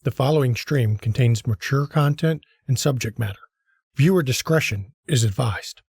The following stream contains mature content and subject matter. Viewer discretion is advised.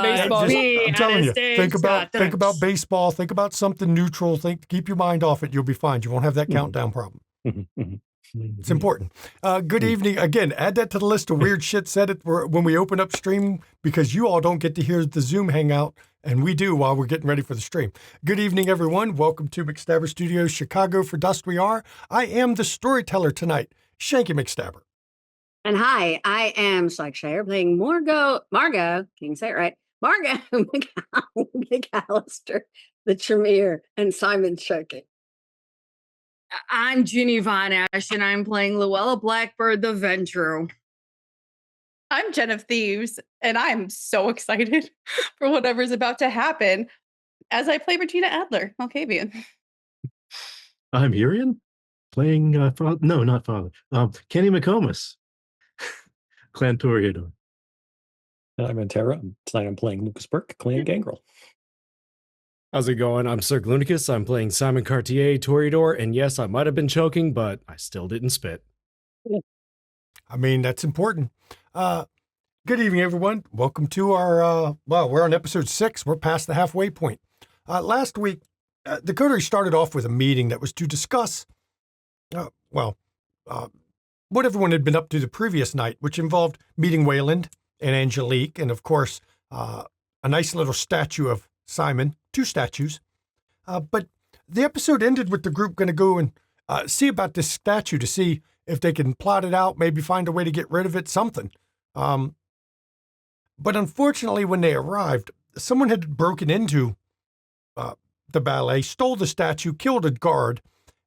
Baseball. I'm telling you, think about baseball, think about something neutral, keep your mind off it, you'll be fine. You won't have that countdown problem. It's important. Good evening. Again, add that to the list of weird shit said it when we open up stream, because you all don't get to hear the Zoom hangout, and we do while we're getting ready for the stream. Good evening, everyone. Welcome to McStabber Studios, Chicago for Dust We Are. I am the storyteller tonight, Shanky McStabber. And hi, I am Slackshire playing Margot, can you say it right? Margot McAllister, the Tremere, and Simon Sharkey. I'm Ginny Von Ash, and I'm playing Luella Blackbird, the Ventru. I'm Jen of Thieves, and I'm so excited for whatever's about to happen as I play Regina Adler, Malkavian. I'm Hirian, playing, not Father, Kenny McComas, Clan Toreador. And I'm Antera. Tonight I'm playing Lucas Burke, Clan Gangrel. How's it going? I'm Sir Glunicus. I'm playing Simon Cartier, Toreador, and yes, I might have been choking, but I still didn't spit. I mean, that's important. Good evening, everyone. Welcome to our, we're on episode 6. We're past the halfway point. Last week, the coterie started off with a meeting that was to discuss, what everyone had been up to the previous night, which involved meeting Wayland and Angelique, and of course, a nice little statue of Simon, 2 statues. But the episode ended with the group going to go and see about this statue to see if they can plot it out, maybe find a way to get rid of it, something. But unfortunately, when they arrived, someone had broken into the ballet, stole the statue, killed a guard,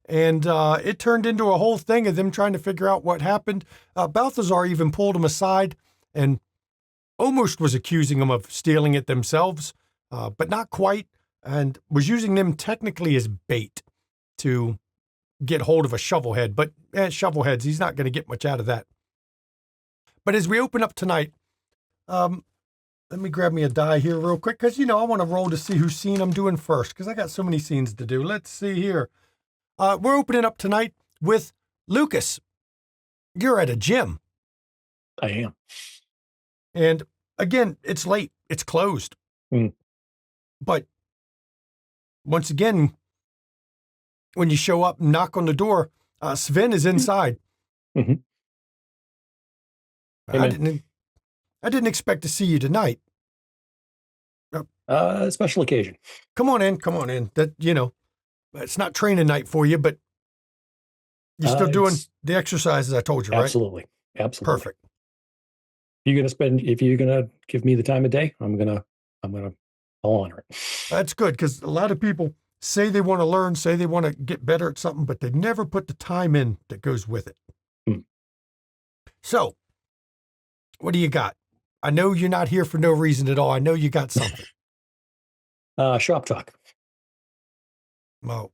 and it turned into a whole thing of them trying to figure out what happened. Balthazar even pulled them aside and almost was accusing them of stealing it themselves, but not quite, and was using them technically as bait to get hold of a shovelhead. But shovelheads, he's not going to get much out of that. But as we open up tonight, let me grab me a die here real quick, because, I want to roll to see whose scene I'm doing first, because I got so many scenes to do. Let's see here. We're opening up tonight with Lucas. You're at a gym. I am. And again, it's late. It's closed. But once again, when you show up and knock on the door, Sven is inside. Hey, I didn't expect to see you tonight. Special occasion. Come on in. That, it's not training night for you, but you're still doing the exercises I told you, right? Absolutely. Perfect. if you're gonna give me the time of day, I'll honor it. That's good, because a lot of people say they want to learn, say they want to get better at something, but they never put the time in that goes with it. Hmm. So, what do you got? I know you're not here for no reason at all. I know you got something. Shop talk. Well,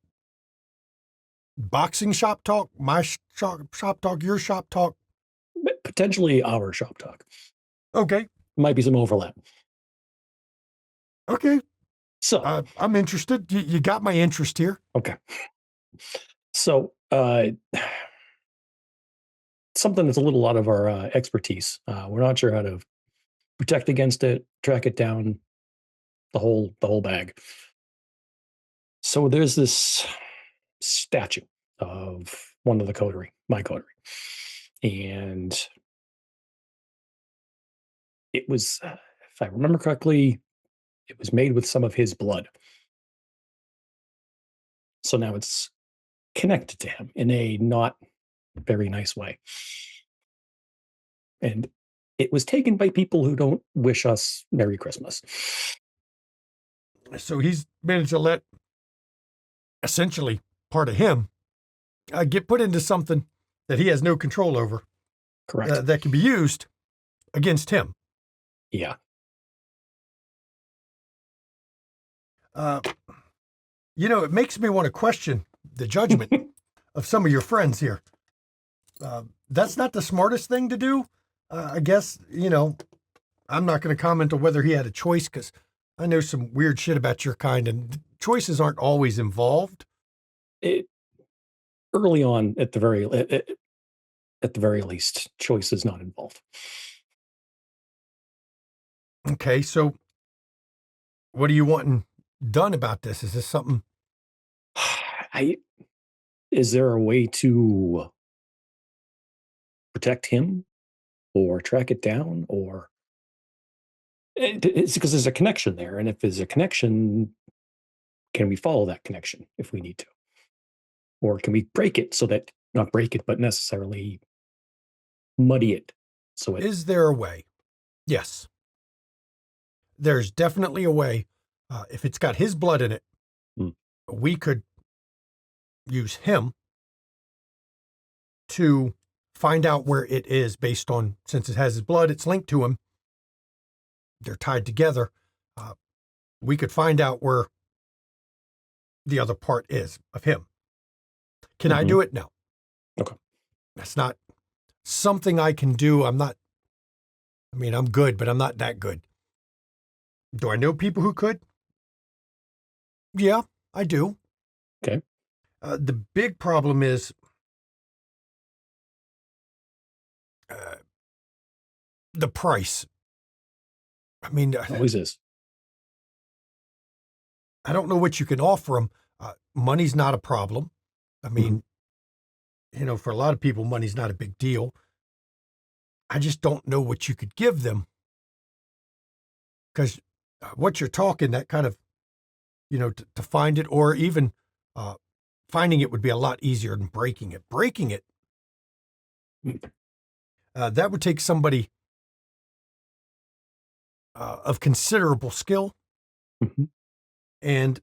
boxing shop talk, my shop talk, your shop talk. Potentially our shop talk. Okay. Might be some overlap. Okay. So I'm interested. You got my interest here. okay. So something that's a little out of our expertise. We're not sure how to protect against it, track it down, the whole bag. So there's this statue of one of the coterie, my coterie, and it was, if I remember correctly, it was made with some of his blood. So now it's connected to him in a not very nice way. And it was taken by people who don't wish us Merry Christmas. So he's managed to let essentially part of him get put into something that he has no control over. Correct. That can be used against him. Yeah. It makes me want to question the judgment of some of your friends here. That's not the smartest thing to do. I guess, I'm not going to comment on whether he had a choice, because I know some weird shit about your kind, and choices aren't always involved. Early on, at the very least, choice is not involved. Okay, so what are you wanting done about this? Is this something? Is there a way to protect him or track it down, or it's because there's a connection there, and if there's a connection, can we follow that connection if we need to, or can we break it so that not break it but necessarily muddy it so it Is there a way? Yes, there's definitely a way. If it's got his blood in it, we could use him to find out where it is, based on, since it has his blood, it's linked to him, they're tied together. We could find out where the other part is of him. Can I do it? No. Okay. That's not something I can do. I'm good, but I'm not that good. Do I know people who could? Yeah, I do. Okay. The big problem is the price. Always is. I don't know what you can offer them. Money's not a problem. For a lot of people, money's not a big deal. I just don't know what you could give them, because what you're talking, that kind of, to find it, or even finding it would be a lot easier than breaking it. Breaking it, that would take somebody of considerable skill, and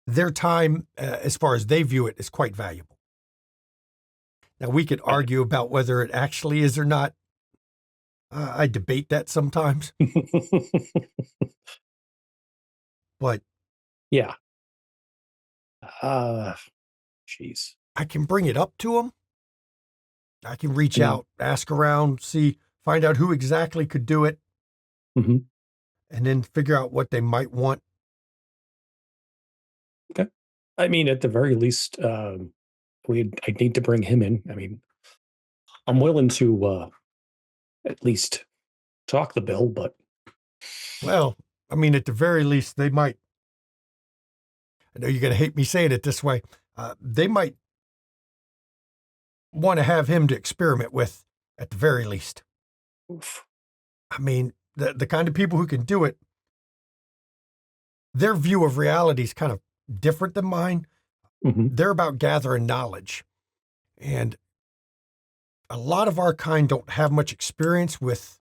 their time, as far as they view it, is quite valuable. Now, we could argue about whether it actually is or not. I debate that sometimes. But yeah. Jeez. I can bring it up to them. I can reach out, ask around, find out who exactly could do it, and then figure out what they might want. Okay. At the very least, I need to bring him in. I'm willing to at least talk the bill, but Well, at the very least, they might. I know you're going to hate me saying it this way. They might want to have him to experiment with, at the very least. oof. The kind of people who can do it, their view of reality is kind of different than mine. They're about gathering knowledge. And a lot of our kind don't have much experience with,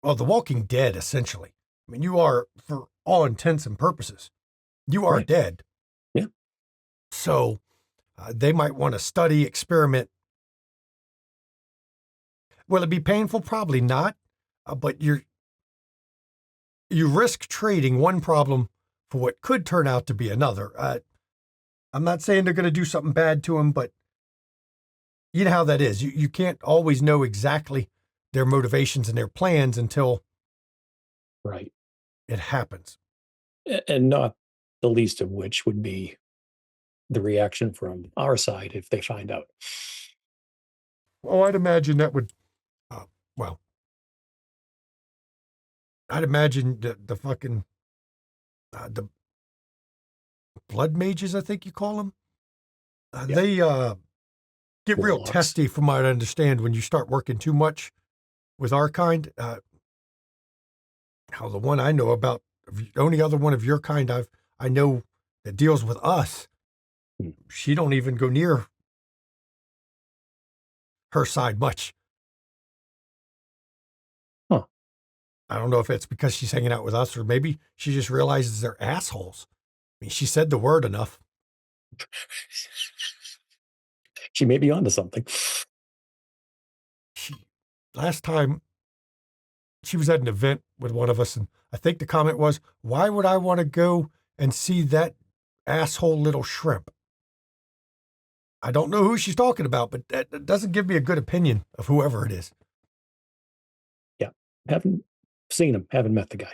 well, The Walking Dead, essentially. I mean, you are, for all intents and purposes, you are Right. dead. Yeah. So they might want to study, experiment. Will it be painful? Probably not. But you risk trading one problem for what could turn out to be another. I'm not saying they're going to do something bad to him, but you know how that is. You can't always know exactly their motivations and their plans until Right. it happens. And not the least of which would be the reaction from our side if they find out. Well, I'd imagine that would, well, I'd imagine the fucking, the blood mages, I think you call them. Yeah. They get real Warlocks. testy, from what I understand, when you start working too much with our kind. How the one I know about, the only other one of your kind I know that deals with us, she don't even go near her side much. Huh. I don't know if it's because she's hanging out with us, or maybe she just realizes they're assholes. I mean, she said the word enough. She may be onto something. Last time she was at an event with one of us, and I think the comment was, why would I want to go and see that asshole little shrimp? I don't know who she's talking about, but that doesn't give me a good opinion of whoever it is. Yeah. Haven't seen him, haven't met the guy.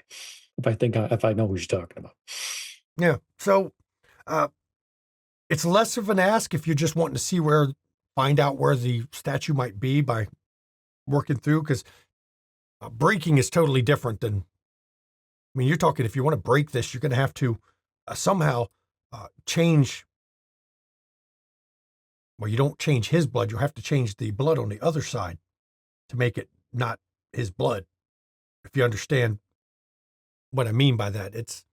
If I know who she's talking about. Yeah. So it's less of an ask if you're just wanting to see find out where the statue might be by working through, because breaking is totally different than, I mean, you're talking, if you want to break this, you're going to have to somehow change. Well, you don't change his blood. You'll have to change the blood on the other side to make it not his blood. If you understand what I mean by that, it's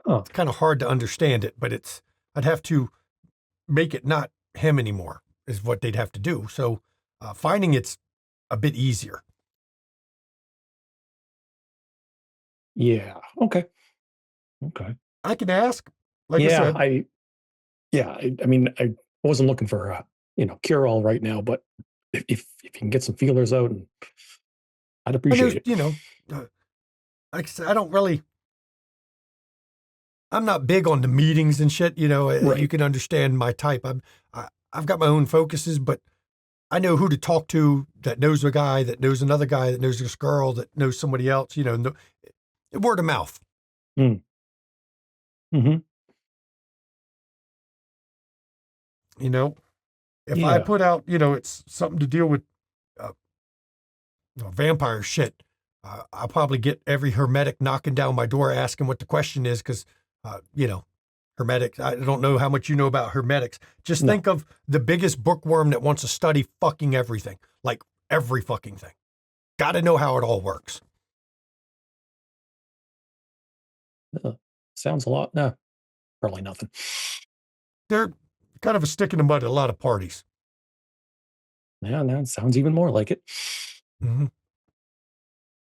kind of hard to understand it, but I'd have to make it not him anymore is what they'd have to do. So finding it's a bit easier. Yeah. Okay. I can ask, like I Yeah. said. I mean, I wasn't looking for a cure all right now, but if you can get some feelers out, and I'd appreciate it. You know, like I said, I'm not big on the meetings and shit. You know, Right. You can understand my type. I've got my own focuses, but I know who to talk to that knows a guy, that knows another guy, that knows this girl, that knows somebody else, word of mouth. Mm-hmm. If I put out, it's something to deal with vampire shit, I'll probably get every hermetic knocking down my door asking what the question is, because, hermetics, I don't know how much you know about hermetics. Just think of the biggest bookworm that wants to study fucking everything, like every fucking thing. Got to know how it all works. Sounds a lot. No, probably nothing. They're kind of a stick in the mud at a lot of parties. Yeah, now it sounds even more like it. Mm-hmm.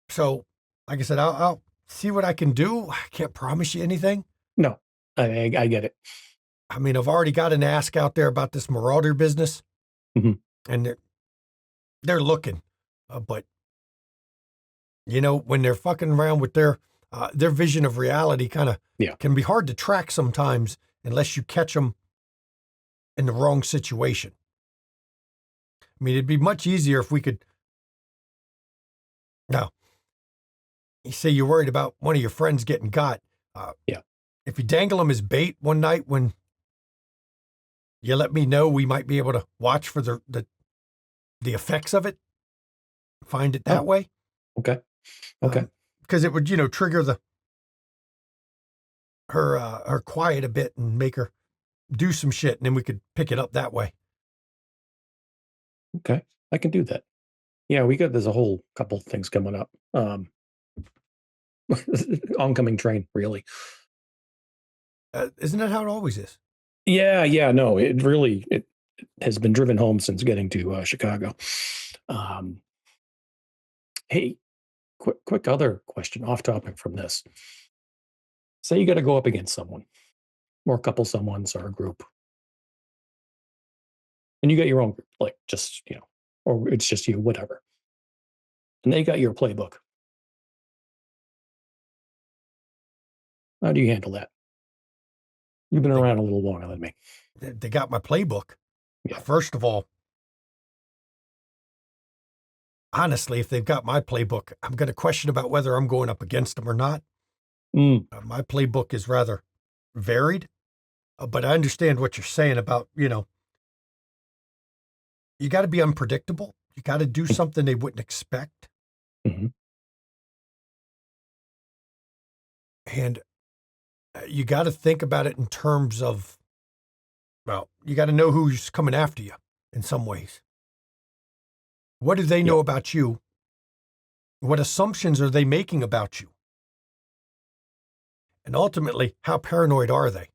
So, like I said, I'll see what I can do. I can't promise you anything. No, I get it. I mean, I've already got an ask out there about this marauder business, and they're looking, but when they're fucking around with their vision of reality, kind of can be hard to track sometimes unless you catch them in the wrong situation. I mean, it'd be much easier if we could. Now, you say you're worried about one of your friends getting got. If you dangle him as bait one night, when you let me know, we might be able to watch for the effects of it. Find it that way. Okay. Because it would, trigger her quiet a bit and make her do some shit, and then we could pick it up that way. Okay, I can do that. Yeah, there's a whole couple things coming up. Oncoming train, really. Isn't that how it always is? Yeah, no, it really, has been driven home since getting to Chicago. Hey, quick other question off topic from this. Say you got to go up against someone, or a couple someones, or a group, and you got your own group, like just, or it's just you, whatever. And they got your playbook. How do you handle that? You've been around a little longer than me. They got my playbook. Yeah. First of all, honestly, if they've got my playbook, I'm going to question about whether I'm going up against them or not. My playbook is rather varied, but I understand what you're saying about, you got to be unpredictable. You got to do something they wouldn't expect. Mm-hmm. And you got to think about it in terms of, well, you got to know who's coming after you in some ways. What do they know about you? What assumptions are they making about you? And ultimately, how paranoid are they?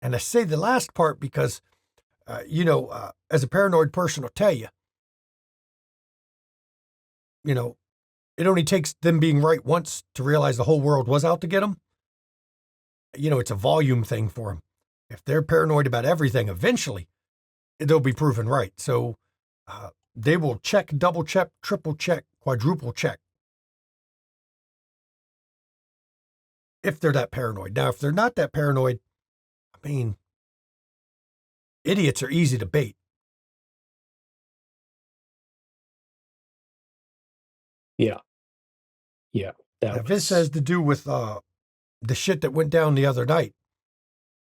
And I say the last part because, as a paranoid person will tell you, it only takes them being right once to realize the whole world was out to get them. It's a volume thing for them. If they're paranoid about everything, eventually they'll be proven right. So they will check, double check, triple check, quadruple check. If they're that paranoid. Now, if they're not that paranoid, I mean, idiots are easy to bait. Yeah. Now, this has to do with the shit that went down the other night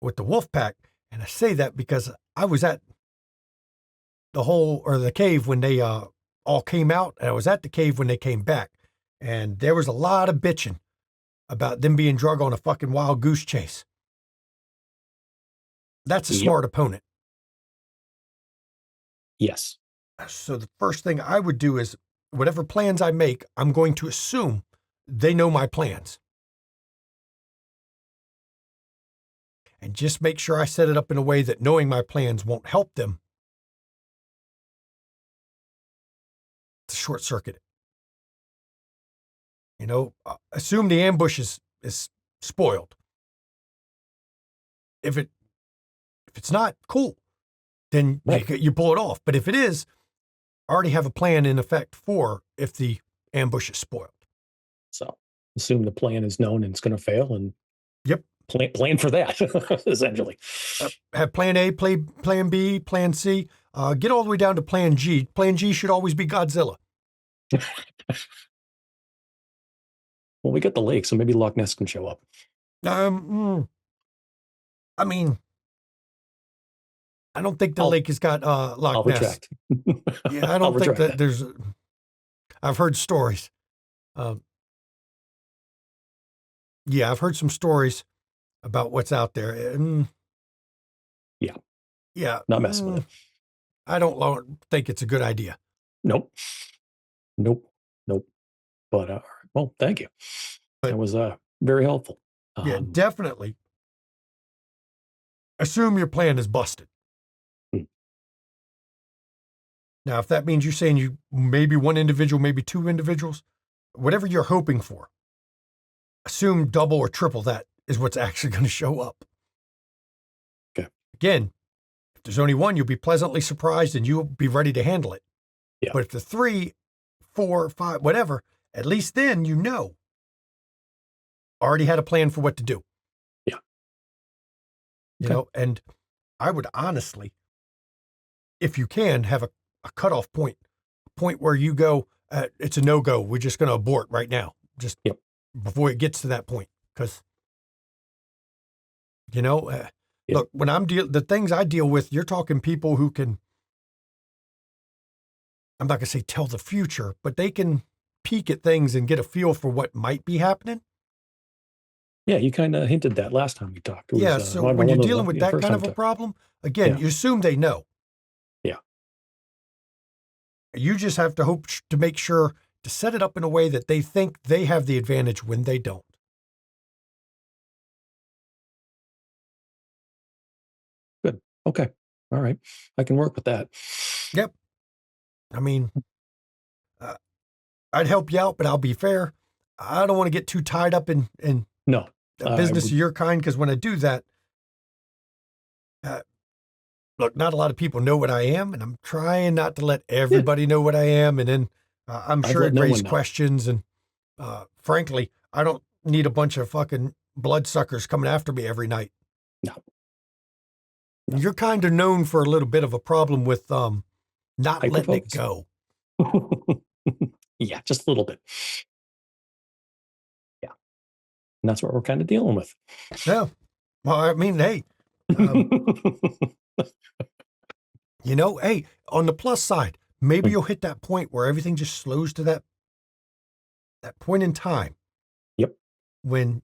with the wolf pack. And I say that because I was at the cave when they all came out, and I was at the cave when they came back. And there was a lot of bitching about them being drug on a fucking wild goose chase. That's a smart opponent. Yes. So the first thing I would do is, whatever plans I make, I'm going to assume they know my plans. And just make sure I set it up in a way that knowing my plans won't help them to short circuit it. Assume the ambush is spoiled. If it's not, cool, then you pull it off. But if it is, already have a plan in effect for if the ambush is spoiled. So assume the plan is known and it's going to fail, and plan for that, essentially. Have plan A, plan B, plan C. Get all the way down to plan G. Plan G should always be Godzilla. Well, we got the lake, so maybe Loch Ness can show up. I mean, I don't think the lake has got Loch Ness. Retract. Yeah, I don't think that there's. I've heard stories. I've heard some stories about what's out there. Yeah. Not messing with it. I don't think it's a good idea. Nope. But well, thank you. That was very helpful. Definitely. Assume your plan is busted. Now, if that means you're saying you maybe one individual, maybe two individuals, whatever you're hoping for, assume double or triple that is what's actually going to show up. Okay. Again, if there's only one, you'll be pleasantly surprised and you'll be ready to handle it. Yeah. But if the 3, 4, 5, whatever, at least then already had a plan for what to do. Yeah. And I would honestly, if you can, have a cutoff point, a point where you go, it's a no-go. We're just going to abort right now, just before it gets to that point. Because, look, when the things I deal with, you're talking people who can, I'm not going to say tell the future, but they can peek at things and get a feel for what might be happening. Yeah, you kind of hinted that last time we talked. So when you're dealing with that kind of a problem, again, you assume they know. Yeah. You just have to hope to make sure to set it up in a way that they think they have the advantage when they don't. Good. Okay. All right. I can work with that. Yep. I mean, I'd help you out, but I'll be fair. I don't want to get too tied up in No. a business of your kind, because when I do that, look, not a lot of people know what I am, and I'm trying not to let everybody know what I am. And then I'm sure it raises questions. And frankly, I don't need a bunch of fucking bloodsuckers coming after me every night. No. You're kind of known for a little bit of a problem with not letting it go. Yeah, just a little bit. Yeah. And that's what we're kind of dealing with. Yeah. Well, I mean, hey, hey, on the plus side, maybe you'll hit that point where everything just slows to that point in time. Yep. When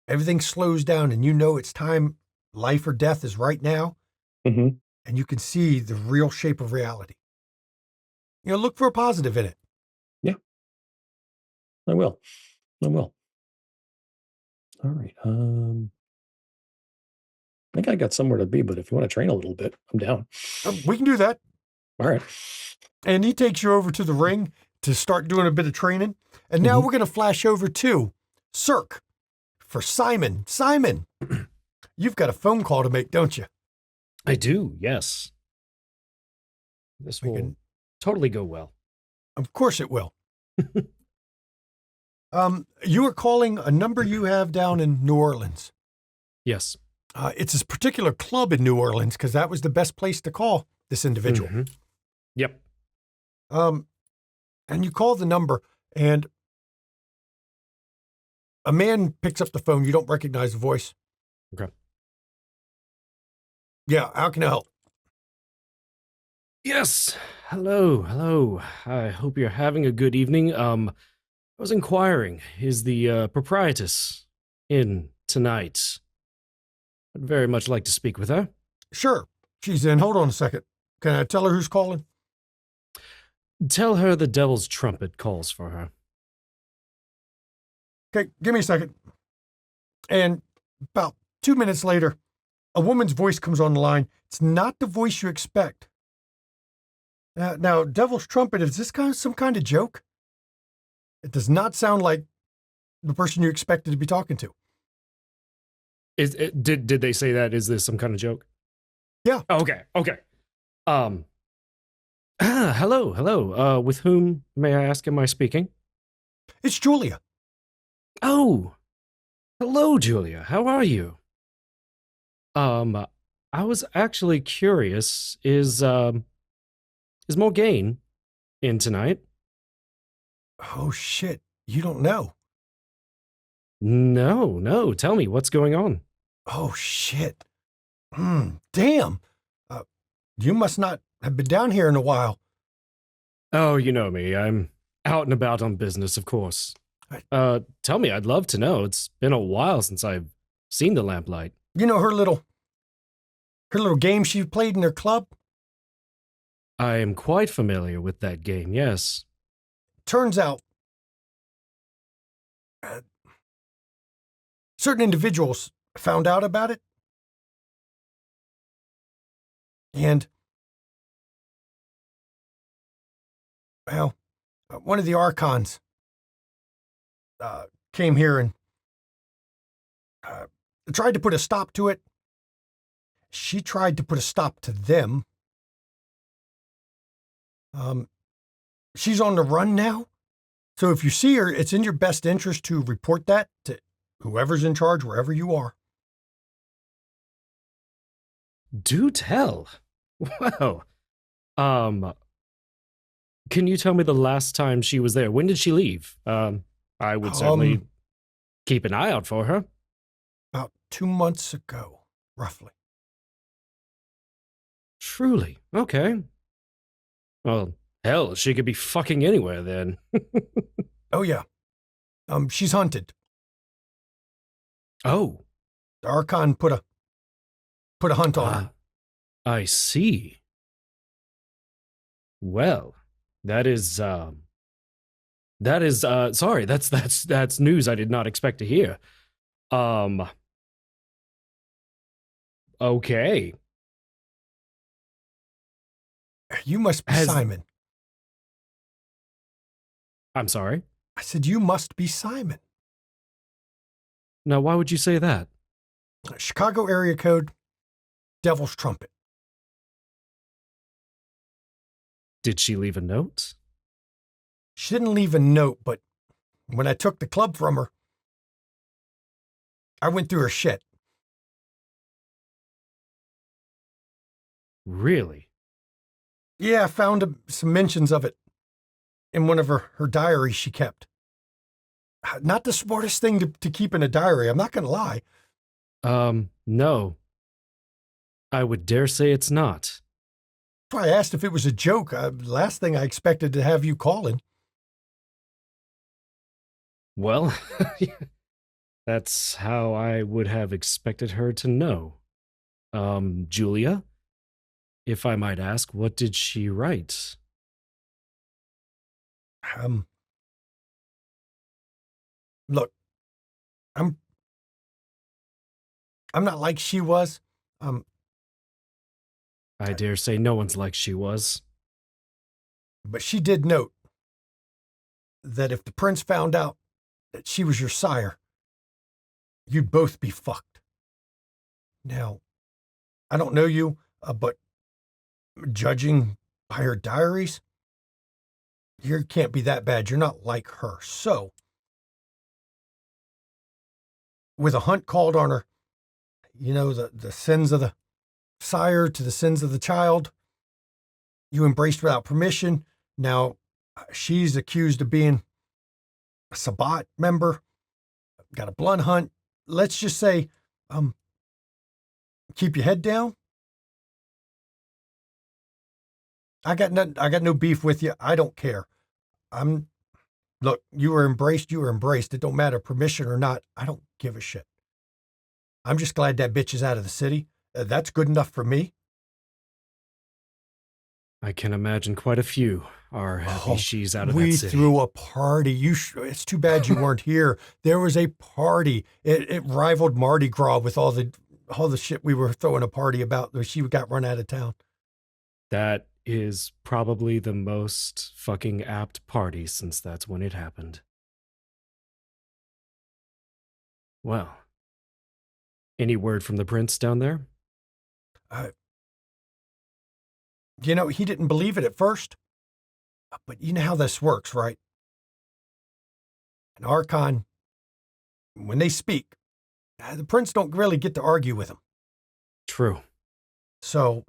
everything slows down and it's time, life or death is right now. Mm-hmm. And you can see the real shape of reality. Look for a positive in it. Yeah. I will. All right. I think I got somewhere to be, but if you want to train a little bit, I'm down. We can do that. All right. And he takes you over to the ring to start doing a bit of training. And now we're going to flash over to Cirque for Simon. Simon, you've got a phone call to make, don't you? I do, yes. This will totally go well. Of course it will. You are calling a number you have down in New Orleans. Yes. It's this particular club in New Orleans because that was the best place to call this individual. Mm-hmm. Yep. And you call the number, and a man picks up the phone. You don't recognize the voice. Okay. Yeah, how can I help? Yes. Hello. I hope you're having a good evening. I was inquiring, is the proprietress in tonight? I'd very much like to speak with her. Sure. She's in. Hold on a second. Can I tell her who's calling? Tell her the Devil's Trumpet calls for her. Okay, give me a second. And about 2 minutes later, a woman's voice comes on the line. It's not the voice you expect. Now, Devil's Trumpet, is this some kind of joke? It does not sound like the person you expected to be talking to. Did they say that? Is this some kind of joke? Yeah. Okay. Hello. With whom, may I ask, am I speaking? It's Julia. Oh, hello, Julia. How are you? I was actually curious, is Morgaine in tonight? Oh, shit. You don't know? No. Tell me, what's going on? Oh, shit. Damn. You must not have been down here in a while. Oh, you know me. I'm out and about on business, of course. Tell me, I'd love to know. It's been a while since I've seen the lamplight. You know her little game she played in their club? I am quite familiar with that game, yes. Turns out, certain individuals found out about it. And, well, one of the Archons came here and tried to put a stop to it. She tried to put a stop to them. She's on the run now. So if you see her, it's in your best interest to report that to whoever's in charge, wherever you are. Do tell. Well, can you tell me the last time she was there? When did she leave? I would certainly keep an eye out for her. About 2 months ago, roughly. Truly? Okay. Well, hell, she could be fucking anywhere then. Oh, yeah. She's hunted. Oh. The Archon put a hunt on her. I see. Well, that's news I did not expect to hear. Okay. You must be Has- Simon. I'm sorry. I said, you must be Simon. Now, why would you say that? Chicago area code, Devil's Trumpet. Did she leave a note? She didn't leave a note, but when I took the club from her, I went through her shit. Really? Yeah, I found some mentions of it in one of her diaries she kept. Not the smartest thing to keep in a diary, I'm not going to lie. No. I would dare say it's not. That's why I asked if it was a joke. Last thing I expected to have you calling. Well, that's how I would have expected her to know. Julia, if I might ask, what did she write? Look, I'm not like she was. I dare say no one's like she was. But she did note that if the prince found out that she was your sire, you'd both be fucked. Now, I don't know you, but judging by her diaries, you can't be that bad. You're not like her. So, with a hunt called on her, you know, the sins of the sire to the sins of the child, you embraced without permission. Now, she's accused of being a Sabbat member, got a blood hunt. Let's just say, keep your head down. I got no beef with you. I don't care. Look, you were embraced. It don't matter permission or not. I don't give a shit. I'm just glad that bitch is out of the city. That's good enough for me. I can imagine quite a few are happy she's out of that We city. threw a party. It's too bad you weren't here. There was a party. It rivaled Mardi Gras with all the shit we were throwing a party about. She got run out of town. That is probably the most fucking apt party since that's when it happened. Well, any word from the prince down there? You know, he didn't believe it at first, but you know how this works, right? An Archon, when they speak, the prince don't really get to argue with them. True. So,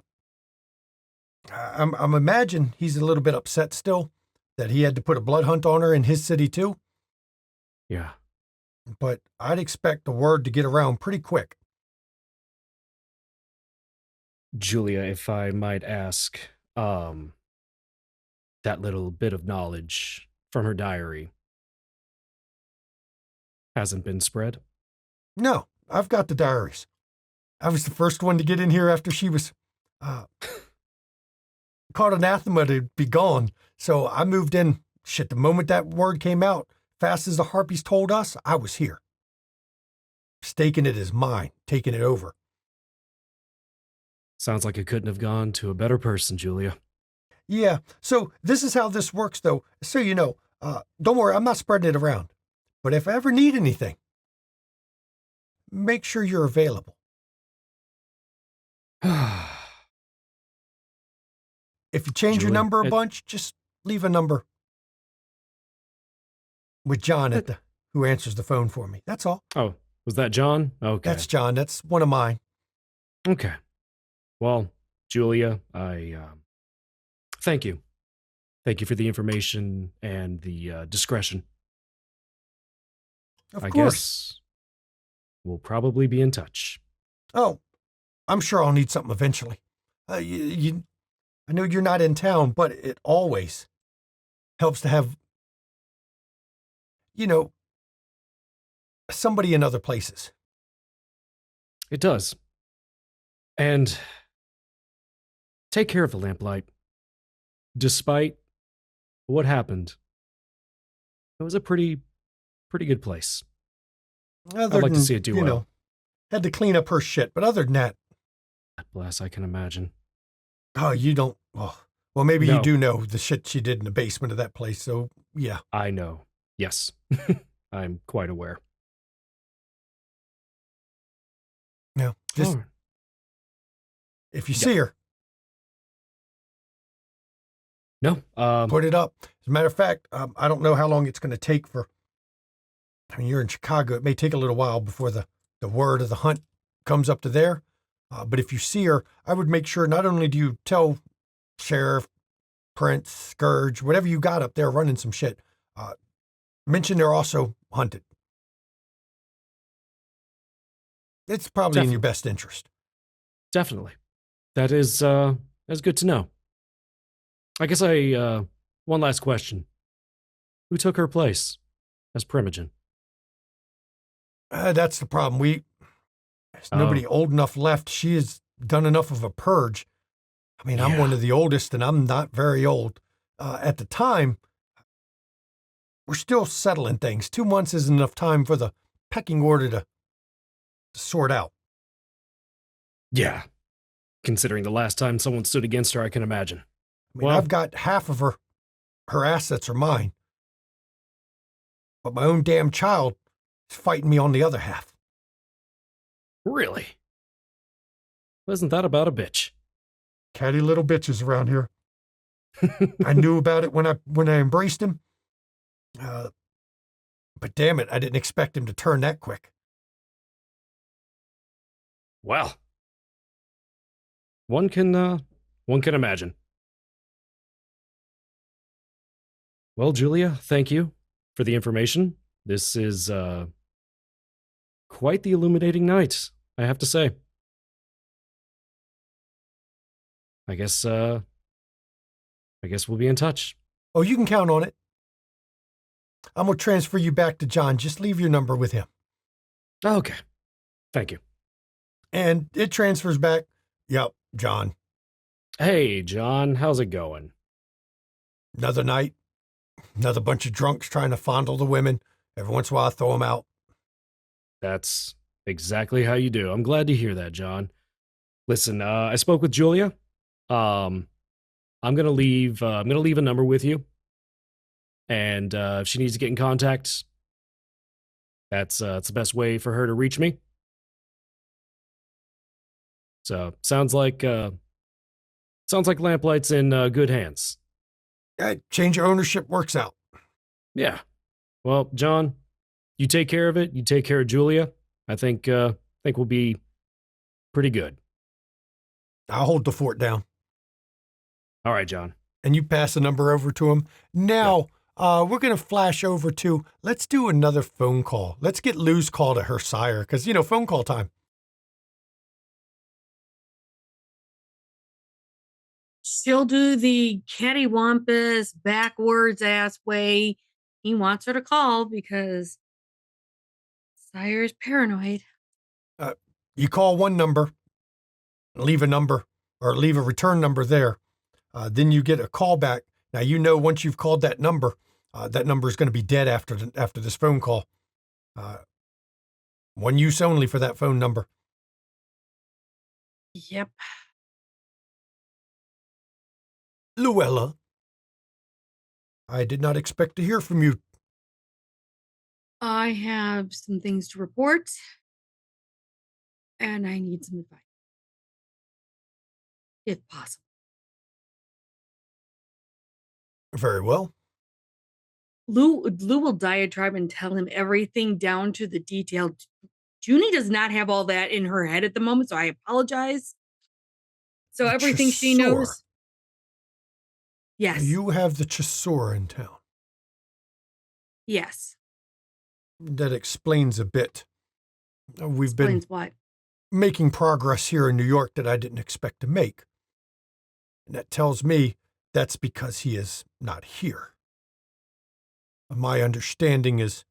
I'm imagine he's a little bit upset still that he had to put a blood hunt on her in his city too. Yeah. But I'd expect the word to get around pretty quick. Julia, if I might ask, that little bit of knowledge from her diary hasn't been spread? No, I've got the diaries. I was the first one to get in here after she was caught anathema to be gone. So I moved in. Shit, the moment that word came out, fast as the Harpies told us, I was here. Staking it as mine, taking it over. Sounds like it couldn't have gone to a better person, Julia. Yeah, so this is how this works, though. So you know, don't worry, I'm not spreading it around. But if I ever need anything, make sure you're available. If you change your Julie, number a bunch, just leave a number with John who answers the phone for me. That's all. Oh, was that John? Okay. That's John. That's one of mine. Okay. Well, Julia, I thank you. Thank you for the information and the discretion. Of I course. guess we'll probably be in touch. Oh, I'm sure I'll need something eventually. I know you're not in town, but it always helps to have, you know, somebody in other places. It does. And take care of the lamplight. Despite what happened, it was a pretty good place. Other I'd like to than, see it do you well. know, had to clean up her shit, but other than that, Bless, I can imagine. oh, you don't. Oh, Well, maybe you No. do know the shit she did in the basement of that place. So, yeah. I know. Yes. I'm quite aware. Yeah. Just Oh, if you Yeah. see her, no. put it up. As a matter of fact, I don't know how long it's going to take for. I mean, you're in Chicago. It may take a little while before the word of the hunt comes up to there. But if you see her, I would make sure not only do you tell Sheriff, Prince, Scourge, whatever you got up there running some shit, mention they're also hunted. It's probably in your best interest. Definitely. That's good to know. I guess one last question. Who took her place as Primogen? That's the problem. There's nobody old enough left. She has done enough of a purge. I mean, I'm one Yeah. of the oldest, and I'm not very old. At the time, we're still settling things. 2 months isn't enough time for the pecking order to sort out. Yeah. Considering the last time someone stood against her, I can imagine. I mean, Well- I've got half of her assets are mine. But my own damn child is fighting me on the other half. Really? Wasn't that about a bitch? Catty little bitches around here. I knew about it when I embraced him. But damn it, I didn't expect him to turn that quick. Well, one can imagine. Well, Julia, thank you for the information. This is quite the illuminating night, I have to say. I guess we'll be in touch. Oh, you can count on it. I'm going to transfer you back to John. Just leave your number with him. Okay. Thank you. And it transfers back. Yep, John. Hey, John, how's it going? Another night. Another bunch of drunks trying to fondle the women. Every once in a while, I throw them out. That's exactly how you do. I'm glad to hear that, John. Listen, I spoke with Julia. I'm gonna leave a number with you. And if she needs to get in contact, that's the best way for her to reach me. So sounds like Lamplight's in good hands. Change of ownership works out. Yeah. Well, John, you take care of it. You take care of Julia. I think we'll be pretty good. I'll hold the fort down. All right, John. And you pass the number over to him. Now, we're going to flash over to, let's do another phone call. Let's get Lou's call to her sire, because, phone call time. She'll do the cattywampus backwards ass way. He wants her to call because Sire's paranoid. You call one number, leave a number, or leave a return number there. Then you get a call back. Now, once you've called that number is going to be dead after this phone call. One use only for that phone number. Yep. Luella, I did not expect to hear from you. I have some things to report. And I need some advice. If possible. Very well. Lou will diatribe and tell him everything down to the detail. Junie does not have all that in her head at the moment, so I apologize. So The everything she Chasseur. knows. Yes. You have the Chasseur in town. Yes. That explains a bit. We've Explains been what? making progress here in New York that I didn't expect to make. And that tells me that's because he is not here. My understanding is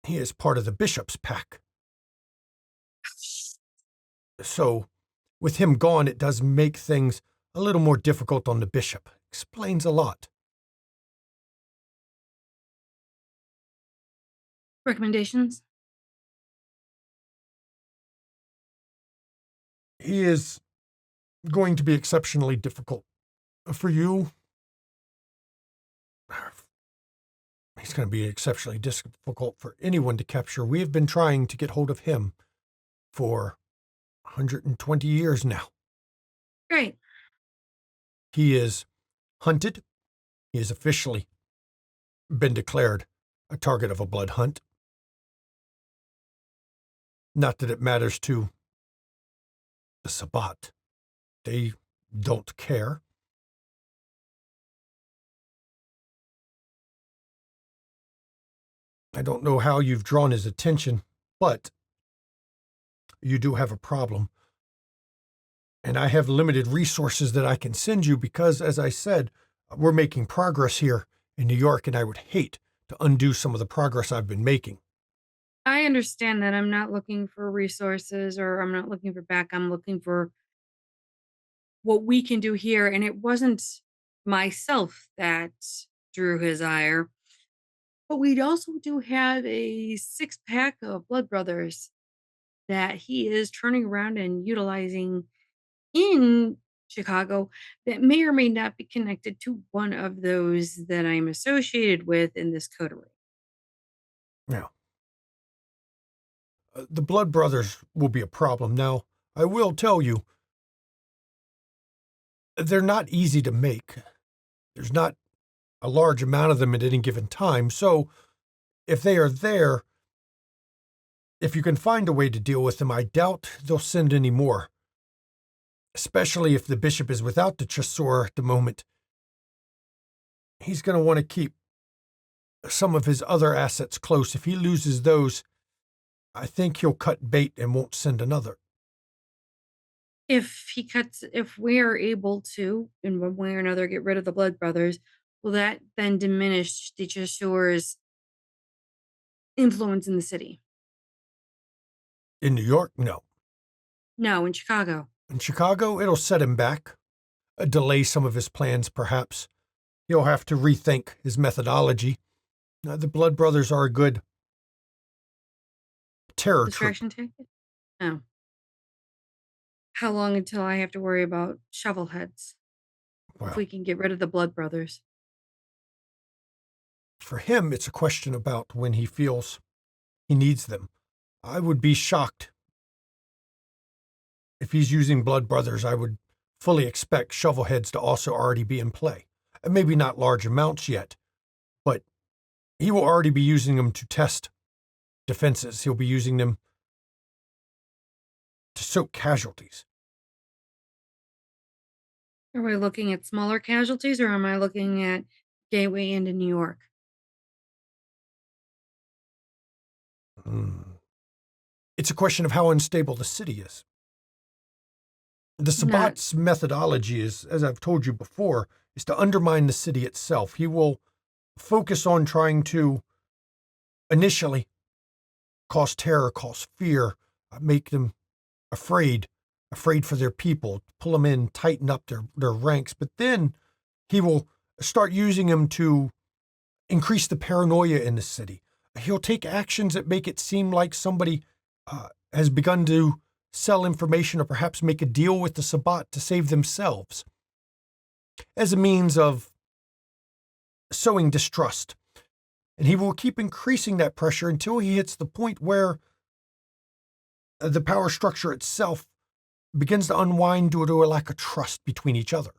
he is part of the bishop's pack. So, with him gone, it does make things a little more difficult on the bishop. Explains a lot. Recommendations? He is going to be exceptionally difficult for you. He's going to be exceptionally difficult for anyone to capture. We have been trying to get hold of him for 120 years now. Great. He is hunted. He has officially been declared a target of a blood hunt. Not that it matters to the Sabbat. They don't care. I don't know how you've drawn his attention, but you do have a problem. And I have limited resources that I can send you because, as I said, we're making progress here in New York, and I would hate to undo some of the progress I've been making. I understand that I'm not looking for resources or I'm not looking for back. I'm looking for what we can do here. And it wasn't myself that drew his ire, but we also do have a 6-pack of Blood Brothers that he is turning around and utilizing in Chicago that may or may not be connected to one of those that I'm associated with in this coterie. Now, the Blood Brothers will be a problem. Now, I will tell you, they're not easy to make. There's not a large amount of them at any given time. So if they are there, if you can find a way to deal with them, I doubt they'll send any more. Especially if the bishop is without the chasseur at the moment. He's going to want to keep some of his other assets close. If he loses those, I think he'll cut bait and won't send another. If we are able to, in one way or another, get rid of the Blood Brothers, will that then diminish the Chasseur's influence in the city? In New York, no. No, in Chicago. In Chicago, it'll set him back, delay some of his plans, perhaps. He'll have to rethink his methodology. The Blood Brothers are a good terror troop. Distraction tactic? No. How long until I have to worry about shovel heads? Well, If we can get rid of the Blood Brothers. for him, it's a question about when he feels he needs them. I would be shocked if he's using Blood Brothers. I would fully expect shovel heads to also already be in play. And maybe not large amounts yet, but he will already be using them to test defenses. He'll be using them to soak casualties. Are we looking at smaller casualties or am I looking at Gateway into New York? It's a question of how unstable the city is. The Sabbat's methodology is, as I've told you before, is to undermine the city itself. He will focus on trying to initially cause terror, cause fear, make them afraid for their people, pull them in, tighten up their ranks. But then he will start using them to increase the paranoia in the city. He'll take actions that make it seem like somebody has begun to sell information or perhaps make a deal with the Sabbat to save themselves as a means of sowing distrust. And he will keep increasing that pressure until he hits the point where the power structure itself begins to unwind due to a lack of trust between each other.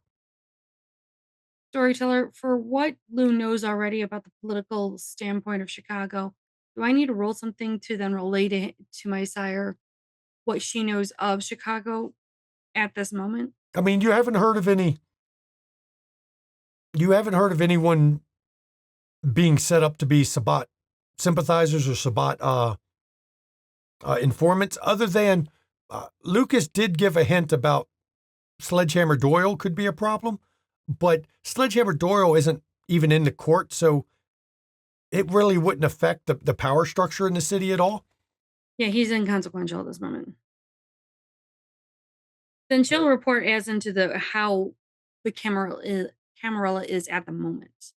Storyteller, for what Lou knows already about the political standpoint of Chicago, do I need to roll something to then relay to my sire what she knows of Chicago at this moment? I mean, you haven't heard of anyone being set up to be Sabbat sympathizers or Sabbat informants, other than Lucas did give a hint about Sledgehammer Doyle could be a problem, but Sledgehammer Doyle isn't even in the court, so it really wouldn't affect the power structure in the city at all. Yeah, he's inconsequential at this moment. Then she'll report as into how the Camarilla is at the moment.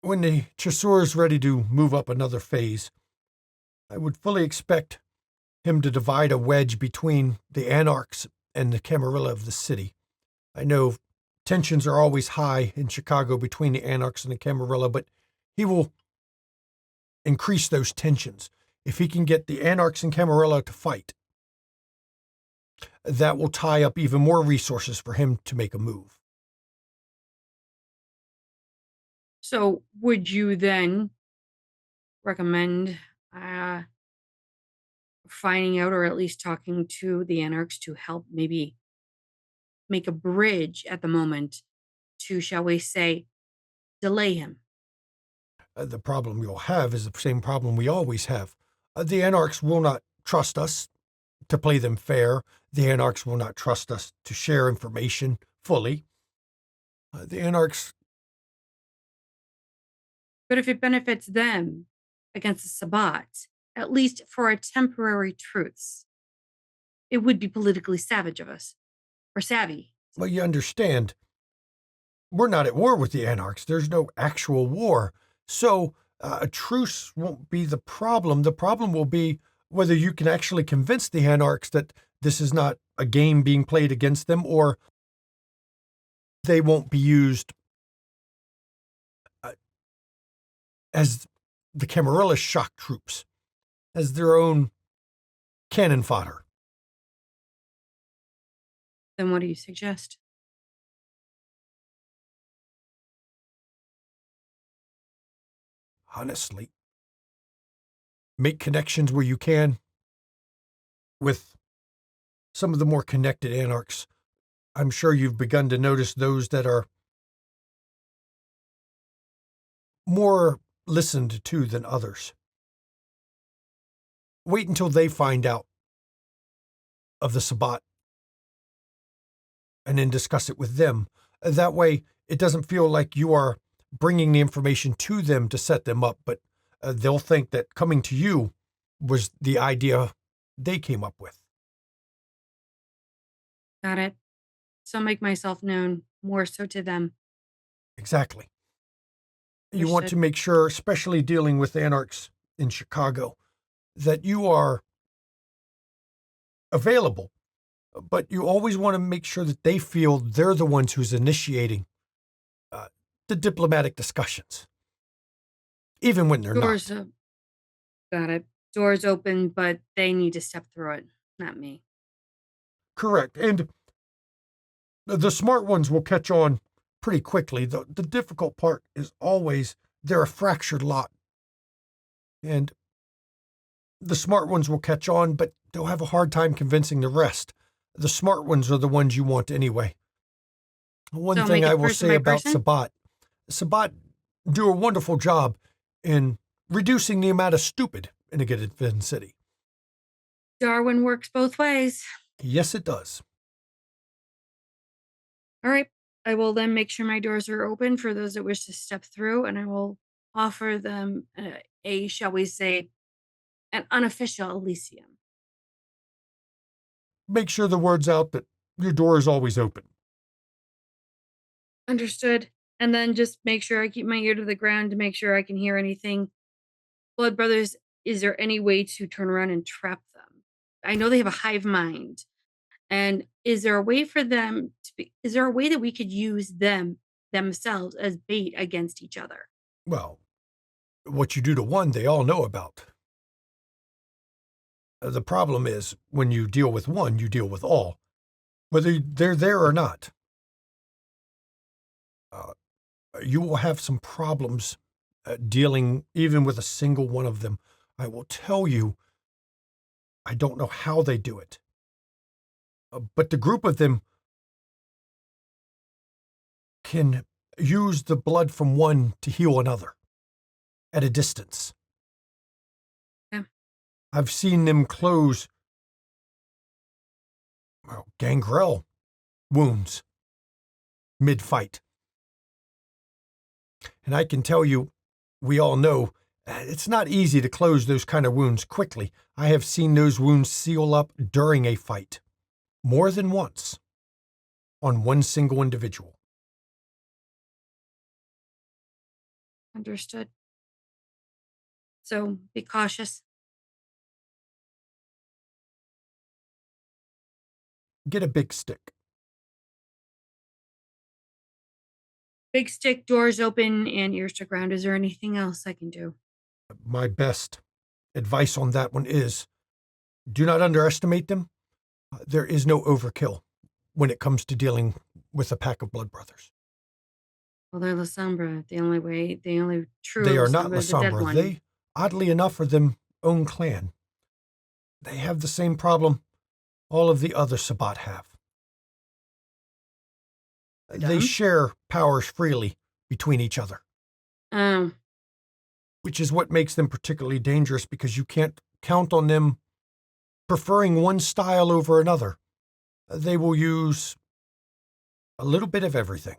When the Chasseur is ready to move up another phase, I would fully expect him to divide a wedge between the Anarchs and the Camarilla of the city. I know tensions are always high in Chicago between the Anarchs and the Camarilla, but he will increase those tensions. If he can get the Anarchs and Camarilla to fight, that will tie up even more resources for him to make a move. So would you then recommend finding out, or at least talking to the Anarchs to help maybe make a bridge at the moment to, shall we say, delay him? The problem you'll have is the same problem we always have. The Anarchs will not trust us to play them fair. The Anarchs will not trust us to share information fully. The Anarchs... But if it benefits them against the Sabbat, at least for a temporary truce, it would be politically savage of us, or savvy. Well, you understand, we're not at war with the Anarchs. There's no actual war. So a truce won't be the problem. The problem will be whether you can actually convince the Anarchs that this is not a game being played against them, or they won't be used as the Camarilla shock troops, as their own cannon fodder. Then what do you suggest? Honestly, make connections where you can with some of the more connected Anarchs. I'm sure you've begun to notice those that are more listened to than others. Wait until they find out of the Sabbat and then discuss it with them. That way, it doesn't feel like you are bringing the information to them to set them up, but they'll think that coming to you was the idea they came up with. Got it. So make myself known more so to them. Exactly. You want to Understood. make sure, especially dealing with Anarchs in Chicago, that you are available, but you always want to make sure that they feel they're the ones who's initiating the diplomatic discussions, even when they're Doors, not. got it. Doors open, but they need to step through it, not me. Correct. And the smart ones will catch on pretty quickly. The difficult part is always they're a fractured lot. And the smart ones will catch on, but they'll have a hard time convincing the rest. The smart ones are the ones you want anyway. One So thing make I it will person say by about person? Sabbat do a wonderful job in reducing the amount of stupid in a given city. Darwin works both ways. Yes, it does. All right. I will then make sure my doors are open for those that wish to step through, and I will offer them a, shall we say, an unofficial Elysium. Make sure the word's out that your door is always open. Understood. And then just make sure I keep my ear to the ground to make sure I can hear anything. Blood Brothers, is there any way to turn around and trap them? I know they have a hive mind. And is there a way for them to be, is there a way that we could use them themselves as bait against each other? Well, what you do to one, they all know about. The problem is when you deal with one, you deal with all, whether they're there or not. You will have some problems dealing even with a single one of them. I will tell you, I don't know how they do it. But the group of them can use the blood from one to heal another at a distance. Yeah. I've seen them close gangrel wounds mid-fight. And I can tell you, we all know, it's not easy to close those kind of wounds quickly. I have seen those wounds seal up during a fight, more than once, on one single individual. Understood. So be cautious. Get a big stick. Big stick, doors open, and ears to ground. Is there anything else I can do? My best advice on that one is do not underestimate them. There is no overkill when it comes to dealing with a pack of blood brothers. Well, they're La Sombra. The only true They La are not Sombra La is the dead Sombra. one. They, oddly enough, are their own clan. They have the same problem all of the other Sabbat have. They Dumb? share powers freely between each other, Oh, which is what makes them particularly dangerous because you can't count on them preferring one style over another. They will use a little bit of everything.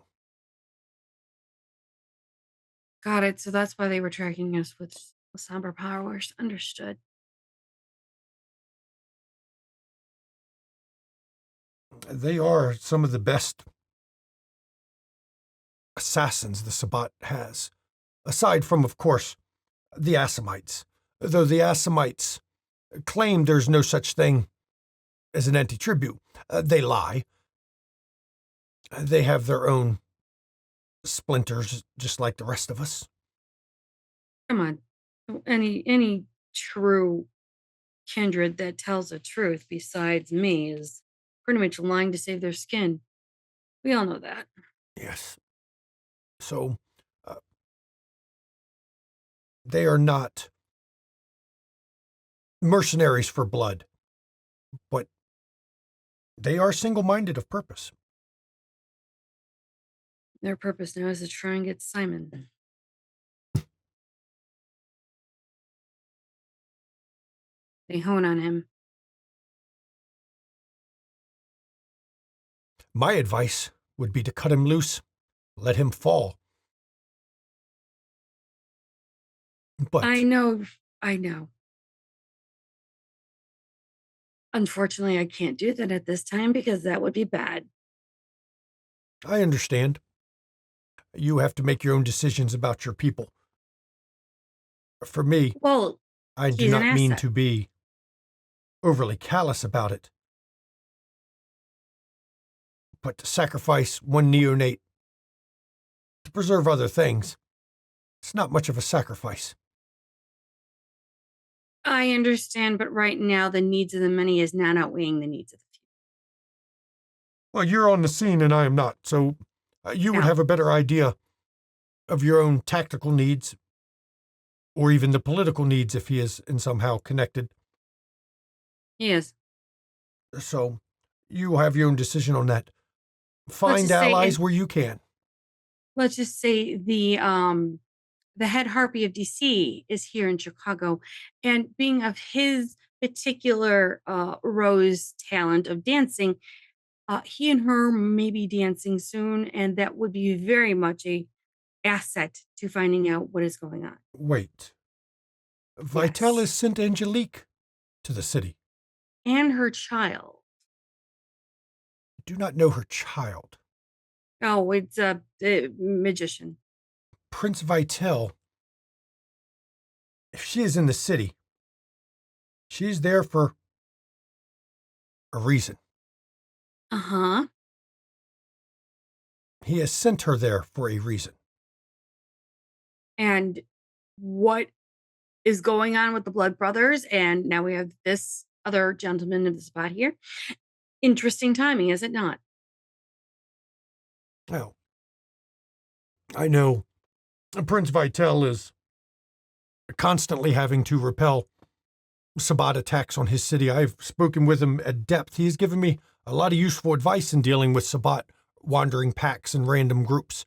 got it. So that's why they were tracking us with La Sombra powers. Understood. They are some of the best assassins the Sabbat has, aside from, of course, the Assamites. Though the Assamites claim there's no such thing as an anti-tribute. They lie. They have their own splinters, just like the rest of us. Come on. Any true kindred that tells the truth besides me is pretty much lying to save their skin. We all know that. Yes. So, they are not mercenaries for blood, but they are single-minded of purpose. Their purpose now is to try and get Simon. They hone on him. My advice would be to cut him loose, let him fall. But I know. Unfortunately, I can't do that at this time because that would be bad. I understand. You have to make your own decisions about your people. For me, Well, I do he's an not mean asset. to be overly callous about it. But to sacrifice one neonate to preserve other things, it's not much of a sacrifice. I understand, but right now the needs of the many is not outweighing the needs of the few. Well, you're on the scene and I am not, so you would No. have a better idea of your own tactical needs or even the political needs if he is in somehow connected. He is. So you have your own decision on that. Find just say allies in- where you can. Let's just say the head harpy of DC is here in Chicago, and being of his particular Rose talent of dancing, he and her may be dancing soon, and that would be very much a asset to finding out what is going on. Wait. Vitel Yes. has sent Angelique to the city. And her child. I do not know her child. Oh, it's a magician. Prince Vitel, if she is in the city, she is there for a reason. Uh-huh. He has sent her there for a reason. And what is going on with the Blood Brothers? And now we have this other gentleman of the spot here. Interesting timing, is it not? Well, I know Prince Vitel is constantly having to repel Sabbat attacks on his city. I've spoken with him at depth. He's given me a lot of useful advice in dealing with Sabbat wandering packs and random groups.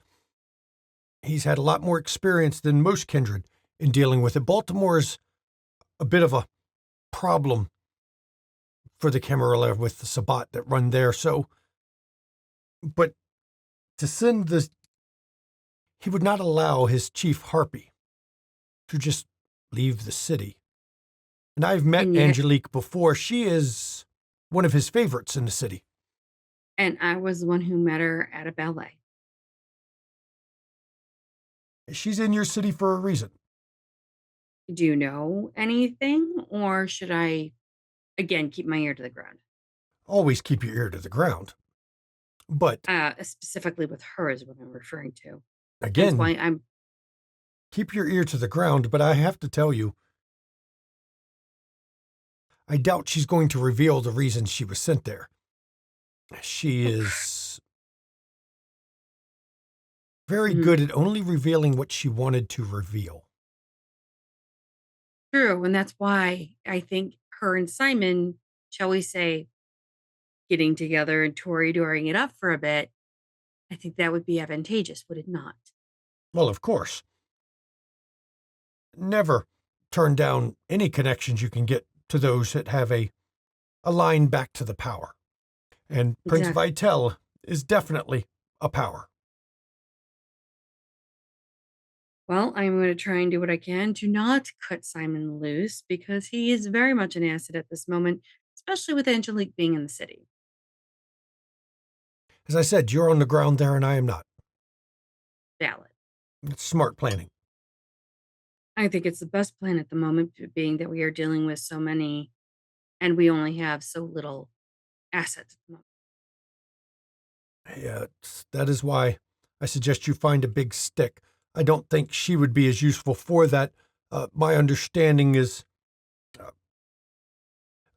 He's had a lot more experience than most kindred in dealing with it. Baltimore's a bit of a problem for the Camarilla with the Sabbat that run there. So, but to send the, he would not allow his chief harpy to just leave the city. And I've met And yet- Angelique before. She is one of his favorites in the city. And I was the one who met her at a ballet. She's in your city for a reason. Do you know anything? Or should I, again, keep my ear to the ground? always keep your ear to the ground. But Specifically with her is what I'm referring to. That's again, why I'm keep your ear to the ground. But I have to tell you, I doubt she's going to reveal the reason she was sent there. She is very good at only revealing what she wanted to reveal. true. And that's why I think her and Simon, shall we say, getting together and Tory-doring it up for a bit, I think that would be advantageous, would it not? Well, of course. Never turn down any connections you can get to those that have a line back to the power. And Prince Exactly. Vitel is definitely a power. Well, I'm going to try and do what I can to not cut Simon loose because he is very much an asset at this moment, especially with Angelique being in the city. As I said, you're on the ground there and I am not. Valid. It's smart planning. I think it's the best plan at the moment, being that we are dealing with so many and we only have so little assets at the moment. Yeah, that is why I suggest you find a big stick. I don't think she would be as useful for that. My understanding is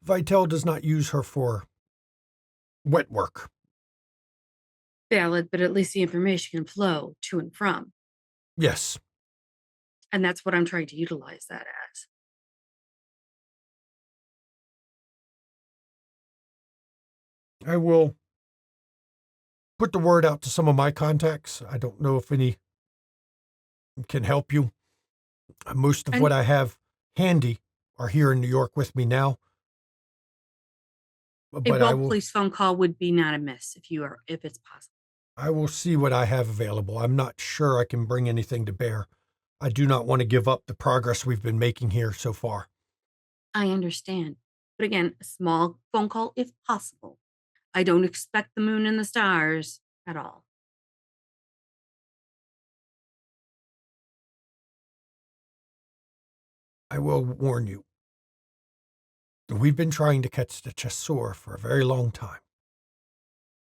Vitel does not use her for wet work. Valid, but at least the information can flow to and from. Yes. And that's what I'm trying to utilize that as. I will put the word out to some of my contacts. I don't know if any can help you. Most of what I have handy are here in New York with me now. A But bulk police phone call would be not amiss if it's possible. I will see what I have available. I'm not sure I can bring anything to bear. I do not want to give up the progress we've been making here so far. I understand. But again, a small phone call if possible. I don't expect the moon and the stars at all. I will warn you. We've been trying to catch the Chasseur for a very long time.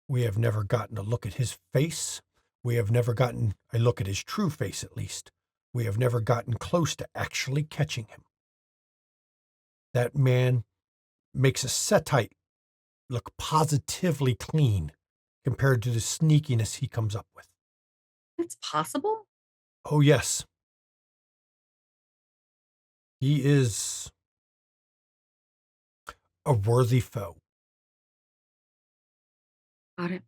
We have never gotten a look at his face. We have never gotten a look at his true face, at least. We have never gotten close to actually catching him. That man makes a Setite look positively clean compared to the sneakiness he comes up with. It's possible? Oh, yes. He is a worthy foe. Got it.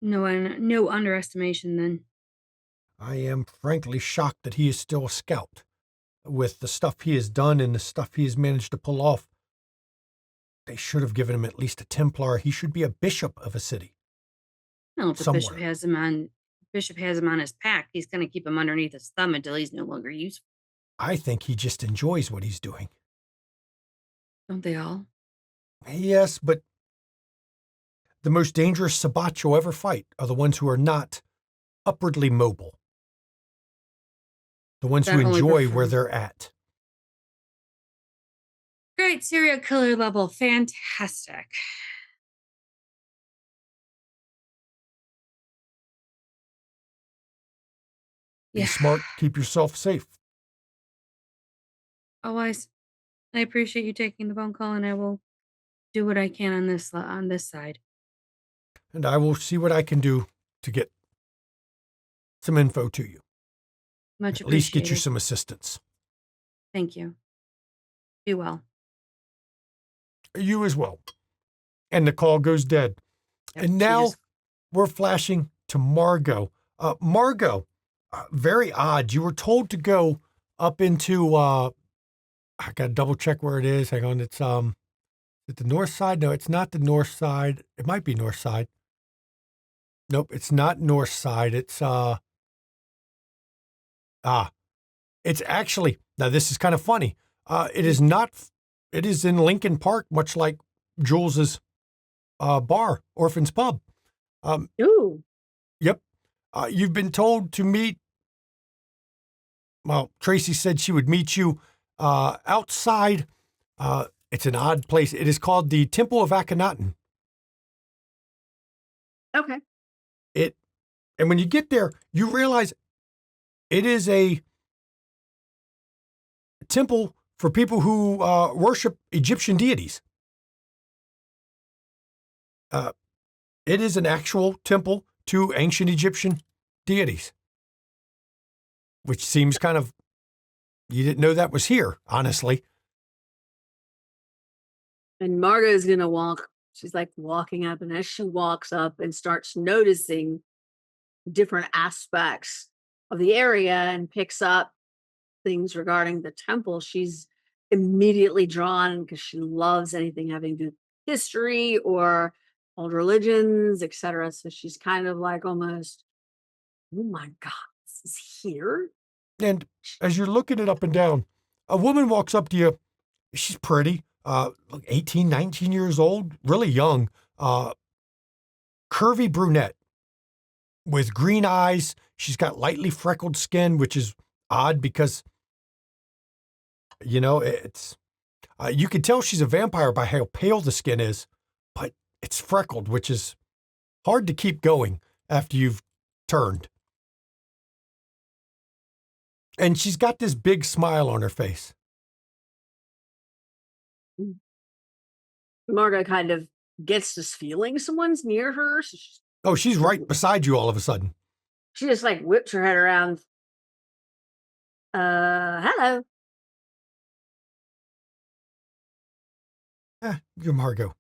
No underestimation then. I am frankly shocked that he is still a scout. With the stuff he has done and the stuff he has managed to pull off, they should have given him at least a Templar. He should be a bishop of a city. No, if the Somewhere. bishop has him on his pack, he's going to keep him underneath his thumb until he's no longer useful. I think he just enjoys what he's doing. Don't they all? Yes, but the most dangerous Sabbat you'll ever fight are the ones who are not upwardly mobile. The ones who That only enjoy prefer- where they're at. Great serial killer level. Fantastic. Be smart, keep yourself safe. Always. I appreciate you taking the phone call, and I will do what I can on this side. And I will see what I can do to get some info to you. Much At least appreciated. get you some assistance. Thank you. Be well. You as well. And the call goes dead. Yep, And she now just- we're flashing to Margot. Margot, very odd. You were told to go up into, I got to double check where it is. Hang on. It's the north side? No, it's not the north side. It might be north side. Nope, it's not north side. It's, it's actually, now this is kind of funny. It is not, it is in Lincoln Park, much like Jules's bar, Orphan's Pub. Ooh. Yep. You've been told to meet, well, Tracy said she would meet you outside It's an odd place. It is called the Temple of Akhenaten. Okay. And when you get there, you realize it is a temple for people who worship Egyptian deities. It is an actual temple to ancient Egyptian deities, which seems kind of, you didn't know that was here, honestly. And Margot's going to walk. She's like walking up, and as she walks up and starts noticing different aspects of the area and picks up things regarding the temple, she's immediately drawn because she loves anything having to do with history or old religions, etc. So she's kind of like almost, oh my God, this is here. And as you're looking it up and down, a woman walks up to you. She's pretty, 18, 19 years old, really young, curvy brunette with green eyes. She's got lightly freckled skin, which is odd because, it's, you can tell she's a vampire by how pale the skin is, but it's freckled, which is hard to keep going after you've turned. And she's got this big smile on her face. Margot kind of gets this feeling someone's near her. So She's right beside you all of a sudden. she just like whips her head around. Hello. You're Margot.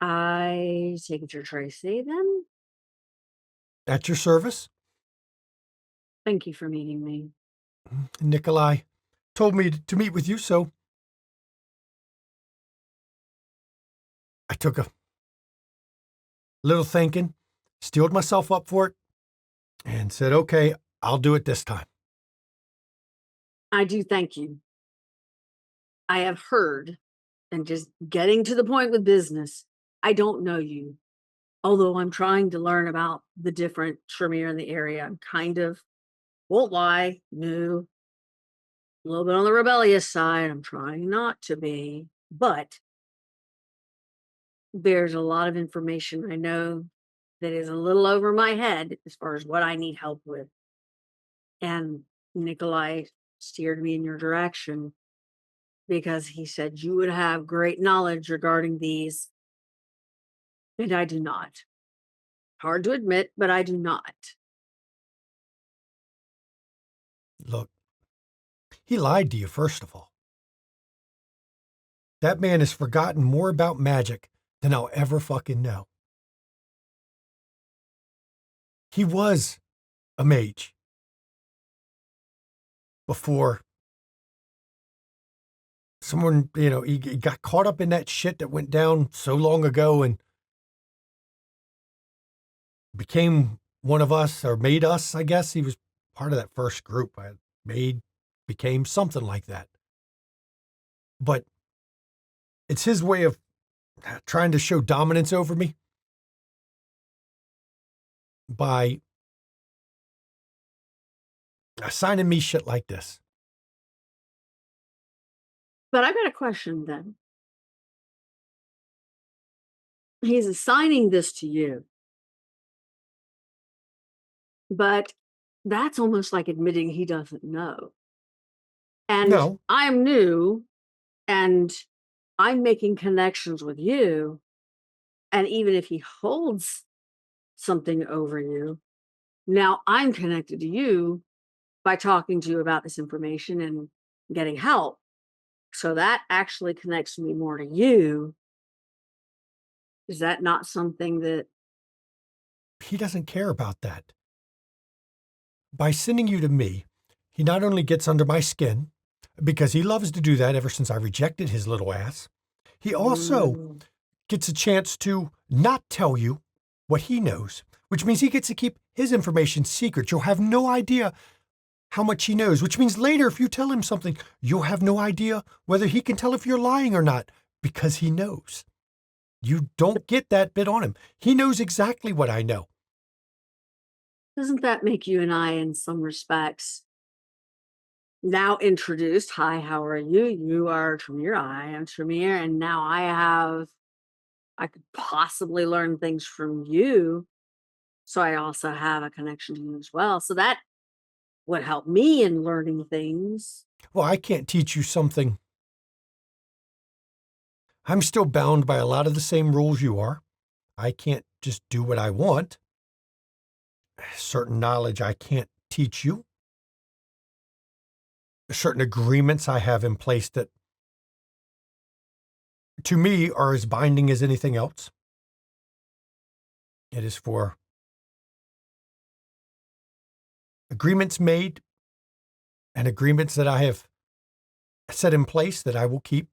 I take it you're Tracy then? At your service. Thank you for meeting me. Nikolai told me to meet with you, so I took a little thinking, steeled myself up for it, and said, okay, I'll do it this time. I do thank you. I have heard, and just getting to the point with business, I don't know you. Although I'm trying to learn about the different Tremere in the area. I'm kind of, won't lie, new, a little bit on the rebellious side. I'm trying not to be, but there's a lot of information I know that is a little over my head as far as what I need help with. And Nikolai steered me in your direction because he said you would have great knowledge regarding these. And I do not. Hard to admit, but I do not. Look, he lied to you, first of all. That man has forgotten more about magic than I'll ever fucking know. He was a mage before someone, he got caught up in that shit that went down so long ago and became one of us, or made us, I guess. He was part of that first group. Became something like that. But it's his way of trying to show dominance over me by assigning me shit like this. But I've got a question then. He's assigning this to you. But that's almost like admitting he doesn't know. And No. I'm new and I'm making connections with you. And even if he holds something over you, now I'm connected to you by talking to you about this information and getting help. So that actually connects me more to you. Is that not something that He doesn't care about that. By sending you to me, he not only gets under my skin, because he loves to do that ever since I rejected his little ass, he also gets a chance to not tell you what he knows, which means he gets to keep his information secret. You'll have no idea how much he knows, which means later if you tell him something, you'll have no idea whether he can tell if you're lying or not, because he knows. You don't get that bit on him. He knows exactly what I know. doesn't that make you and I in some respects now introduced. Hi, how are you? You are Tremere. I am Tremere. And now I could possibly learn things from you. So I also have a connection to you as well. So that would help me in learning things. Well, I can't teach you something. I'm still bound by a lot of the same rules you are. I can't just do what I want. Certain knowledge I can't teach you. Certain agreements I have in place that, to me, are as binding as anything else. It is for agreements made and agreements that I have set in place that I will keep.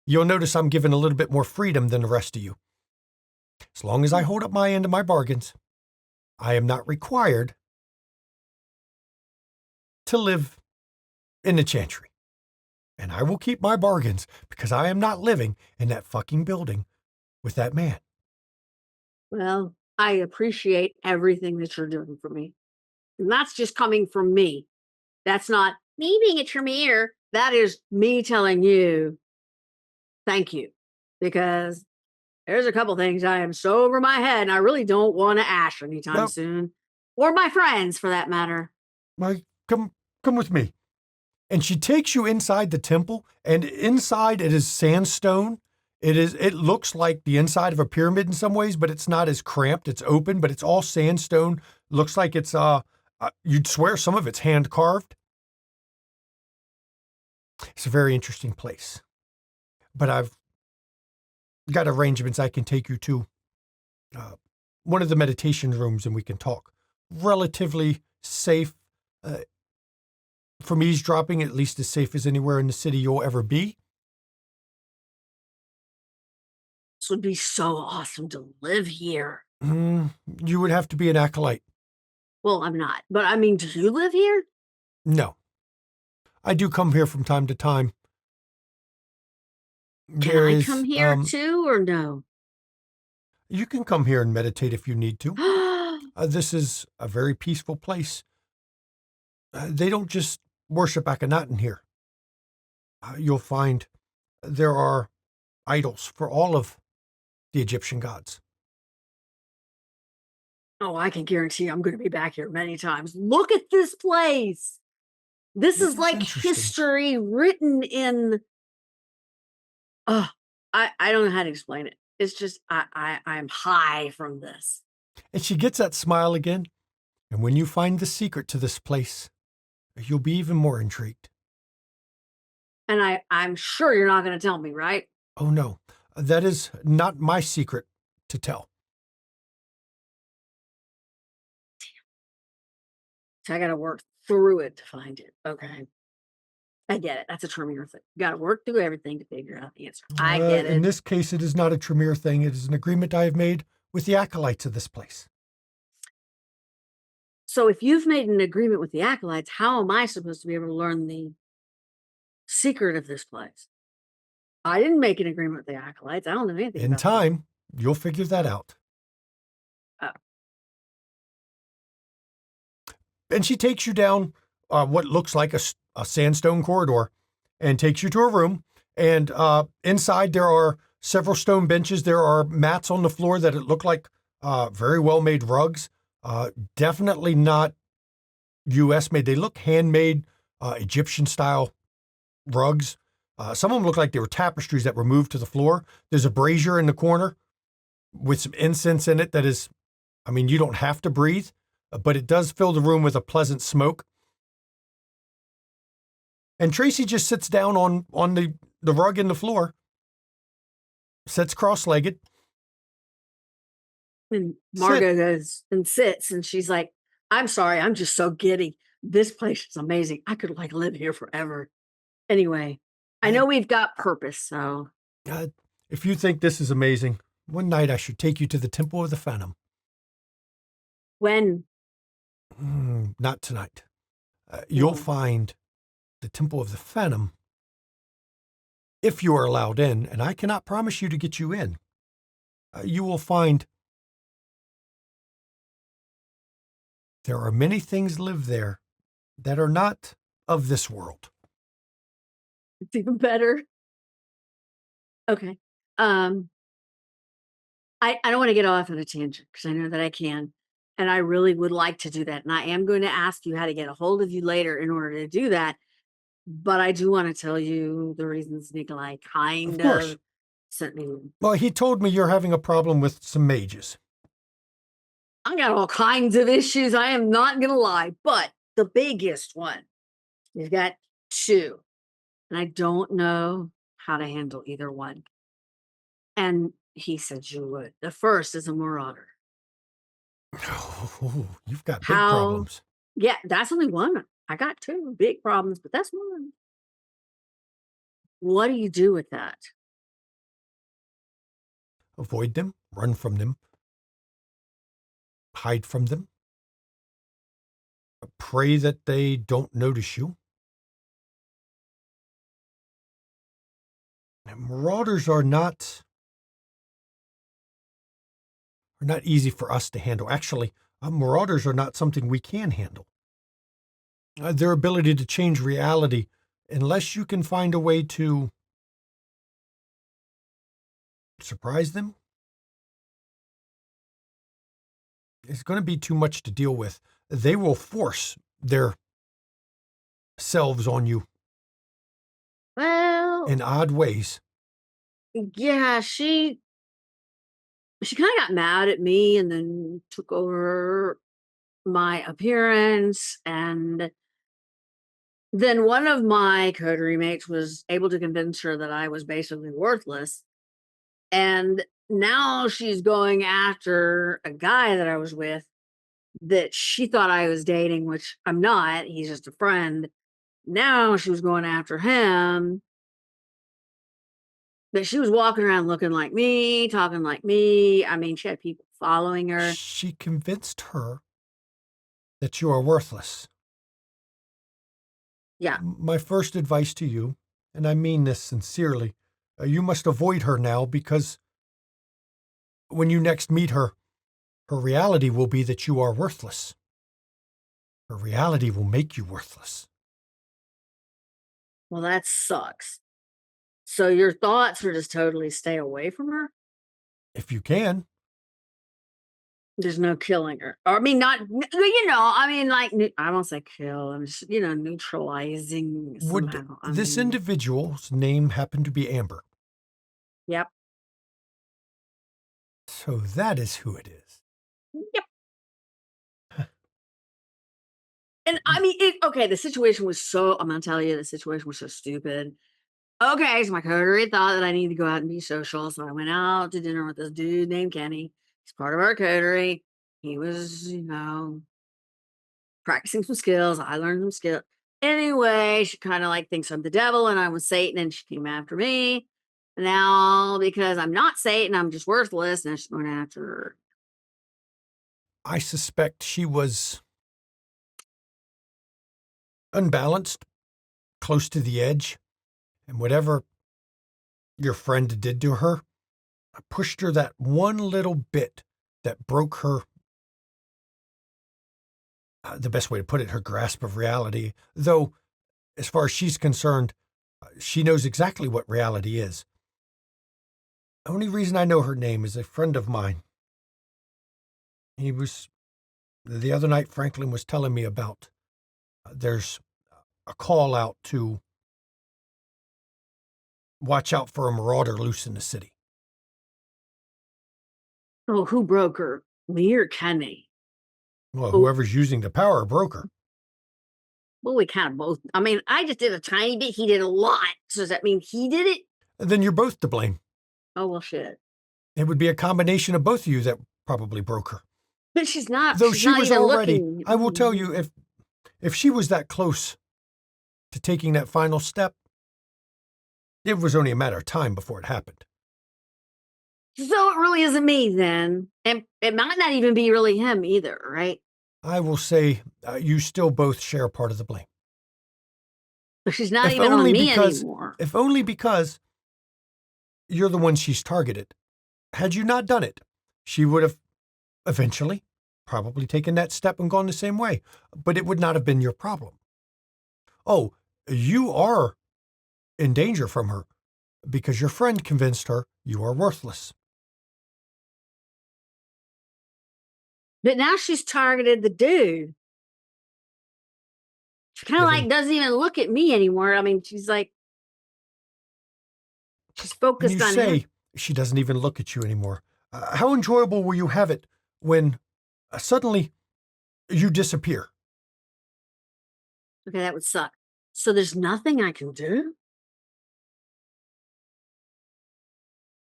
You'll notice I'm given a little bit more freedom than the rest of you. As long as I hold up my end of my bargains, I am not required to live in the chantry. And I will keep my bargains because I am not living in that fucking building with that man. Well, I appreciate everything that you're doing for me. And that's just coming from me. That's not me being a Tremere. That is me telling you, thank you. Because there's a couple things I am so over my head and I really don't want to ash anytime Well- soon. Or my friends for that matter. Come with me. And she takes you inside the temple, and inside it is sandstone. It looks like the inside of a pyramid in some ways, but it's not as cramped. It's open, but it's all sandstone. Looks like it's you'd swear some of it's hand carved. It's a very interesting place. But I've got arrangements I can take you to one of the meditation rooms and we can talk. Relatively safe from eavesdropping, at least as safe as anywhere in the city you'll ever be. This would be so awesome to live here. You would have to be an acolyte. Well, I'm not. But I mean, do you live here? No. I do come here from time to time. Can I come here too or no? You can come here and meditate if you need to. This is a very peaceful place. They don't just worship Akhenaten here. You'll find there are idols for all of the Egyptian gods. Oh, I can guarantee I'm going to be back here many times. Look at this place. This is like interesting. history written in. I don't know how to explain it. It's just I'm high from this. And she gets that smile again. And when you find the secret to this place, you'll be even more intrigued. And I'm sure you're not going to tell me, right? Oh, no. That is not my secret to tell. So I got to work through it to find it. Okay. I get it. That's a Tremere thing. You got to work through everything to figure out the answer. I get it. In this case, it is not a Tremere thing. It is an agreement I have made with the acolytes of this place. So if you've made an agreement with the acolytes, how am I supposed to be able to learn the secret of this place? I didn't make an agreement with the acolytes. I don't know anything In about time, you'll figure that out. Oh. And she takes you down what looks like a sandstone corridor and takes you to a room. And inside there are several stone benches. There are mats on the floor that it look like very well-made rugs. Definitely not U.S. made. They look handmade, Egyptian-style rugs. Some of them look like they were tapestries that were moved to the floor. There's a brazier in the corner with some incense in it that is, I mean, you don't have to breathe, but it does fill the room with a pleasant smoke. And Tracy just sits down on the rug in the floor, sits cross-legged. And Margo goes and sits and she's like, I'm sorry, I'm just so giddy. This place is amazing. I could like live here forever. Anyway, I know we've got purpose, so. If you think this is amazing, one night I should take you to the Temple of the Phantom. When? Not tonight. You'll find the Temple of the Phantom, if you are allowed in, and I cannot promise you to get you in. You will find there are many things live there that are not of this world. It's even better. Okay. I don't want to get off on a tangent because I know that I can. And I really would like to do that. And I am going to ask you how to get a hold of you later in order to do that. But I do want to tell you the reasons Nikolai Of kind course. of sent me. Well, he told me you're having a problem with some mages. I got all kinds of issues. I am not going to lie. But the biggest one, you've got two. And I don't know how to handle either one. And he said you would. The first is a marauder. Oh, you've got big How? problems. Yeah, that's only one. I got two big problems, but that's one. What do you do with that? Avoid them, run from them, hide from them, pray that they don't notice you. And marauders are not easy for us to handle. Actually, marauders are not something we can handle. Their ability to change reality, unless you can find a way to surprise them, it's going to be too much to deal with. They will force their selves on you Well, in odd ways. yeah, she kind of got mad at me and then took over my appearance. And then one of my coterie mates was able to convince her that I was basically worthless. And now she's going after a guy that I was with that she thought I was dating, which I'm not. He's just a friend. Now she was going after him. But she was walking around looking like me, talking like me. I mean, she had people following her. She convinced her that you are worthless. Yeah. My first advice to you, and I mean this sincerely, you must avoid her now, because when you next meet her, her reality will be that you are worthless. Her reality will make you worthless. Well, that sucks. So your thoughts are just totally stay away from her? If you can, There's no killing her. Or I mean, not, I mean, like, I won't say kill. I'm just, neutralizing would somehow. this individual's name happen to be Amber? Yep. So that is who it is. Yep. And I mean, okay, the situation was I'm going to tell you, the situation was so stupid. Okay, so my coterie thought that I needed to go out and be social. So I went out to dinner with this dude named Kenny. He's part of our coterie. He was, practicing some skills. I learned some skills. Anyway, she kind of like thinks I'm the devil and I was Satan, and she came after me. Now, because I'm not Satan, I'm just worthless, and she's going after her. I suspect she was unbalanced, close to the edge, and whatever your friend did to her, I pushed her that one little bit that broke her, the best way to put it, her grasp of reality. Though, as far as she's concerned, she knows exactly what reality is. The only reason I know her name is a friend of mine. The other night, Franklin was telling me about, there's a call out to watch out for a marauder loose in the city. Oh, who broke her? Me or Kenny? Well, whoever's using the power broke her. Well, we kind of both. I mean, I just did a tiny bit. He did a lot. So does that mean he did it? Then you're both to blame. Oh, well, shit. It would be a combination of both of you that probably broke her. But she's not. Though she's she not was even already, looking. I will tell you, if she was that close to taking that final step, it was only a matter of time before it happened. So it really isn't me then. And it might not even be really him either, right? I will say you still both share part of the blame. But she's not If even on only me because- anymore. If only because you're the one she's targeted. Had you not done it, she would have eventually probably taken that step and gone the same way. But it would not have been your problem. Oh, you are in danger from her because your friend convinced her you are worthless. But now she's targeted the dude. She kind of Given- like doesn't even look at me anymore. I mean, she's like, she's When focused you on say him. she doesn't even look at you anymore, how enjoyable will you have it when suddenly you disappear? Okay, that would suck. So there's nothing I can do?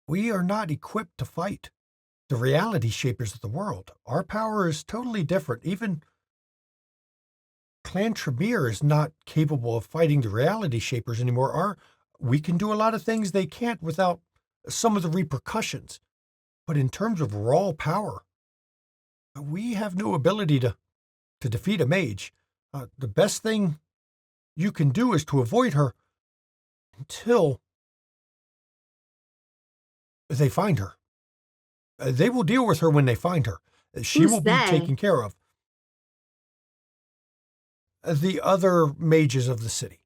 We are not equipped to fight the reality shapers of the world. Our power is totally different. Even Clan Tremere is not capable of fighting the reality shapers anymore. We can do a lot of things they can't without some of the repercussions. But in terms of raw power, we have no ability to defeat a mage. The best thing you can do is to avoid her until they find her. They will deal with her when they find her. She Who's will be they? taken care of. The other mages of the city.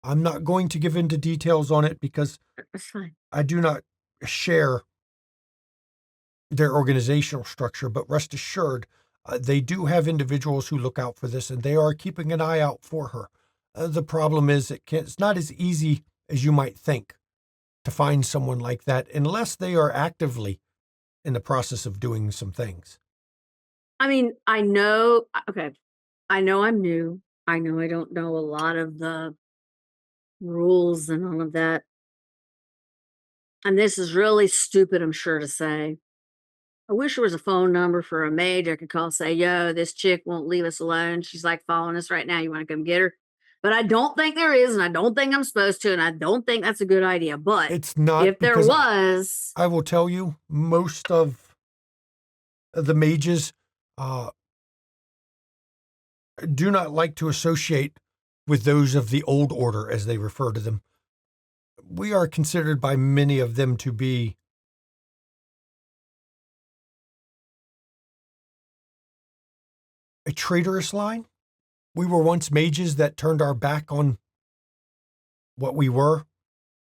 I'm not going to give into details on it because That's fine. I do not share their organizational structure, but rest assured, they do have individuals who look out for this, and they are keeping an eye out for her. The problem is it's not as easy as you might think to find someone like that unless they are actively in the process of doing some things. I mean, I know, okay, I know I'm new. I know I don't know a lot of the rules and all of that. And this is really stupid, I'm sure to say. I wish there was a phone number for a mage I could call, say, yo, this chick won't leave us alone. She's like following us right now. You want to come get her? But I don't think there is, and I don't think I'm supposed to, and I don't think that's a good idea. But It's not if there because was, I will tell you, most of the mages do not like to associate with those of the old order, as they refer to them. We are considered by many of them to be a traitorous line. We were once mages that turned our back on what we were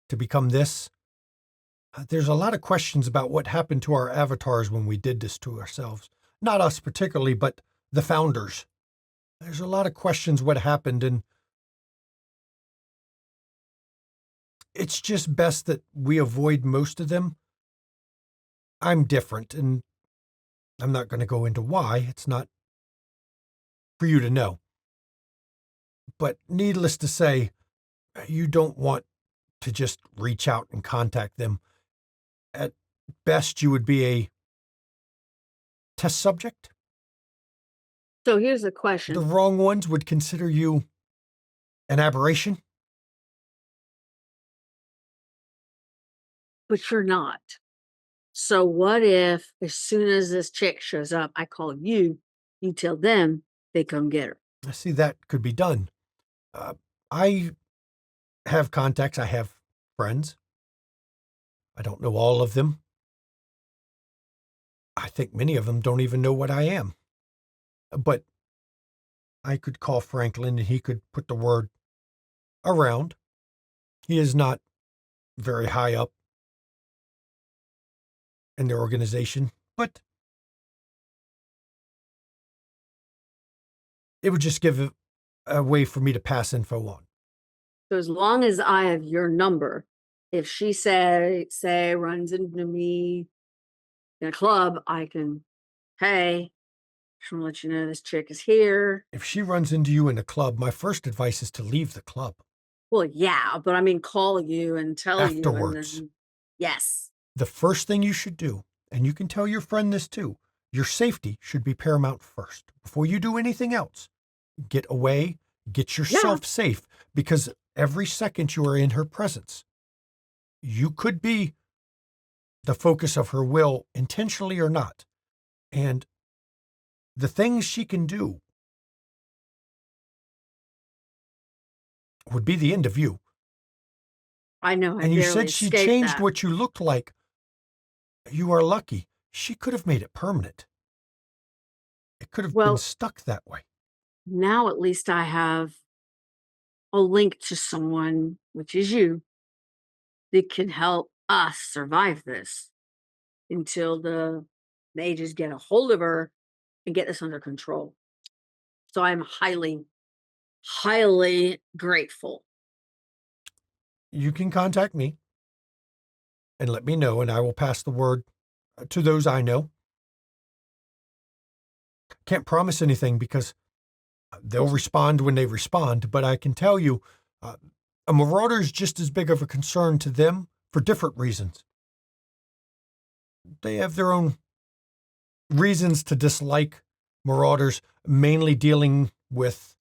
to become this. There's a lot of questions about what happened to our avatars when we did this to ourselves. Not us particularly, but the founders. There's a lot of questions what happened, and it's just best that we avoid most of them. I'm different, and I'm not going to go into why. It's not for you to know. But needless to say, you don't want to just reach out and contact them. At best, you would be a test subject. so here's the The question. wrong ones would consider you an aberration. But you're not. So what if as soon as this chick shows up, I call you, you tell them they come get her? I see that could be done. I have contacts. I have friends. I don't know all of them. I think many of them don't even know what I am. But I could call Franklin and he could put the word around. He is not very high up in their organization, but it would just give a way for me to pass info on. So as long as I have your number, if she say runs into me in a club, I can, hey, just want to let you know this chick is here. If she runs into you in a club, my first advice is to leave the club. Well, yeah, but I mean, call you and tell you. And Afterwards. then, yes. The first thing you should do, and you can tell your friend this too, your safety should be paramount first. Before you do anything else, get away, get yourself safe, because every second you are in her presence, you could be the focus of her will, intentionally or not. And the things she can do would be the end of you. I know. And you said she changed what you looked like. You are lucky. She could have made it permanent. It could have been stuck that way. Now at least I have a link to someone, which is you, that can help us survive this until the mages get a hold of her and get this under control. So I'm highly, highly grateful. You can contact me and let me know, and I will pass the word to those I know. Can't promise anything because they'll respond when they respond, but I can tell you a marauder is just as big of a concern to them for different reasons. They have their own reasons to dislike marauders, mainly dealing with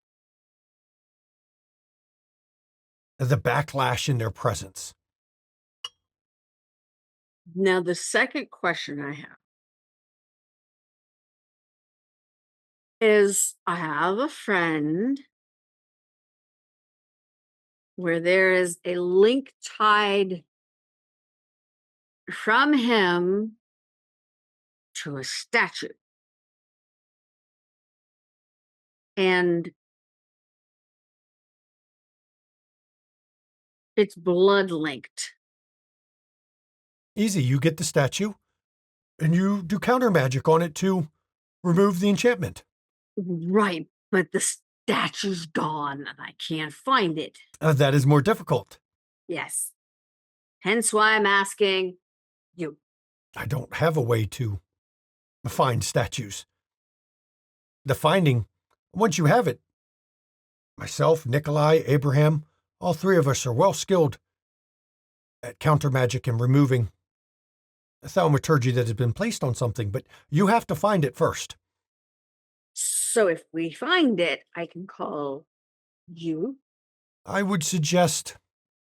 the backlash in their presence. Now, the second question I have is I have a friend where there is a link tied from him to a statue. And it's blood linked. Easy, you get the statue and you do counter magic on it to remove the enchantment. Right, but the statue's gone and I can't find it. That is more difficult. Yes. Hence why I'm asking you. I don't have a way to find statues. The finding, once you have it, myself, Nikolai, Abraham, all three of us are well skilled at counter magic and removing a thaumaturgy that has been placed on something, but you have to find it first. So if we find it, I can call you. I would suggest,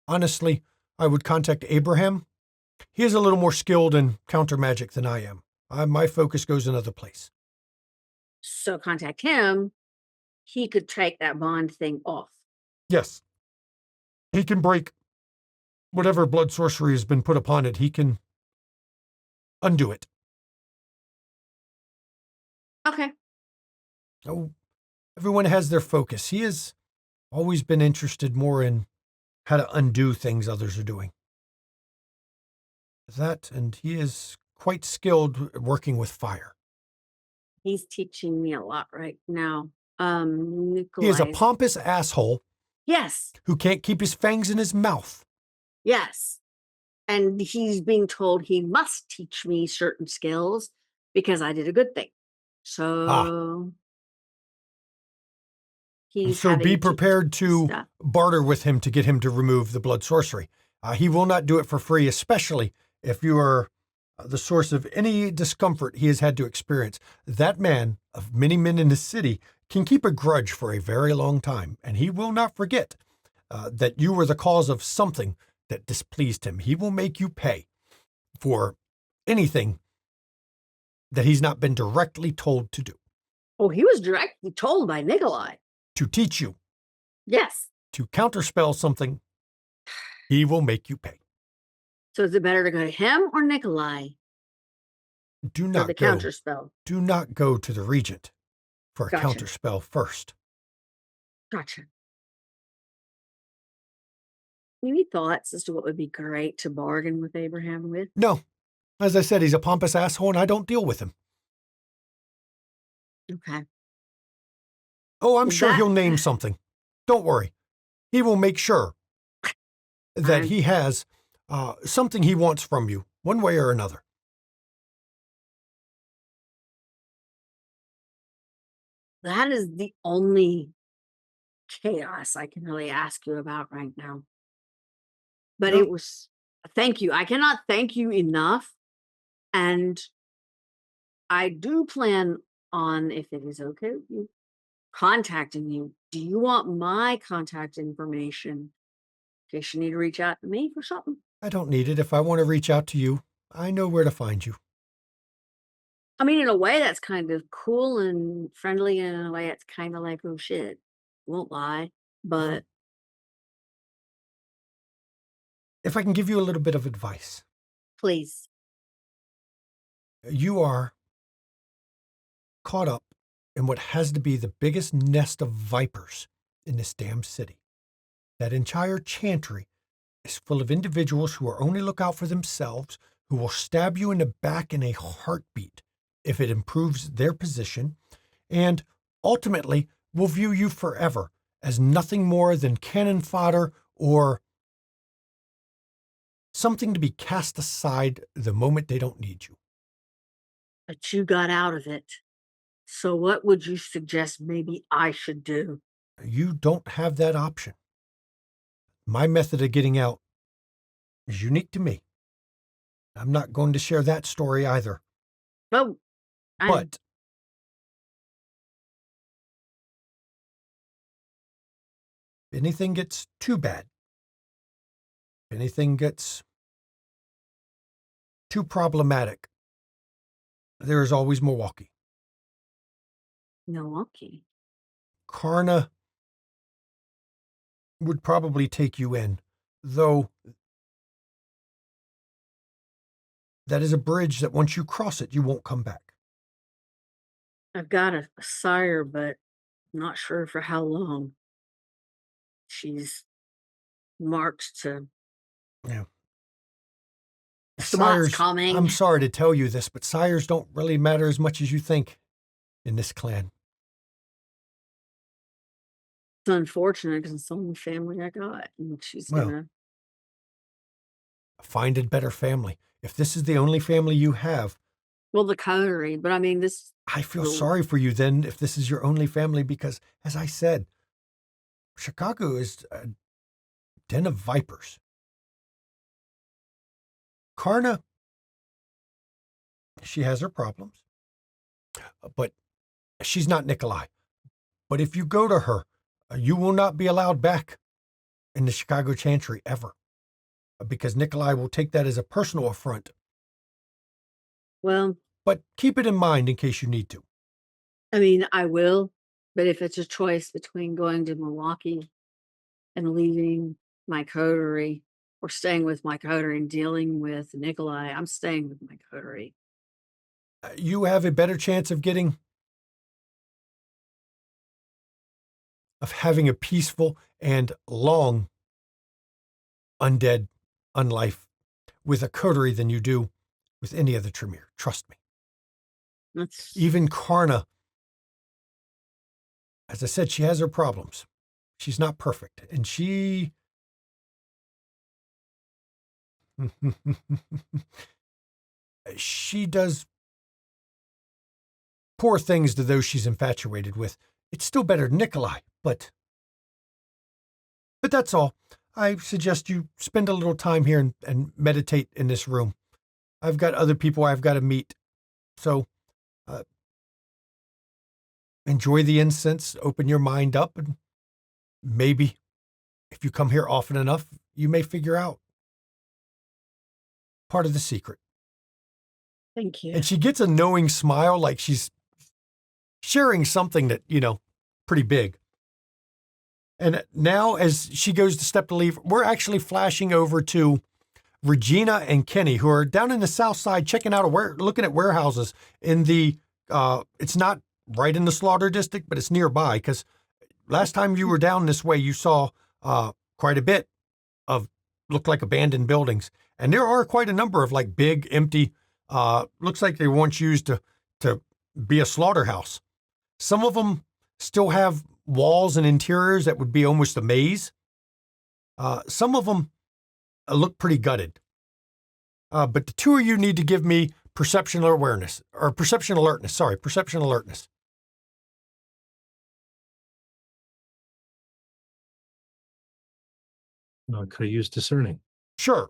honestly, I would contact Abraham. He is a little more skilled in counter magic than I am. My focus goes another place. So contact him. He could take that bond thing off. Yes. He can break whatever blood sorcery has been put upon it. He can undo it. Okay. Oh, everyone has their focus. He has always been interested more in how to undo things others are doing. That, and he is quite skilled working with fire. He's teaching me a lot right now. He is a Nikolai. pompous asshole Yes. who can't keep his fangs in his mouth. Yes. And he's being told he must teach me certain skills because I did a good thing. So he's So having be to teach prepared me to stuff. barter with him to get him to remove the blood sorcery. He will not do it for free, especially if you are the source of any discomfort he has had to experience. That man, of many men in the city, can keep a grudge for a very long time, and he will not forget that you were the cause of something that displeased him. He will make you pay for anything that he's not been directly told to do. Oh, he was directly told by Nikolai. To teach you Yes. to counterspell something, he will make you pay. So is it better to go to him or Nikolai Do for not the go. counter spell? Do not go to the regent for a Gotcha. counterspell first. Gotcha. Any thoughts as to what would be great to bargain with Abraham with? No. As I said, he's a pompous asshole and I don't deal with him. Okay. Oh, I'm Well, sure that- he'll name something. Don't worry. He will make sure that I'm- he has something he wants from you, one way or another. That is the only chaos I can really ask you about right now. But No. it was thank you. I cannot thank you enough. And I do plan on, if it is okay with you, contacting you. Do you want my contact information in case you need to reach out to me for something? I don't need it. If I want to reach out to you, I know where to find you. I mean, in a way, that's kind of cool and friendly, and in a way, it's kind of like, oh shit, won't lie. But If I can give you a little bit of advice, please, you are caught up in what has to be the biggest nest of vipers in this damn city. that entire chantry is full of individuals who are only look out for themselves, who will stab you in the back in a heartbeat if it improves their position, and ultimately will view you forever as nothing more than cannon fodder or something to be cast aside the moment they don't need you. But you got out of it. So what would you suggest maybe I should do? You don't have that option. My method of getting out is unique to me. I'm not going to share that story either. Oh, I'm But if anything gets too bad, if anything gets too problematic, there is always Milwaukee. Milwaukee. Karna would probably take you in, though that is a bridge that once you cross it, you won't come back. I've got a sire, but I'm not sure for how long. She's marked to Yeah. Scott's Sires, coming. I'm sorry to tell you this, but sires don't really matter as much as you think in this clan. It's unfortunate because it's the only family I got, and she's Well, gonna. Find a better family. If this is the only family you have, Well, the coterie, but I mean, this. I feel The, sorry for you then if this is your only family because, as I said, Chicago is a den of vipers. Karna, she has her problems, but she's not Nikolai. But if you go to her, you will not be allowed back in the Chicago Chantry ever, because Nikolai will take that as a personal affront. well, But keep it in mind in case you need to. I mean, I will, but if it's a choice between going to Milwaukee and leaving my coterie or staying with my coterie and dealing with Nikolai, I'm staying with my coterie. You have a better chance of having a peaceful and long undead unlife with a coterie than you do with any other Tremere. Trust me. That's Even Karna, as I said, she has her problems. She's not perfect. And she she does poor things to those she's infatuated with. It's still better than Nikolai, but that's all. I suggest you spend a little time here and meditate in this room. I've got other people I've got to meet. So enjoy the incense, open your mind up, and maybe if you come here often enough, you may figure out part of the secret. thank you. And she gets a knowing smile like she's sharing something that, pretty big. And now as she goes to step to leave, we're actually flashing over to Regina and Kenny, who are down in the south side checking out looking at warehouses in the, it's not right in the slaughter district, but it's nearby, because last time you were down this way, you saw quite a bit of look like abandoned buildings. And there are quite a number of like big, empty, looks like they once used to be a slaughterhouse. Some of them still have walls and interiors that would be almost a maze. Some of them look pretty gutted. But the two of you need to give me perception alertness. Could I use discerning? Sure.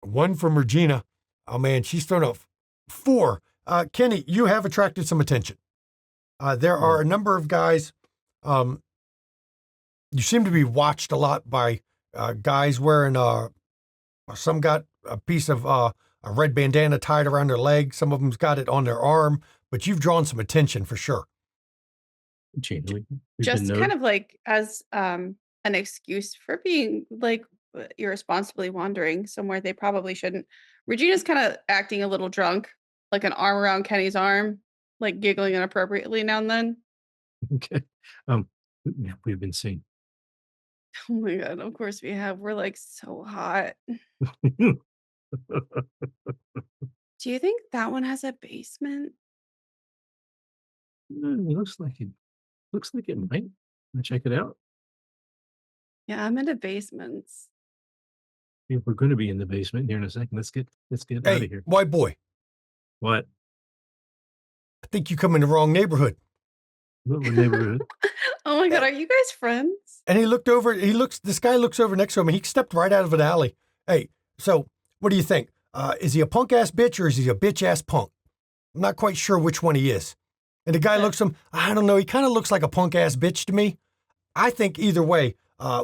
One from Regina. Oh man, she's thrown up 4. Kenny, you have attracted some attention. There are a number of guys. You seem to be watched a lot by guys wearing, some got a piece of a red bandana tied around their leg. Some of them's got it on their arm, but you've drawn some attention for sure. Gina, we've been Just kind noted. of like as an excuse for being like irresponsibly wandering somewhere they probably shouldn't. Regina's kind of acting a little drunk, like an arm around Kenny's arm, like giggling inappropriately now and then. Okay. Um, Yeah, we've been seen. Oh my god, of course we have. We're like so hot. Do you think that one has a basement? Looks like it might. Wanna check it out? Yeah, I'm into basements. If we're gonna be in the basement here in a second, let's get out Hey, of here. white boy, What? I think you come in the wrong neighborhood. What neighborhood? Oh my god, are you guys friends? And he looked over, this guy looks over next to him and he stepped right out of an alley. Hey, so what do you think? Is he a punk ass bitch or is he a bitch ass punk? I'm not quite sure which one he is. And the guy looks at him, I don't know, he kind of looks like a punk ass bitch to me. I think either way,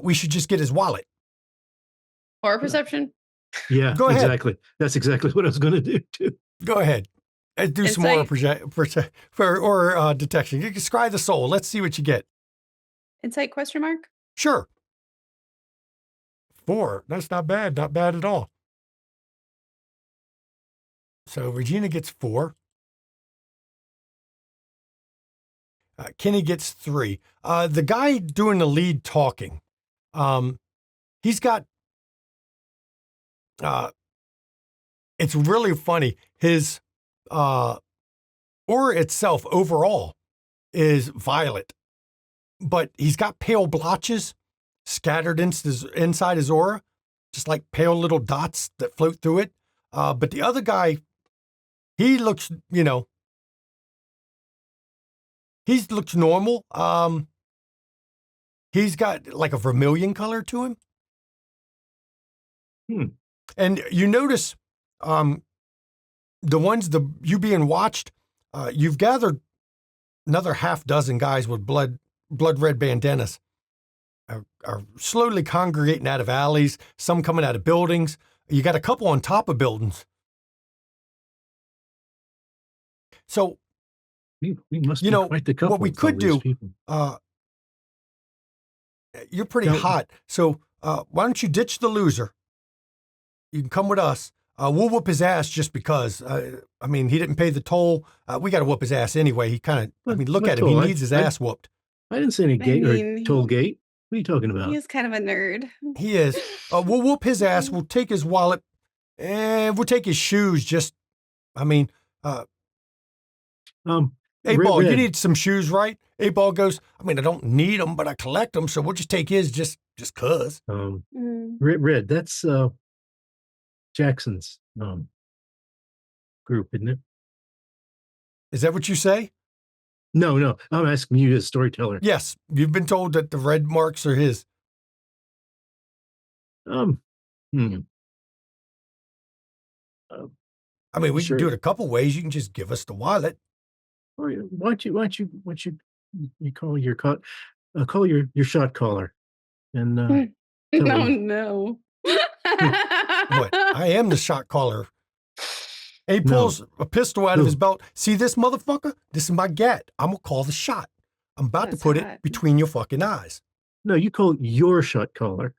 we should just get his wallet. Horror perception? Yeah, Go ahead. exactly. That's exactly what I was gonna do too. Go ahead. Do some more Insight. detection. You can scry the soul. Let's see what you get. Insight question mark? Sure. 4. That's not bad. Not bad at all. So Regina gets 4. Kenny gets 3. The guy doing the lead talking, he's got, it's really funny. His aura itself overall is violet, but he's got pale blotches scattered inside his aura, just like pale little dots that float through it. But the other guy, he looks, he looks normal. He's got like a vermilion color to him. And you notice you being watched, you've gathered another half dozen guys with blood red bandanas are slowly congregating out of alleys, some coming out of buildings. You got a couple on top of buildings. So We must be quite the couple. what we with all could these do, people. you're pretty Don't- hot. So why don't you ditch the loser? You can come with us. We'll whoop his ass just because. I mean, he didn't pay the toll. We got to whoop his ass anyway. He kind of, look What at him. He toll? needs his ass whooped. I didn't say any gate mean, or toll gate. What are you talking about? He is kind of a nerd. He is. We'll whoop his ass. We'll take his wallet and we'll take his shoes. Um, 8-Ball, you Red. need some shoes, right? 8-Ball goes, I don't need them, but I collect them. So we'll just take his just cause. Mm. Red. That's Jackson's group, isn't it? Is that what you say? No. I'm asking you as storyteller. Yes. You've been told that the red marks are his. Hmm. We Sure. can do it a couple ways. You can just give us the wallet. Or why don't you call your shot caller and tell No, him. no. What? I am the shot caller. And he pulls a pistol out of his belt. See this motherfucker? This is my gat. I'm going to call the shot. I'm about to That's put hot. it between your fucking eyes. No, you call your shot caller.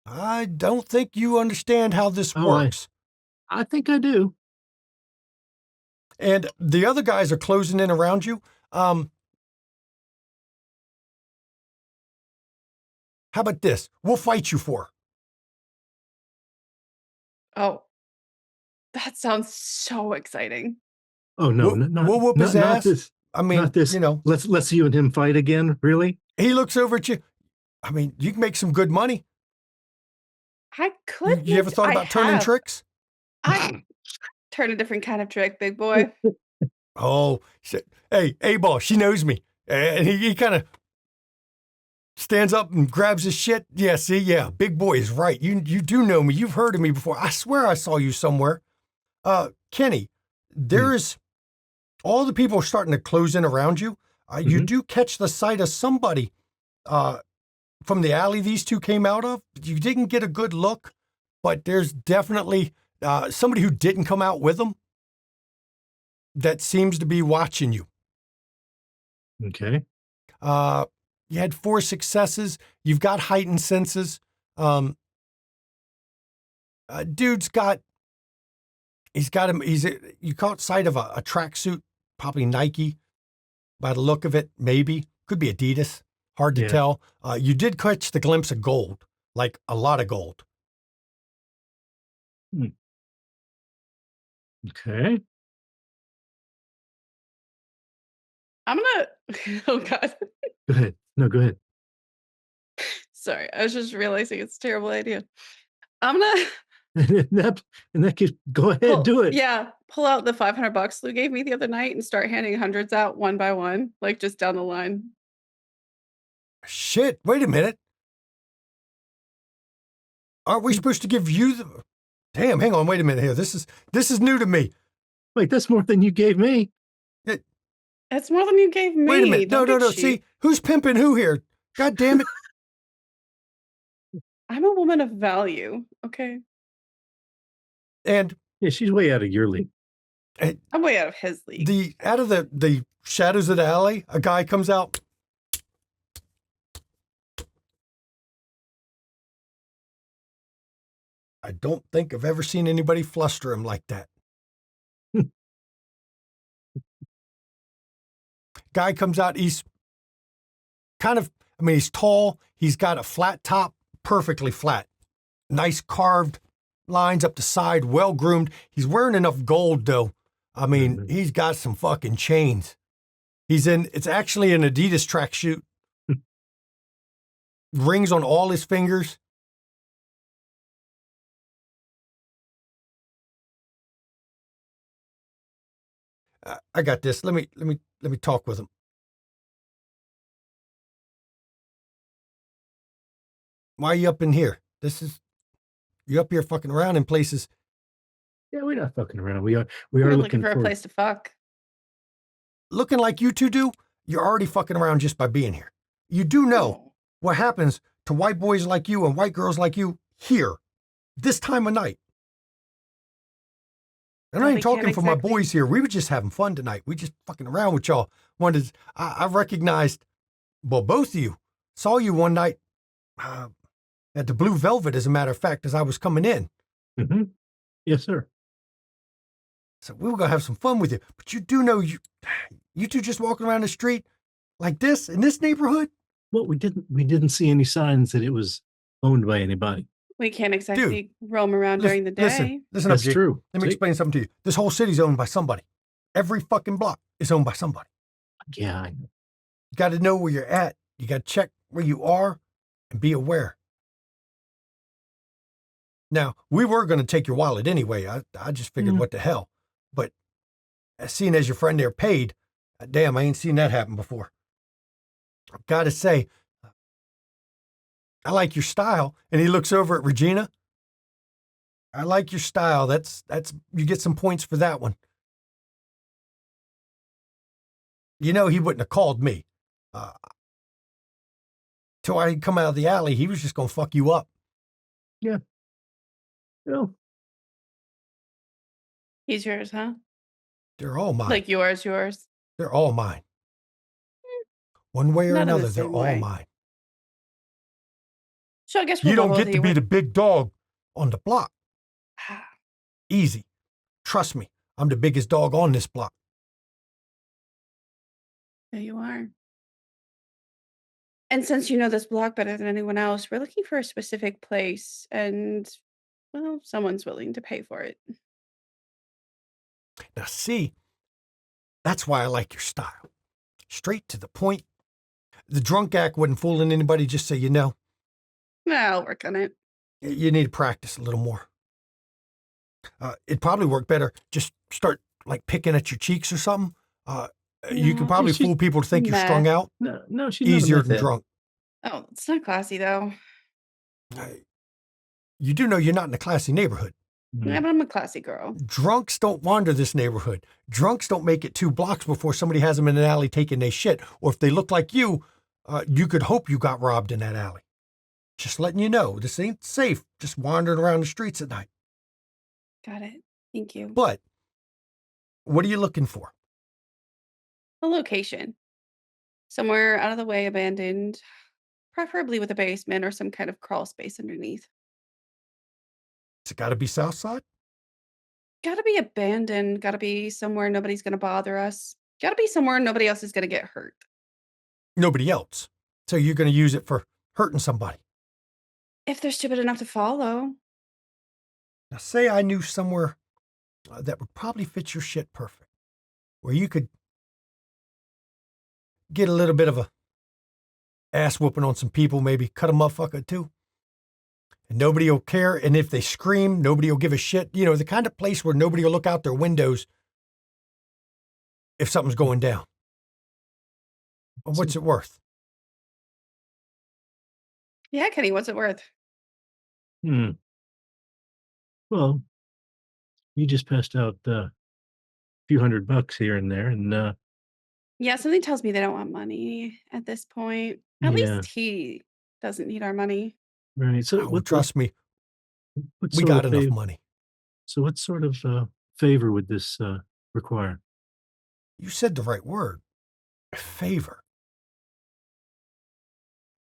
I don't think you understand how this Oh, works. I think I do. And the other guys are closing in around you. How about this? We'll fight you for her. Oh, that sounds so exciting. Oh no, We'll whoop his not ass. this. Not this. Let's you and him fight again. Really? He looks over at you. You can make some good money. I could. You ever thought about turning tricks? I turn a different kind of trick, big boy. Oh, shit. Hey, 8-Ball, she knows me. And he kind of stands up and grabs his shit. Yeah, see, yeah, big boy is right. You do know me. You've heard of me before. I swear I saw you somewhere. Kenny, there's all the people are starting to close in around you. You do catch the sight of somebody from the alley these two came out of. You didn't get a good look, but there's definitely somebody who didn't come out with them that seems to be watching you. Okay. You had 4 successes. You've got heightened senses. Dude's got, you caught sight of a tracksuit, probably Nike by the look of it, maybe. Could be Adidas. Hard to Yeah. tell. You did catch the glimpse of gold, like a lot of gold. Okay. I'm gonna. Oh God. Go ahead. No, go ahead. Sorry, I was just realizing it's a terrible idea. I'm gonna In that case, go ahead, do it. pull out the $500 Lou gave me the other night and start handing hundreds out one by one, like just down the line. Shit, wait a minute. Aren't we supposed to give you the... Damn, hang on, wait a minute here. This is new to me. Wait, that's more than you gave me. That's more than you gave me. Wait a minute. No, Don't no, be no. cheap. See, who's pimping who here? God damn it. I'm a woman of value. Okay, And Yeah, she's way out of your league. I'm way out of his league. out of the shadows of the alley, a guy comes out. I don't think I've ever seen anybody fluster him like that. Guy comes out, he's kind of, he's tall, he's got a flat top, perfectly flat. Nice carved lines up the side, well groomed. He's wearing enough gold though. He's got some fucking chains. It's actually an Adidas tracksuit. Rings on all his fingers. I got this. Let me talk with him. Why are you up in here? You up here fucking around in places. Yeah, we're not fucking around. We are We're looking for a place to fuck. Looking like you two do, you're already fucking around just by being here. You do know what happens to white boys like you and white girls like you here, this time of night. I'm not Well, even they can't talking for my exactly- boys here. We were just having fun tonight. We just fucking around with y'all. I recognized, both of you. Saw you one night at the Blue Velvet, as a matter of fact, as I was coming in. Mm-hmm. Yes, sir. So we were going to have some fun with you. But you do know you two just walking around the street like this, in this neighborhood? Well, we didn't see any signs that it was owned by anybody. We can't exactly roam around during the day. Listen up, That's G. true. Let me See? explain something to you. This whole city's owned by somebody. Every fucking block is owned by somebody. Yeah, I know. You got to know where you're at. You got to check where you are and be aware. Now, we were going to take your wallet anyway. I just figured, what the hell? But seeing as your friend there paid, damn, I ain't seen that happen before. I've got to say, I like your style. And he looks over at Regina. I like your style. That's you get some points for that one. You know, he wouldn't have called me. Till I come out of the alley, he was just going to fuck you up. Yeah. Well, He's yours, huh? They're all mine. Like yours. They're all mine. One way or Not in the another, they're same all way. mine. So I guess You we'll don't go get both to of be you the big dog on the block. with- Easy. Trust me, I'm the biggest dog on this block. There you are. And since you know this block better than anyone else, we're looking for a specific place, and well, someone's willing to pay for it. Now, see, that's why I like your style. Straight to the point. The drunk act wasn't fooling anybody, just so you know. I'll work on it. You need to practice a little more. It'd probably work better. Just start like picking at your cheeks or something. You No, could probably she's- fool people to think you're Nah. strung out. no, she's not Easier about than that. drunk. Oh, it's not classy though. You do know you're not in a classy neighborhood. Yeah, but I'm a classy girl. Drunks don't wander this neighborhood. Drunks don't make it 2 blocks before somebody has them in an alley taking their shit. Or if they look like you could hope you got robbed in that alley. Just letting you know, this ain't safe just wandering around the streets at night. Got it. Thank you. But what are you looking for? A location. Somewhere out of the way, abandoned, preferably with a basement or some kind of crawl space underneath. It's got to be South Side? Gotta be abandoned. Gotta be somewhere nobody's gonna bother us. Gotta be somewhere nobody else is gonna get hurt. Nobody else. So you're going to use it for hurting somebody. If they're stupid enough to follow. Now, say I knew somewhere that would probably fit your shit perfect, where you could get a little bit of a ass whooping on some people, maybe cut a motherfucker or two, and nobody will care. And if they scream, nobody will give a shit. You know, the kind of place where nobody will look out their windows if something's going down. Well, what's it worth? Yeah, Kenny, what's it worth? Well, you just passed out a few $100 here and there, and Yeah, something tells me they don't want money at this point. At yeah, least he doesn't need our money. right. So Oh, trust me, what we sort got of enough favor? money. So what sort of favor would this require? You said the right word. Favor.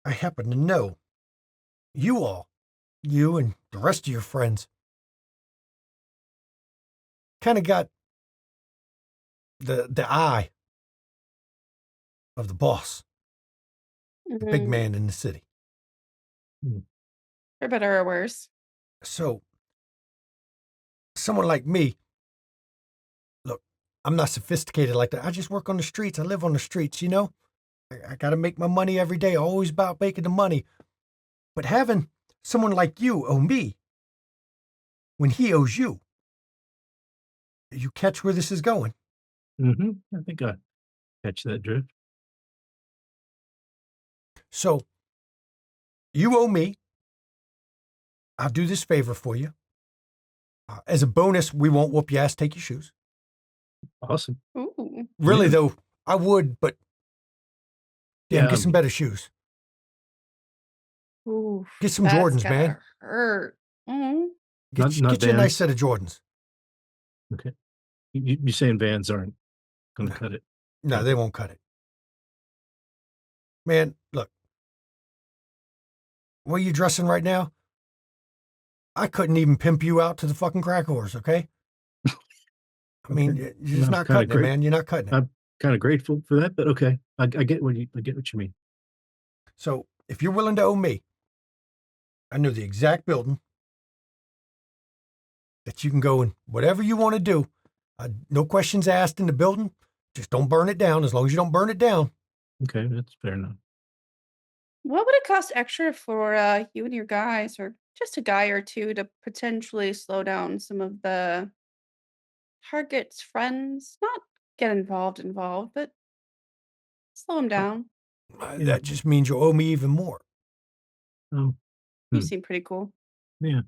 I happen to know you and the rest of your friends, kind of got the eye of the boss, the big Mhm. man in the city. For better or worse. So someone like me, look, I'm not sophisticated like that. I just work on the streets. I live on the streets, you know? I got to make my money every day. Always about making the money. But having someone like you owe me when he owes you, you catch where this is going. I think I catch that drift. So you owe me. I'll do this favor for you. As a bonus, we won't whoop your ass, take your shoes. Awesome. Ooh. Really, Yeah. though, I would, but damn, Yeah, get some better shoes. Ooh. Get some That's Jordans, gotta man. hurt. Mhm. Not Get you a nice Vans. set of Jordans. Okay. You're saying Vans aren't going to No. cut it? No, they won't cut it. Man, look. What are you dressing right now? I couldn't even pimp you out to the fucking crack horse, okay? I mean, Okay. you're just No, not kinda cutting it, man. You're not cutting it. I'm kind of grateful for that, but okay. I get what you mean. So if you're willing to owe me, I know the exact building that you can go in whatever you want to do. No questions asked in the building. Just don't burn it down. As long as you don't burn it down. Okay, that's fair enough. What would it cost extra for you and your guys, or just a guy or two, to potentially slow down some of the target's friends? Not get involved, but slow them down. Yeah. That just means you owe me even more. Oh, You Hmm. seem pretty cool. yeah.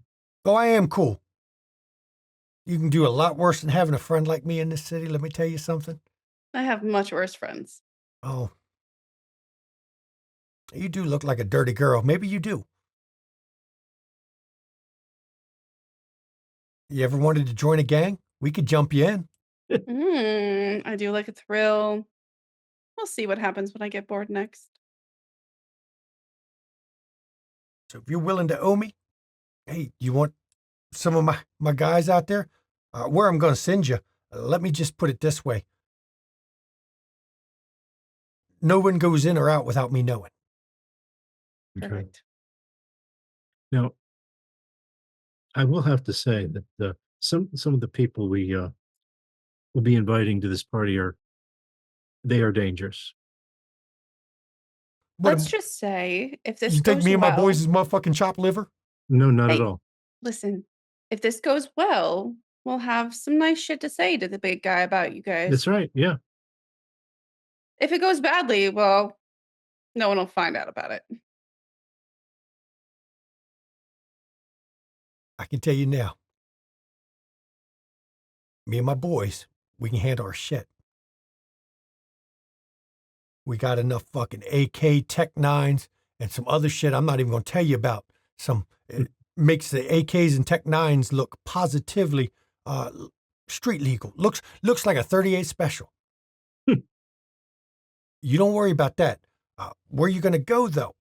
Oh, I am cool. You can do a lot worse than having a friend like me in this city. Let me tell you something. I have much worse friends. Oh, you do look like a dirty girl. Maybe you do. You ever wanted to join a gang? We could jump you in. I do like a thrill. We'll see what happens when I get bored next. So if you're willing to owe me, hey, you want some of my guys out there? Where I'm going to send you, let me just put it this way. No one goes in or out without me knowing. Okay. Perfect. Now, I will have to say that some of the people we will be inviting to this party are dangerous. What, Let's just say if this you think goes me and my well, boys is motherfucking chopped liver? No, not at Hey. all. listen, if this goes well, we'll have some nice shit to say to the big guy about you guys. That's right. Yeah. If it goes badly, well, no one will find out about it. I can tell you now. Me and my boys, we can handle our shit. We got enough fucking AK Tech 9s and some other shit I'm not even going to tell you about. It makes the AKs and Tech 9s look positively street legal. Looks like a 38 special. You don't worry about that. Where you going to go, though?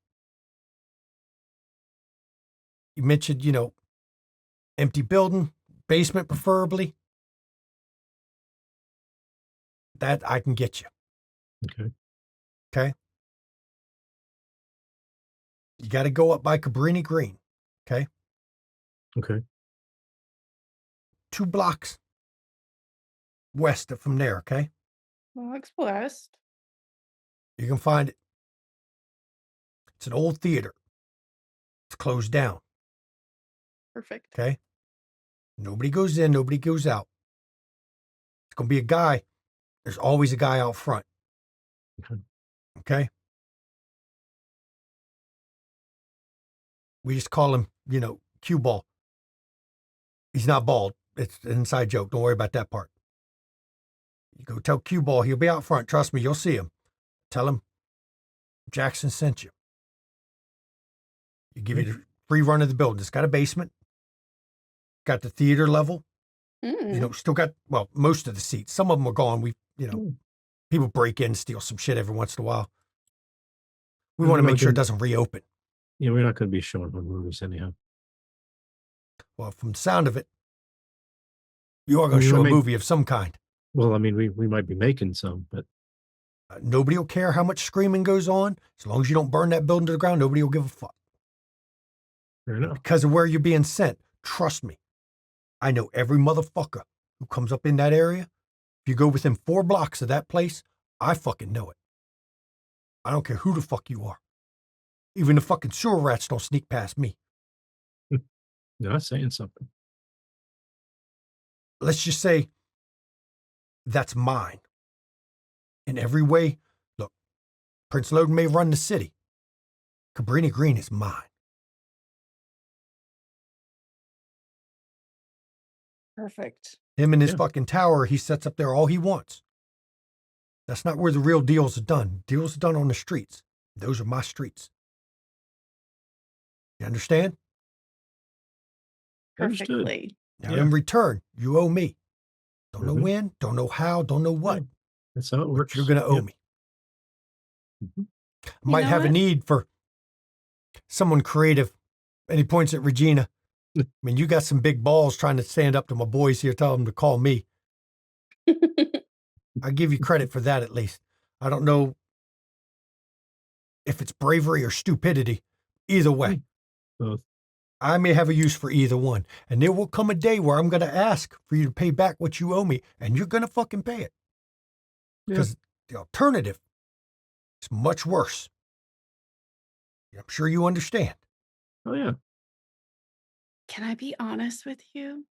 You mentioned, empty building, basement preferably. That I can get you. Okay. Okay? You got to go up by Cabrini Green. Okay. Okay. 2 blocks west from there. Okay. Lux West. You can find it. It's an old theater. It's closed down. Perfect. Okay. Nobody goes in, nobody goes out. It's going to be a guy. There's always a guy out front. Okay. Okay. We just call him, cue ball. He's not bald. It's an inside joke. Don't worry about that part. You go tell cue ball, he'll be out front. Trust me, you'll see him. Tell him Jackson sent you. You give it a free run of the building. It's got a basement. Got the theater level. Still got, most of the seats. Some of them are gone. People break in, steal some shit every once in a while. We want to make sure it doesn't reopen. Yeah, we're not going to be showing home movies anyhow. Well, from the sound of it, you are going to show a movie of some kind. Well, I mean, we might be making some, but nobody will care how much screaming goes on. As long as you don't burn that building to the ground, nobody will give a fuck. fair enough. Because of where you're being sent. Trust me. I know every motherfucker who comes up in that area. If you go within 4 blocks of that place, I fucking know it. I don't care who the fuck you are. Even the fucking sewer rats don't sneak past me. No, I'm saying something. Let's just say that's mine. In every way, look, Prince Loden may run the city. Cabrini Green is mine. Perfect. Him and his fucking tower, he sets up there all he wants. That's not where the real deals are done. Deals are done on the streets. Those are my streets. You understand? Understood. Perfectly. Now, in return, you owe me. Don't know when, don't know how, don't know what. That's how it But works. you're going to owe me. I might have a need for someone creative. And he points at Regina. I mean, you got some big balls trying to stand up to my boys here, tell them to call me. I give you credit for that at least. I don't know if it's bravery or stupidity. Either way. Both. I may have a use for either one. And there will come a day where I'm going to ask for you to pay back what you owe me, and you're going to fucking pay it. Because the alternative is much worse. I'm sure you understand. Oh, yeah. Can I be honest with you?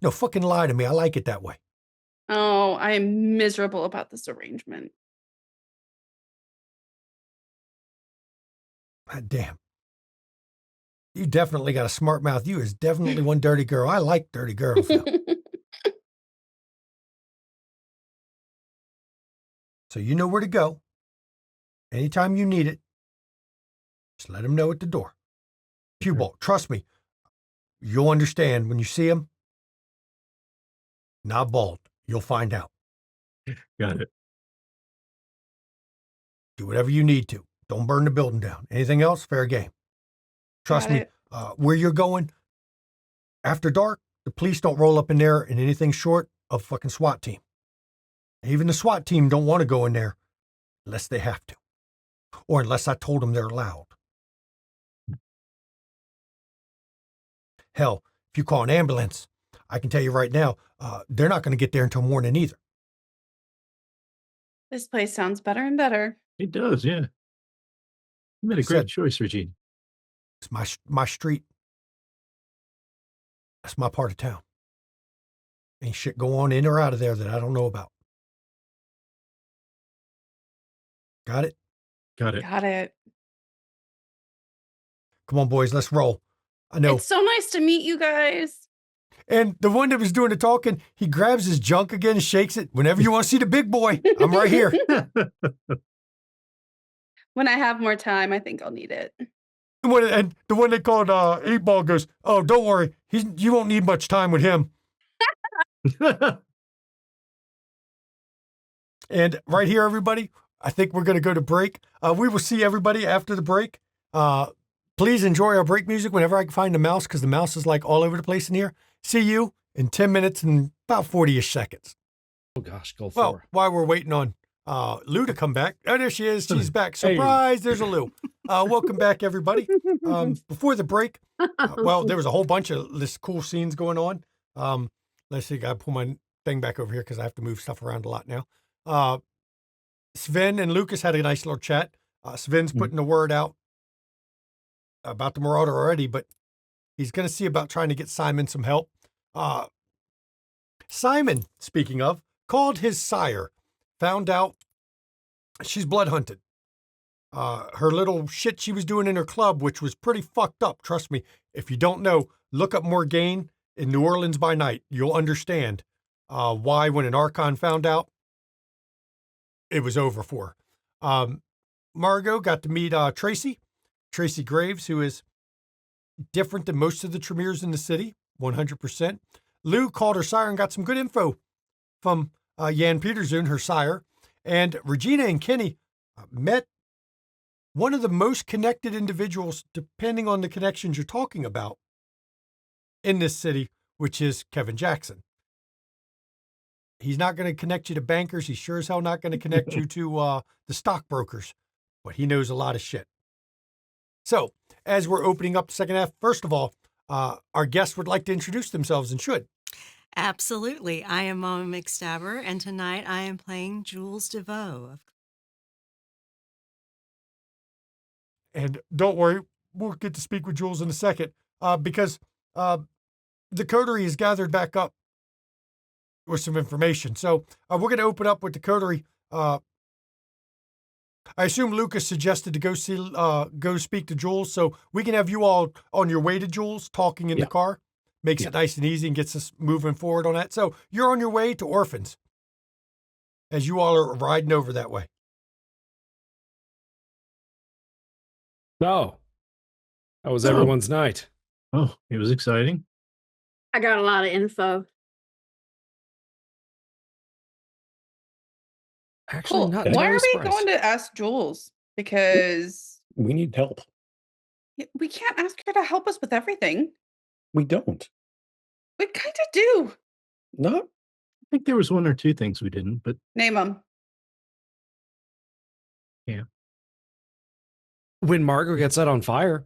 No, fucking lie to me. I like it that way. Oh, I am miserable about this arrangement. God damn. You definitely got a smart mouth. You is definitely one dirty girl. I like dirty girls. Now. So you know where to go. Anytime you need it, just let him know at the door. Cue ball, trust me. You'll understand when you see him. Not bald. You'll find out. Got it. Do whatever you need to. Don't burn the building down. Anything else, fair game. Trust me, where you're going, after dark, the police don't roll up in there in anything short of fucking SWAT team. Even the SWAT team don't want to go in there unless they have to. Or unless I told them they're allowed. Hell, if you call an ambulance, I can tell you right now, they're not going to get there until morning either. This place sounds better and better. It does, yeah. You made a great choice, Regine. It's my street. That's my part of town. Ain't shit go on in or out of there that I don't know about. Got it? Got it. Got it. Come on, boys, let's roll. I know. It's so nice to meet you guys. And the one that was doing the talking, he grabs his junk again and shakes it. Whenever you want to see the big boy, I'm right here. When I have more time, I think I'll need it. And the one they called 8-Ball goes, oh, don't worry. You won't need much time with him. And right here, everybody, I think we're going to go to break. We will see everybody after the break. Please enjoy our break music whenever I can find the mouse, because the mouse is like all over the place in here. See you in 10 minutes and about 40-ish seconds. Oh, gosh, go for Well, while we're waiting on Lou to come back. Oh, there she is. She's back. Hey. Surprise, there's a Lou. Welcome back, everybody. Before the break, well, there was a whole bunch of this cool scenes going on. Let's see, I gotta pull my thing back over here because I have to move stuff around a lot now. Sven and Lucas had a nice little chat. Sven's putting the word out about the Marauder already, but he's going to see about trying to get Simon some help. Simon, speaking of, called his sire, found out she's blood hunted. Her little shit she was doing in her club, which was pretty fucked up. Trust me, if you don't know, look up Morgaine in New Orleans by Night. You'll understand why when an Archon found out, it was over for her. Margot got to meet Tracy Graves, who is different than most of the Tremors in the city, 100%. Lou called her sire and got some good info from Jan Peterson, her sire. And Regina and Kenny met one of the most connected individuals, depending on the connections you're talking about, in this city, which is Kevin Jackson. He's not going to connect you to bankers. He's sure as hell not going to connect you to the stockbrokers, but he knows a lot of shit. So, as we're opening up the second half, first of all, our guests would like to introduce themselves and should. Absolutely. I am Mama McStabber, and tonight I am playing Jules DeVoe. And don't worry, we'll get to speak with Jules in a second, because the coterie is gathered back up with some information. So we're going to open up with the coterie. I assume Lucas suggested to go speak to Jules, so we can have you all on your way to Jules, talking in the car. Makes it nice and easy and gets us moving forward on that. So you're on your way to Orphans as you all are riding over that way. Oh, how was everyone's night? Oh, it was exciting. I got a lot of info. Actually, Cool. not Why entirely are we surprised. going to ask Jules? Because We need help. we can't ask her to help us with everything. We don't. We kind of do. Not. I think there was one or two things we didn't, but Name them. When Margot gets set on fire.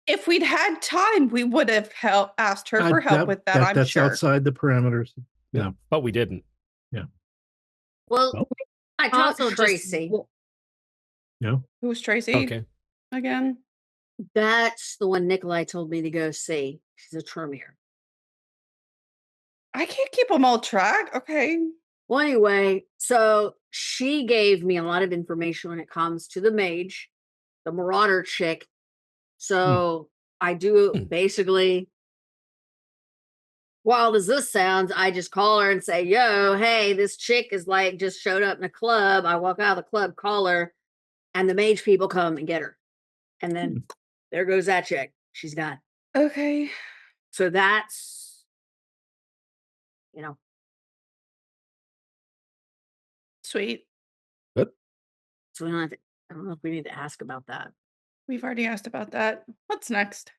If we'd had time, we would have asked her for help with that, I'm that's sure. outside the parameters. Yeah. But we didn't. Well, Oh. I talked to Also, Tracy. No. Who's Tracy Okay. again? That's the one Nikolai told me to go see. She's a Tremere. I can't keep them all track. Okay. Well, anyway, so she gave me a lot of information when it comes to the mage, the Marauder chick. So I do basically, wild as this sounds, I just call her and say, yo, hey, this chick is like just showed up in a club. I walk out of the club, call her, and the mage people come and get her. And then there goes that chick. She's gone. Okay. So that's, Sweet. so we don't have to, I don't know if we need to ask about that. We've already asked about that. What's next?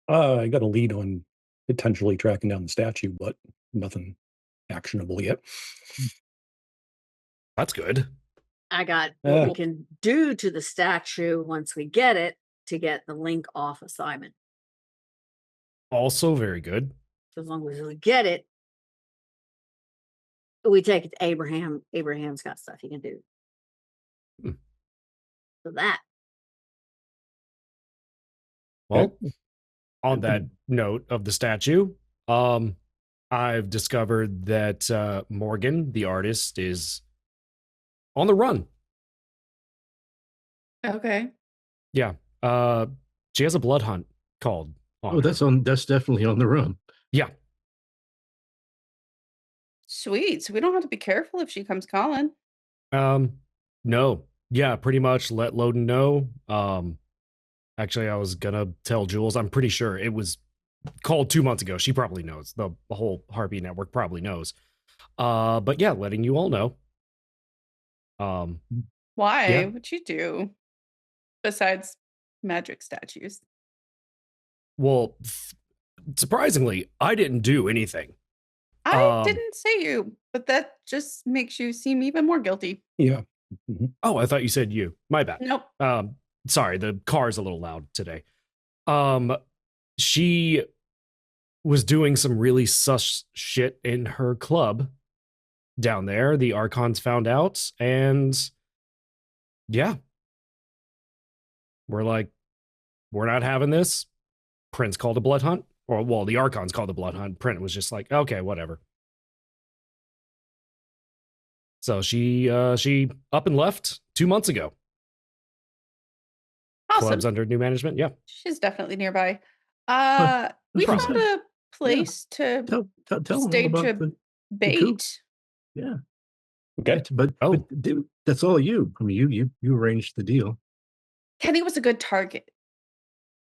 I got a lead on potentially tracking down the statue, but nothing actionable yet. That's good. I got what we can do to the statue once we get it to get the link off of Simon. Also very good. So as long as we get it, we take it to Abraham. Abraham's got stuff he can do. So that. Well, on that note of the statue, I've discovered that Morgan, the artist, is on the run. Okay. Yeah. She has a blood hunt called on Oh, her. that's definitely on the run. Yeah. Sweet. So we don't have to be careful if she comes calling. No. Yeah, pretty much let Loden know. Actually, I was gonna tell Jules. I'm pretty sure it was called 2 months ago. She probably knows. The whole Harpy network probably knows. But yeah, letting you all know. Why? Yeah. What'd you do? Besides magic statues. Well, surprisingly, I didn't do anything. I Um, didn't say you, but that just makes you seem even more guilty. Yeah. Mhm. Oh, I thought you said you. My bad. Nope. Sorry, the car's a little loud today. She was doing some really sus shit in her club down there. The Archons found out, and yeah, we're like, we're not having this. Prince called a blood hunt, or well, the Archons called a blood hunt. Prince was just like, okay, whatever. So she up and left 2 months ago. Awesome. Club's under new management. Yeah. She's definitely nearby. Huh, We that's found awesome. a place to Tell them all stage about a the bait. coup. Yeah. Okay. But Oh. that's all you. I mean, you arranged the deal. Kenny was a good target.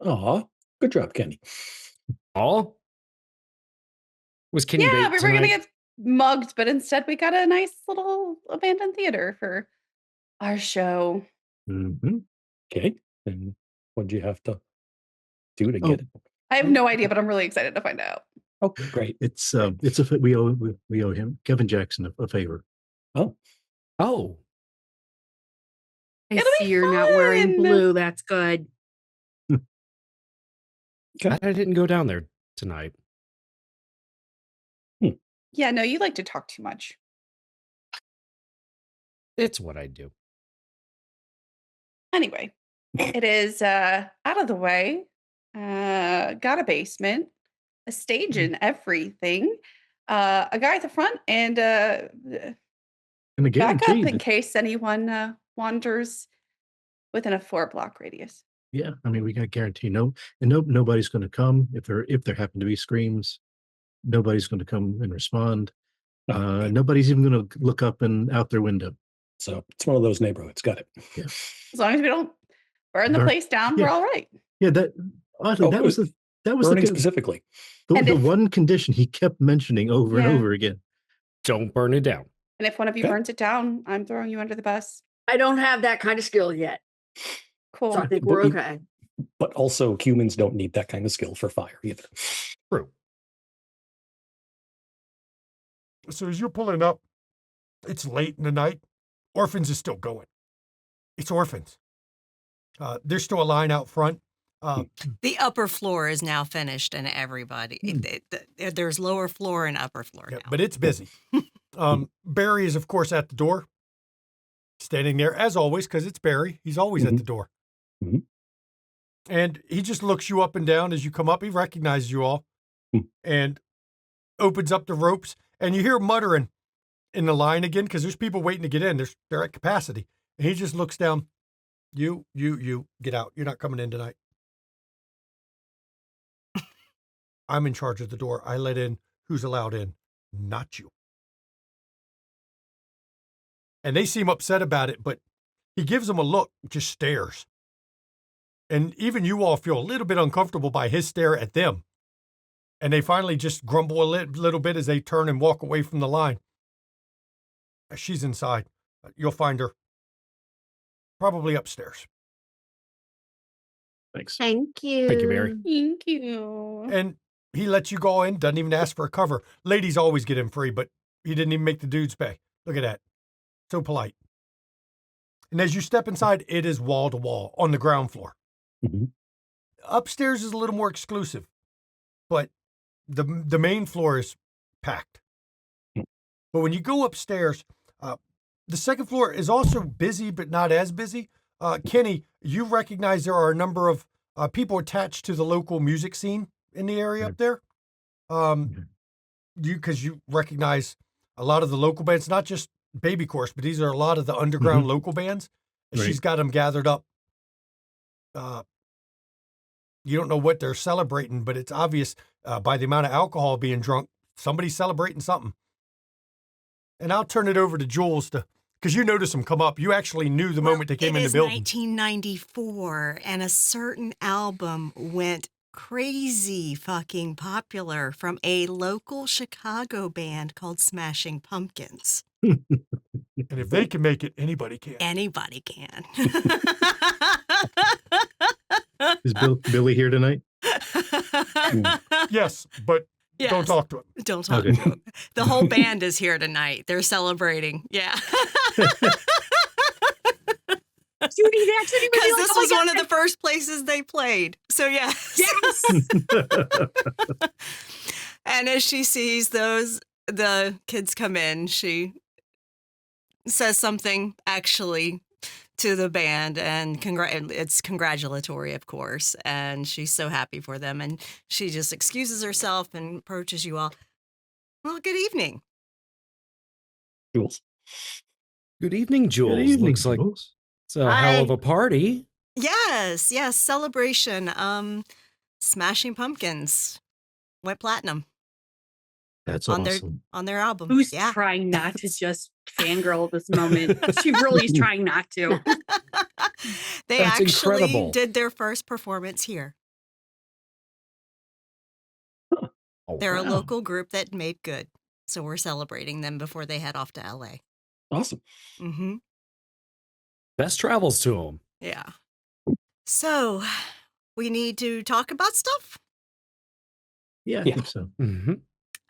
Aw, good job, Kenny. All was Kenny Yeah, bait we were gonna tonight? get mugged, but instead we got a nice little abandoned theater for our show. Mm-hmm. Okay. And what'd you have to do to Oh. get it? I have no idea, but I'm really excited to find out. Oh, great. We owe him, Kevin Jackson, a favor. Oh, Oh, I It'll be see you're not wearing fun. blue. That's good. I didn't go down there tonight. Yeah, no, you like to talk too much. It's what I do. Anyway, it is out of the way. Got a basement, a stage and everything. A guy at the front and And a back up guarantee in that, case anyone wanders within a 4-block radius. yeah, I mean, we got guarantee nobody's going to come if there happen to be screams. Nobody's going to come and respond. okay. Nobody's even going to look up and out their window. So it's one of those neighborhoods. Got it. Yeah. As long as we don't burn the Burn- place down, yeah. we're all right. Yeah, oddly, Oh, that was Burning the specifically. And if- one condition he kept mentioning over and Yeah. over again. Don't burn it down. And if one of you Okay. burns it down, I'm throwing you under the bus. I don't have that kind of skill yet, Cool. so I think But we're we- okay. But also humans don't need that kind of skill for fire either. True. So as you're pulling up, it's late in the night. Orphans is still going. It's Orphans. There's still a line out front. The upper floor is now finished, and everybody there's lower floor and upper floor Yeah, now. but it's busy. Barry is, of course, at the door, standing there as always, because it's Barry. He's always at the door. Mhm. And he just looks you up and down as you come up. He recognizes you all and opens up the ropes. And you hear muttering in the line again, because there's people waiting to get in. They're at capacity. And he just looks down. You, get out. You're not coming in tonight. I'm in charge of the door. I let in who's allowed in, not you. And they seem upset about it, but he gives them a look, just stares. And even you all feel a little bit uncomfortable by his stare at them. And they finally just grumble a little bit as they turn and walk away from the line. She's inside. You'll find her probably upstairs. Thanks. Thank you. Thank you, Barry. Thank you. And he lets you go in, doesn't even ask for a cover. Ladies always get in free, but he didn't even make the dudes pay. Look at that. So polite. And as you step inside, it is wall to wall on the ground floor. Mhm. Upstairs is a little more exclusive, but the main floor is packed. But when you go upstairs, the second floor is also busy, but not as busy. Kenny, you recognize there are a number of people attached to the local music scene in the area up there. Because you recognize a lot of the local bands, not just Baby Chorus, but these are a lot of the underground local bands. And Right. she's got them gathered up. You don't know what they're celebrating, but it's obvious by the amount of alcohol being drunk, somebody's celebrating something. And I'll turn it over to Jules because you noticed them come up. You actually knew the moment they came in the building. It is 1994, and a certain album went crazy fucking popular from a local Chicago band called Smashing Pumpkins. And if they can make it, anybody can. Anybody can. Is Billy here tonight? Yes, but Yes. Don't talk to him. Don't talk Okay. to him. The whole band is here tonight. They're celebrating. Yeah. Judy, that's what he was Because doing. this Oh my was one God. of the first places they played. So, yes. Yes. And as she sees the kids come in, she says something actually to the band, and it's congratulatory, of course. And she's so happy for them. And she just excuses herself and approaches you all. Well, good evening. Jules. Good evening, Jules. Good evening, Looks like Jules. it's a hell of a party. Yes, celebration. Smashing Pumpkins went platinum That's on awesome. their album. Who's Yeah. trying not to just fangirl this moment? She really is trying not to. They That's actually incredible. did their first performance here. Oh, They're a wow. local group that made good. So we're celebrating them before they head off to LA. Awesome. Mm-hmm. Best travels to him. Yeah. So we need to talk about stuff? Yeah, I Yeah. think so. Mm-hmm.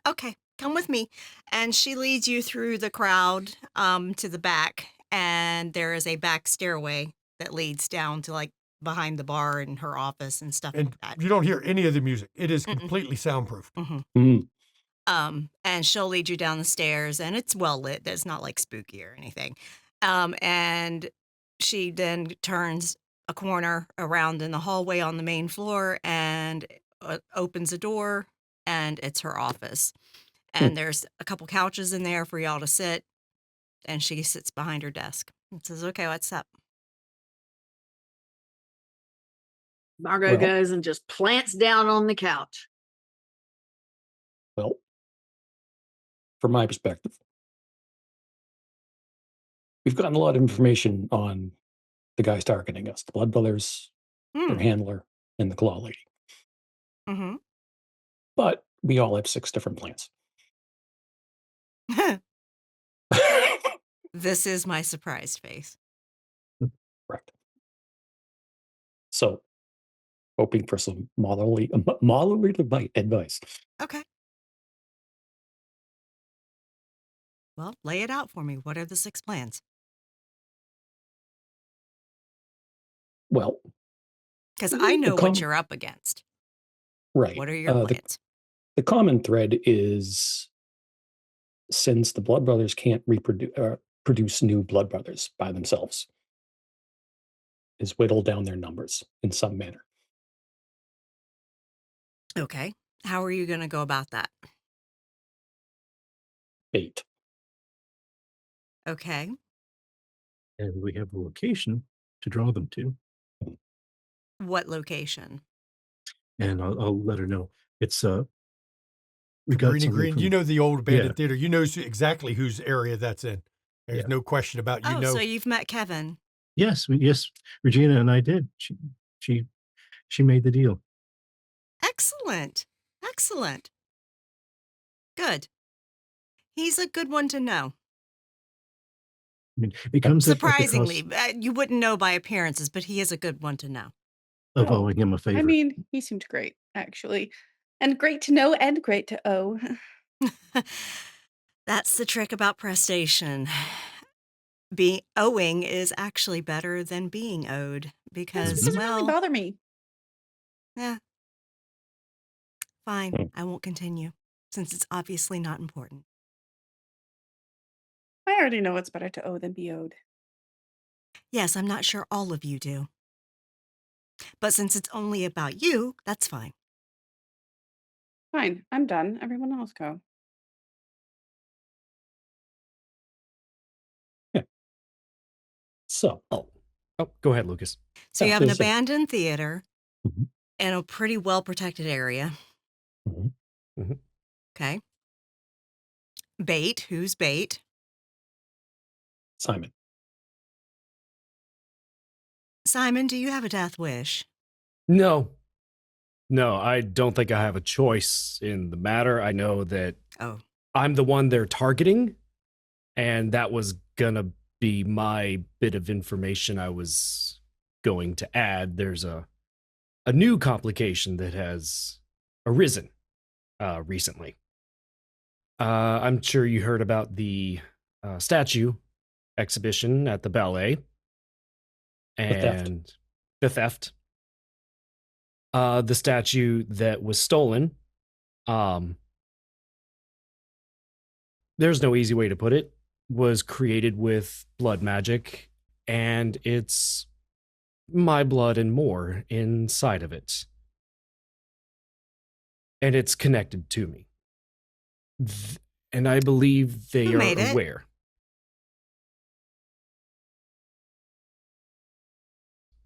Okay, come with me. And she leads you through the crowd to the back. And there is a back stairway that leads down to like behind the bar and her office and stuff And like that. you don't hear any of the music. It is Mm-mm. completely soundproof. Mm-hmm. Mm. And she'll lead you down the stairs, and it's well lit. It's not like spooky or anything. And she then turns a corner around in the hallway on the main floor and opens a door, and it's her office. And there's a couple couches in there for y'all to sit, and she sits behind her desk and says, "Okay, what's up?" Margot Well- goes and just plants down on the couch. Well, from my perspective, we've gotten a lot of information on the guys targeting us, the Blood Brothers, their handler, and the Claw Lady. Mm-hmm. But we all have 6 different plans. This is my surprised face. Correct. So, hoping for some motherly advice. Okay. Well, lay it out for me. What are the 6 plans? Well, Because I know com- what you're up against. right. What are your plans? The common thread is, since the Blood Brothers can't produce new Blood Brothers by themselves, is whittle down their numbers in some manner. Okay. How are you going to go about that? Bait. Okay. And we have a location to draw them to. What location? And I'll let her know. It's we got Green and something Green. from, You know the old abandoned Yeah. theater. You know exactly whose area that's in. There's Yeah. no question about you Oh, know. so you've met Kevin. Yes, Regina and I did. She made the deal. Excellent. Excellent. Good. He's a good one to know. I mean, it comes at the cost Surprisingly, you wouldn't know by appearances, but he is a good one to know. of owing him a favor. I mean, he seemed great, actually. And great to know and great to owe. That's the trick about prestation. Owing is actually better than being owed This because, doesn't really well, bother me. yeah, fine. Hmm. I won't continue since it's obviously not important. I already know it's better to owe than be owed. Yes, I'm not sure all of you do. But since it's only about you, that's fine. Fine, I'm done. Everyone else go. So, Oh, go ahead, Lucas. So Yeah, you have an there's a- abandoned theater Mhm. in a pretty well protected area. Mhm. Okay. Bait. Who's bait? Simon. Simon, do you have a death wish? No. No, I don't think I have a choice in the matter. I know that Oh, I'm the one they're targeting, and that was gonna be my bit of information I was going to add. There's a new complication that has arisen recently. I'm sure you heard about the statue exhibition at the ballet theft. and the theft. The statue that was stolen. There's no easy way to put it. Was created with blood magic, and it's my blood and more inside of it. And it's connected to me. And I believe they Who are made it? aware.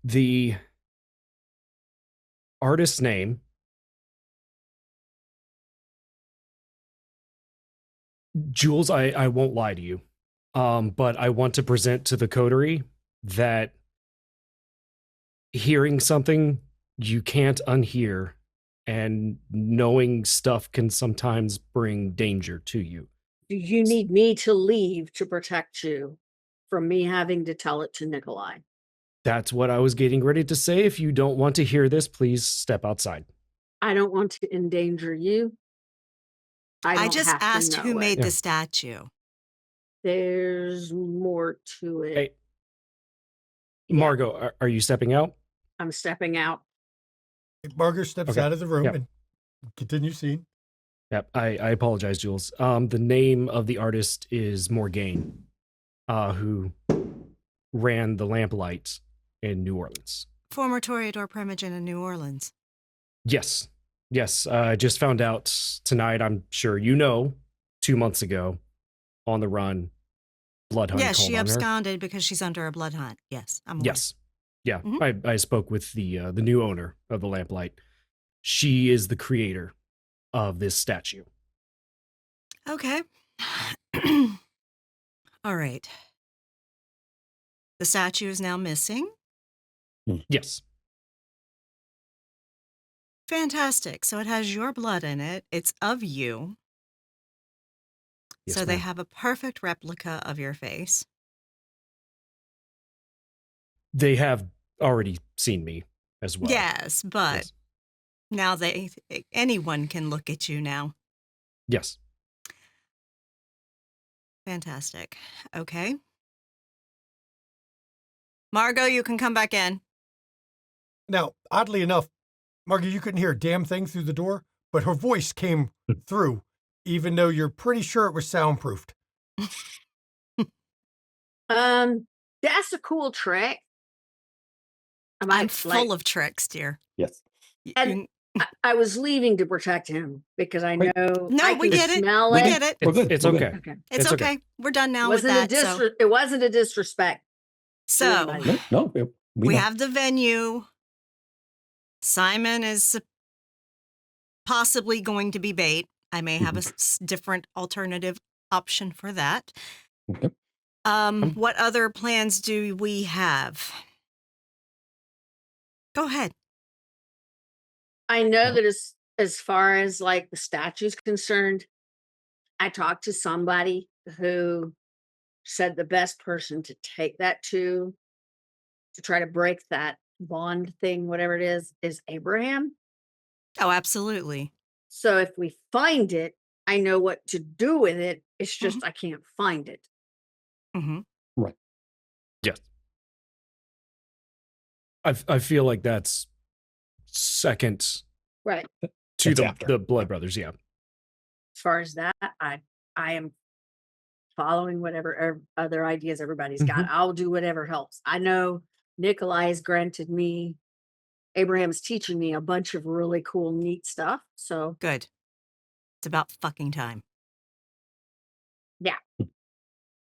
The artist's name, Jules, I won't lie to you, but I want to present to the coterie that hearing something you can't unhear and knowing stuff can sometimes bring danger to you. Do you need me to leave to protect you from me having to tell it to Nikolai? That's what I was getting ready to say. If you don't want to hear this, please step outside. I don't want to endanger you. I I don't just have to asked who know made it. the statue. There's more to it. Hey, Yeah. Margot, are you stepping out? I'm stepping out. Margaret steps Okay. out of the room Yep. and continue scene. Yep. I apologize, Jules. The name of the artist is Morgaine, who ran the Lamplight in New Orleans. Former Toreador Primogen in New Orleans. Yes. Yes. I just found out tonight, I'm sure you know, 2 months ago, on the run, blood hunt Yes, called she on her. absconded because she's under a blood hunt. Yes, I'm aware. Yes. Yeah. Mhm. I spoke with the new owner of the Lamplight. She is the creator of this statue. Okay. All right. The statue is now missing. Yes. Fantastic. So it has your blood in it. It's of you. Yes, So they ma'am. have a perfect replica of your face. They have already seen me as well. Yes, but Yes. now anyone can look at you now. Yes. Fantastic. Okay. Margot, you can come back in. Now, oddly enough, Margaret, you couldn't hear a damn thing through the door, but her voice came through, even though you're pretty sure it was soundproofed. That's a cool trick. I'm full of tricks, dear. Yes. And I was leaving to protect him because I know Right. No, I we can get it. smell We it. get it. We're good. It's We're good. okay. Okay. It's It's okay. okay. We're done now with that. It wasn't a disrespect. So anybody. No, we know. have the venue. Simon is possibly going to be bait. I may have a different alternative option for that. Okay. What other plans do we have? Go ahead. I know that as far as like the statue's concerned, I talked to somebody who said the best person to take that to try to break that bond thing, whatever it is Abraham. Oh, absolutely. So if we find it, I know what to do with it. It's just I can't find it. Mm-hmm. Right. Yes. I feel like that's second Right. to That's after. the Blood Brothers. Yeah. As far as that, I am following whatever other ideas everybody's got. I'll do whatever helps. I know Nikolai has granted me, Abraham's teaching me a bunch of really cool, neat stuff. So Good. It's about fucking time.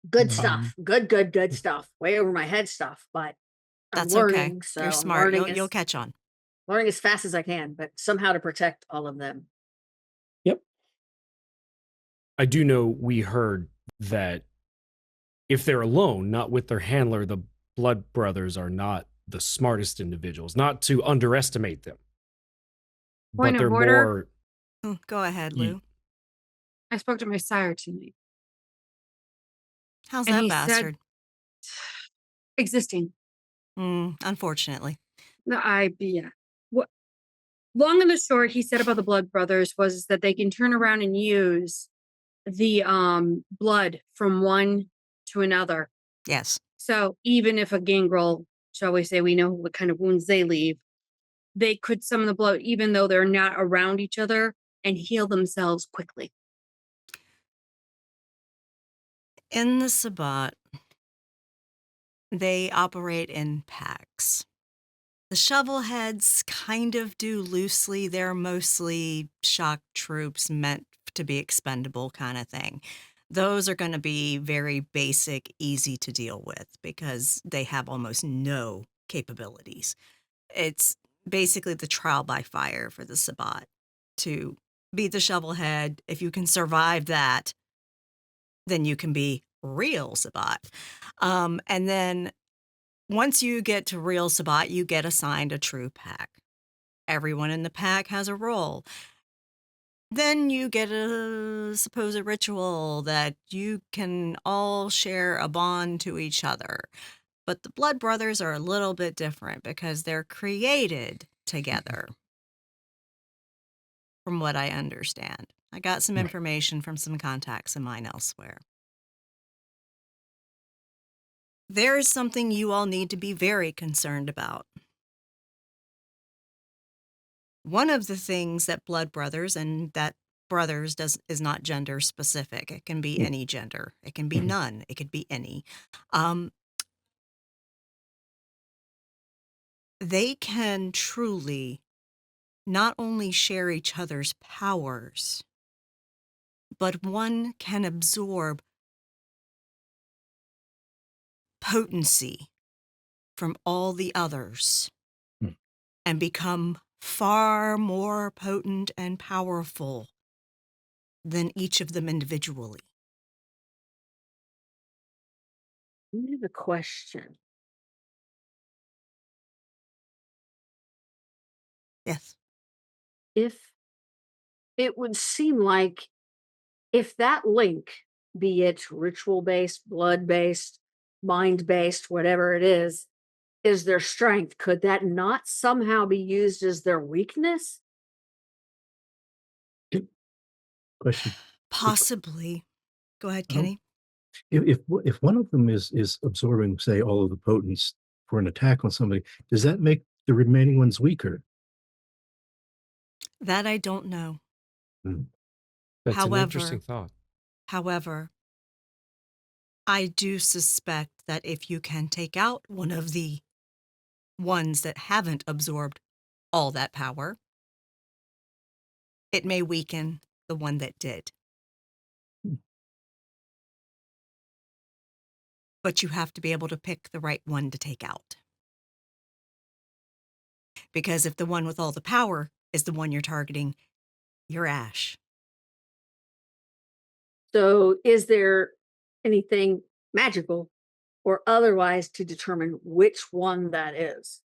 good stuff. Good stuff. Way over my head stuff, but I'm That's learning. okay. So You're I'm smart. learning You'll catch on. learning as fast as I can, but somehow to protect all of them. Yep. I do know we heard that if they're alone, not with their handler, the Blood Brothers are not the smartest individuals. Not to underestimate them, Point but they're of order. more. Go ahead, Ye- Lou. I spoke to my sire tonight. How's And that he said- bastard? Existing. Unfortunately. No, yeah. long and the short, he said about the Blood Brothers was that they can turn around and use the blood from one to another. Yes. So even if a gangrel, shall we say, we know what kind of wounds they leave, they could summon the blood even though they're not around each other and heal themselves quickly. In the Sabbat, they operate in packs. The shovelheads kind of do loosely. They're mostly shock troops meant to be expendable kind of thing. Those are going to be very basic, easy to deal with because they have almost no capabilities. It's basically the trial by fire for the Sabbat to beat the shovelhead. If you can survive that, then you can be real Sabbat. And then once you get to real Sabbat, you get assigned a true pack. Everyone in the pack has a role. Then you get a supposed ritual that you can all share a bond to each other. But the Blood Brothers are a little bit different because they're created together, from what I understand. I got some Right. information from some contacts of mine elsewhere. There is something you all need to be very concerned about. One of the things that Blood Brothers, and that brothers is not gender specific. It can be Mm. any gender. It can be Mhm. none. It could be any. Um, they can truly not only share each other's powers, but one can absorb potency from all the others Hmm. and become far more potent and powerful than each of them individually. I have a question. Yes. If it would seem like if that link, be it ritual based, blood based, mind based, whatever it is their strength, could that not somehow be used as their weakness? Question. Possibly. Go ahead, Um, Kenny. if one of them is absorbing, say, all of the potence for an attack on somebody, does that make the remaining ones weaker? That I don't know. Hmm. That's an interesting However, thought. however, I do suspect that if you can take out one of the ones that haven't absorbed all that power, it may weaken the one that did. But you have to be able to pick the right one to take out. Because if the one with all the power is the one you're targeting, you're Ash. So, is there anything magical or otherwise to determine which one that is?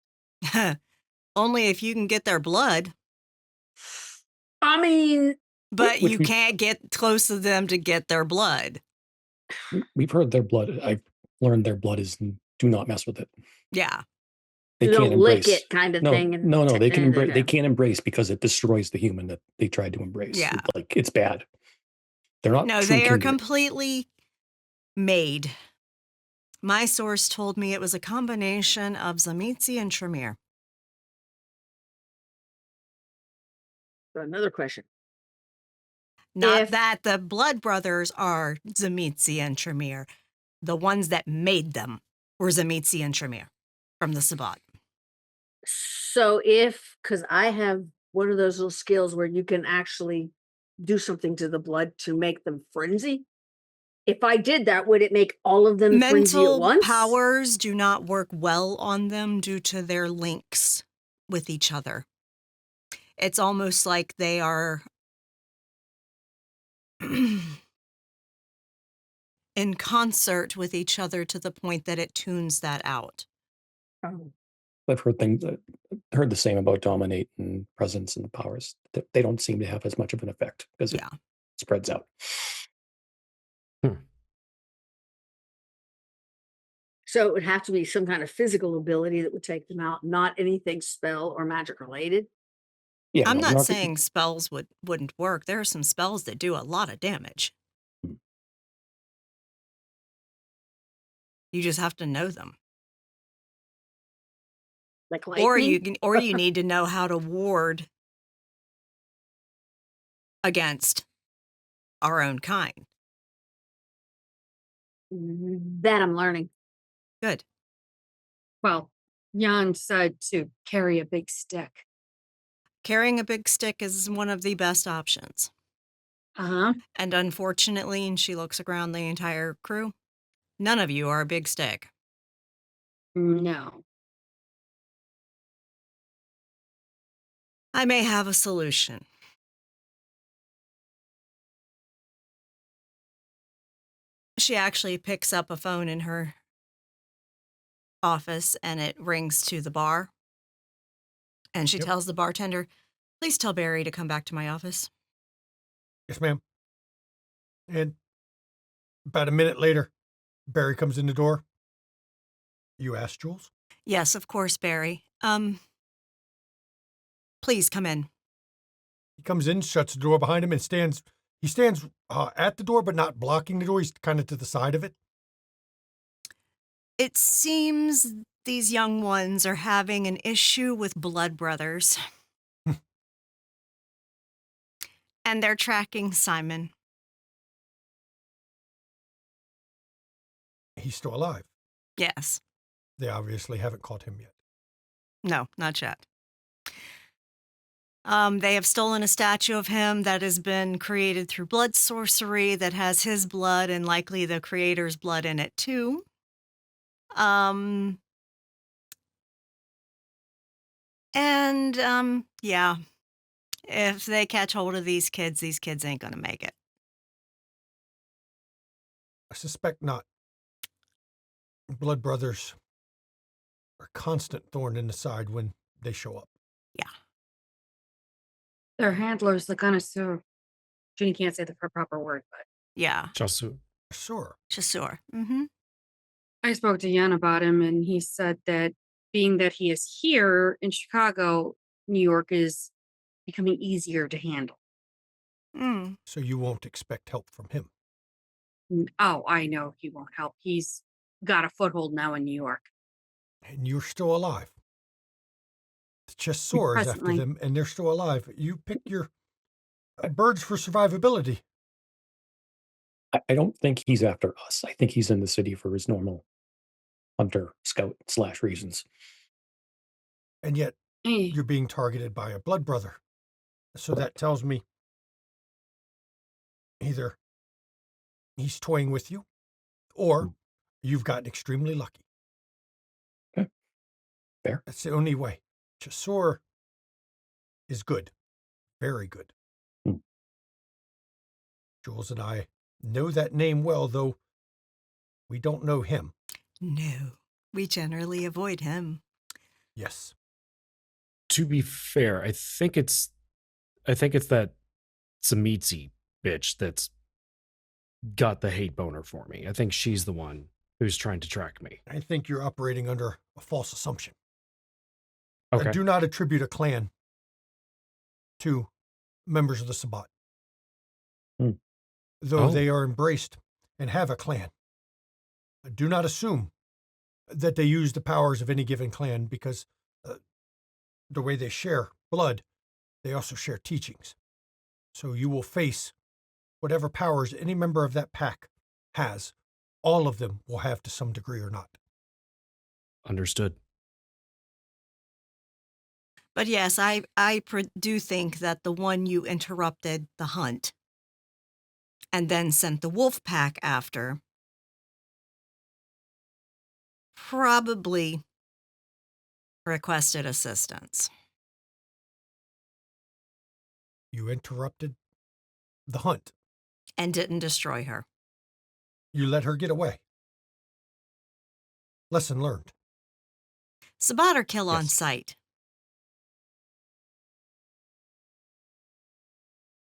Only if you can get their blood, I mean, but Which you can't get close to them to get their blood. we've heard their blood. I've learned their blood is do not mess with it. Yeah. They you can't don't lick embrace. it kind of No, thing. And no, they can embrace. okay. They can't embrace because it destroys the human that they tried to embrace. Yeah. Like it's bad. They're not. No, true they are kindred. completely made. My source told me it was a combination of Zamitzi and Tremere. So another question. Not If- that the Blood Brothers are Zamitzi and Tremere. The ones that made them were Zamitzi and Tremere from the Sabbat. So because I have one of those little skills where you can actually do something to the blood to make them frenzy. If I did that, would it make all of them frenzy at Mental once? powers do not work well on them due to their links with each other. It's almost like they are in concert with each other to the point that it tunes that out. Oh. I've heard things. Heard the same about dominate and presence and powers. They don't seem to have as much of an effect because it Yeah. spreads out. So it would have to be some kind of physical ability that would take them out, not anything spell or magic related. Yeah, I'm no, we're not not. saying spells wouldn't work. There are some spells that do a lot of damage. Hmm. You just have to know them. Like Or lightning? you need to know how to ward against our own kind. That I'm learning. Good. Well, Jan said to carry a big stick. Carrying a big stick is one of the best options. Uh-huh. And unfortunately, and she looks around the entire crew, none of you are a big stick. No. I may have a solution. She actually picks up a phone in her office and it rings to the bar. And she Yep. tells the bartender, please tell Barry to come back to my office. Yes, ma'am. And about a minute later, Barry comes in the door. You asked Jules? Yes, of course, Barry. Please come in. He comes in, shuts the door behind him, and stands. He stands at the door, but not blocking the door. He's kind of to the side of it. It seems these young ones are having an issue with blood brothers. And they're tracking Simon. He's still alive. Yes. They obviously haven't caught him yet. No, not yet. They have stolen a statue of him that has been created through blood sorcery that has his blood and likely the creator's blood in it too. Yeah, if they catch hold of these kids ain't gonna make it. I suspect not. Blood brothers are a constant thorn in the side when they show up. Yeah. Their handlers, the connoisseur. Jenny can't say the proper word, but Yeah. Chasu. Sure. Chasseur. Mm-hmm. I spoke to Jan about him, and he said that being that he is here in Chicago, New York is becoming easier to handle. Mm. So you won't expect help from him. Oh, I know he won't help. He's got a foothold now in New York. And you're still alive. The Chasseur is after Presently. them, and they're still alive. You pick your birds for survivability. I don't think he's after us. I think he's in the city for his normal hunter, scout / reasons. And yet Hey, you're being targeted by a blood brother. So that tells me either he's toying with you or you've gotten extremely lucky. Okay. Fair. That's the only way. Chasseur is good. Very good. Hmm. Jules and I know that name well, though we don't know him. No, we generally avoid him. Yes. To be fair, I think it's that Samitsi bitch that's got the hate boner for me. I think she's the one who's trying to track me. I think you're operating under a false assumption. Okay. Do not attribute a clan to members of the Sabbat. Hmm. Though Oh. they are embraced and have a clan. Do not assume that they use the powers of any given clan because the way they share blood, they also share teachings. So you will face whatever powers any member of that pack has. All of them will have to some degree or not. Understood. But yes, I do think that the one you interrupted the hunt and then sent the wolf pack after probably requested assistance. You interrupted the hunt. And didn't destroy her. You let her get away. Lesson learned. Sabbat or kill on Yes. sight.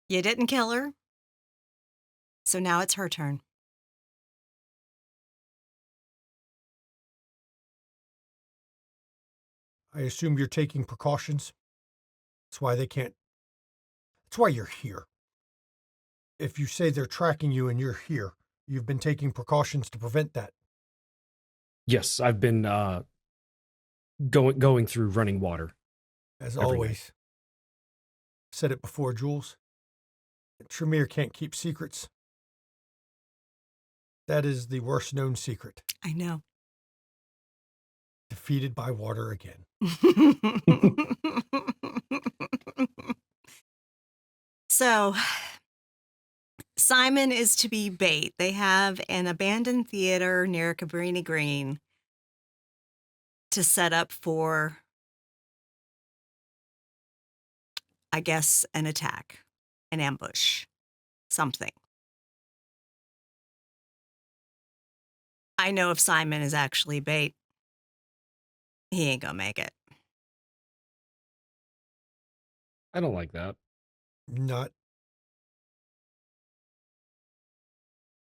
You didn't kill her, so now it's her turn. I assume you're taking precautions. That's why they can't. That's why you're here. If you say they're tracking you and you're here, you've been taking precautions to prevent that. Yes, I've been going through running water. As Every always. Said it before, Jules. Tremere can't keep secrets. That is the worst known secret. I know. Defeated by water again. So, Simon is to be bait. They have an abandoned theater near Cabrini Green to set up for, I guess, an attack, an ambush, something. I know if Simon is actually bait, he ain't gonna make it. I don't like that. Not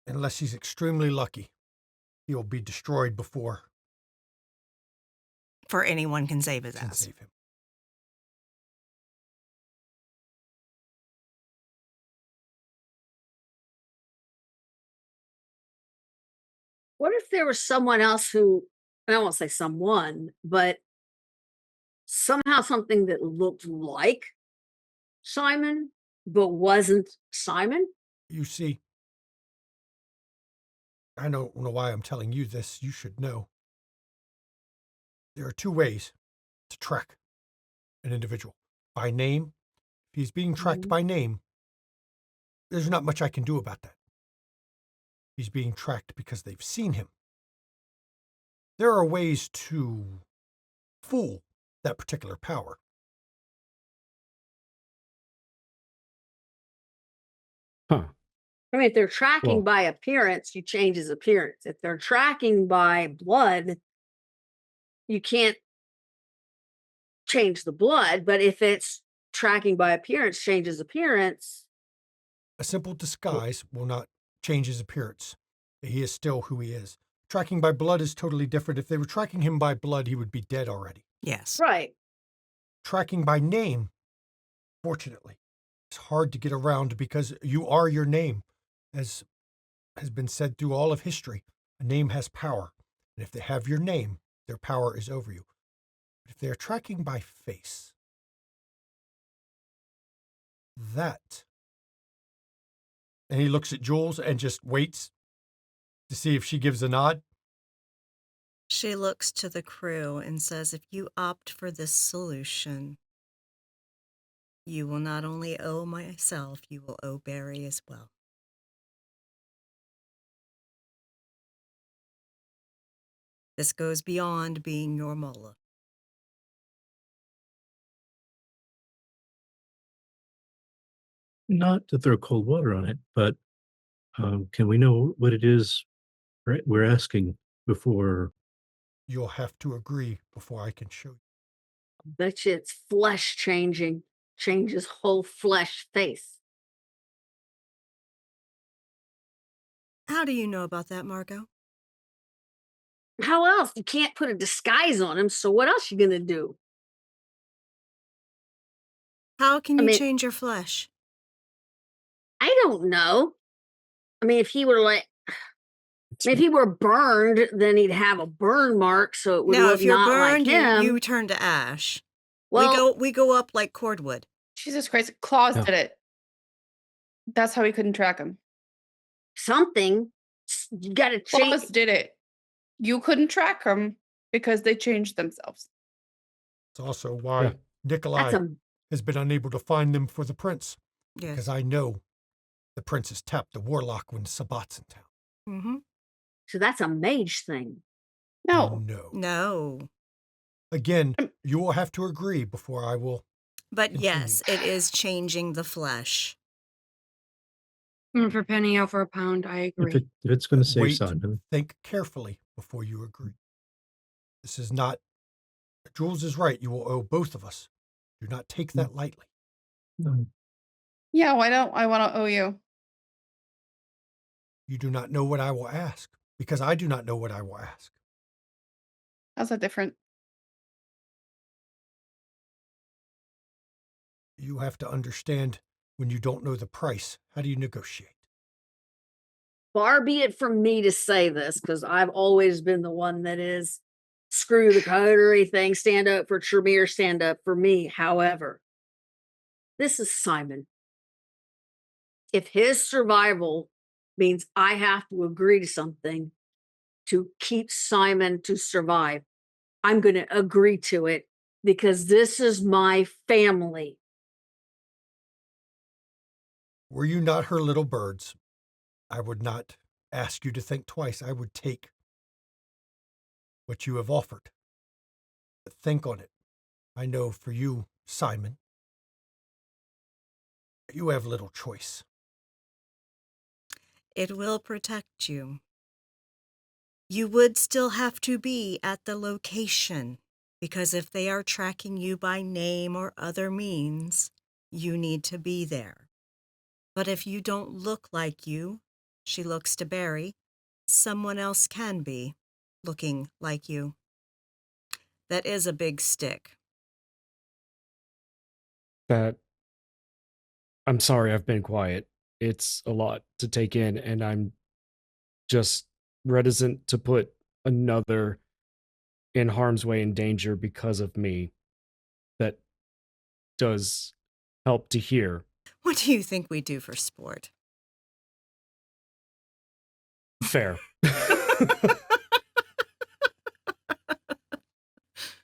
unless he's extremely lucky. He will be destroyed before For anyone can save his I can ass. save him. What if there was someone else who, and I won't say someone, but somehow something that looked like Simon, but wasn't Simon? You see, I don't know why I'm telling you this. You should know. There are two ways to track an individual. By name. If he's being tracked Mhm. by name, there's not much I can do about that. He's being tracked because they've seen him. There are ways to fool that particular power. Huh. I mean, if they're tracking Well- by appearance, you change his appearance. If they're tracking by blood, you can't change the blood. But if it's tracking by appearance, changes appearance. A simple disguise will not change his appearance. He is still who he is. Tracking by blood is totally different. If they were tracking him by blood, he would be dead already. Yes. Right. Tracking by name, fortunately, is hard to get around because you are your name. As has been said through all of history, a name has power. And if they have your name, their power is over you. But if they are tracking by face, that. And he looks at Jules and just waits to see if she gives a nod. She looks to the crew and says, if you opt for this solution, you will not only owe myself, you will owe Barry as well. This goes beyond being your mullah. Not to throw cold water on it, but can we know what it is we're asking before? You'll have to agree before I can show you. Bet you it's flesh changing, changes whole flesh face. How do you know about that, Margot? How else? You can't put a disguise on him. So what else you gonna do? How can I you mean- change your flesh? I don't know. I mean, if he were like, if he were burned, then he'd have a burn mark, so it would No, look if you're not burned, like him. you turn to ash. well, we go up like cordwood. Jesus Christ, Claus Yeah. did it. That's how we couldn't track him. something you got to change. Claus did it. You couldn't track him because they changed themselves. It's also why Yeah. Nikolai That's a has been unable to find them for the prince. Yes. Because I know the prince has tapped the warlock when Sabat's in town. Mm-hmm. so that's a mage thing. No. No. No. Again, you will have to agree before I will. But Continue. yes, it is changing the flesh. For penny out for a pound, I agree. If it's going to save Wait. Simon, Think carefully before you agree. This is not. Jules is right. You will owe both of us. Do not take that lightly. no, Yeah, why don't I want to owe you? You do not know what I will ask because I do not know what I will ask. How's that different? You have to understand when you don't know the price, how do you negotiate? Far be it from me to say this, because I've always been the one that is screw the coterie thing, stand up for Tremere, stand up for me. However, this is Simon. If his survival means I have to agree to something to keep Simon to survive, I'm going to agree to it because this is my family. Were you not her little birds, I would not ask you to think twice. I would take what you have offered. But think on it. I know for you, Simon, you have little choice. It will protect you. You would still have to be at the location, because if they are tracking you by name or other means, you need to be there. But if you don't look like you, she looks to Barry, someone else can be looking like you. That is a big stick. That I'm sorry I've been quiet. It's a lot to take in, and I'm just reticent to put another in harm's way in danger because of me. That does help to hear. What do you think we do for sport? Fair.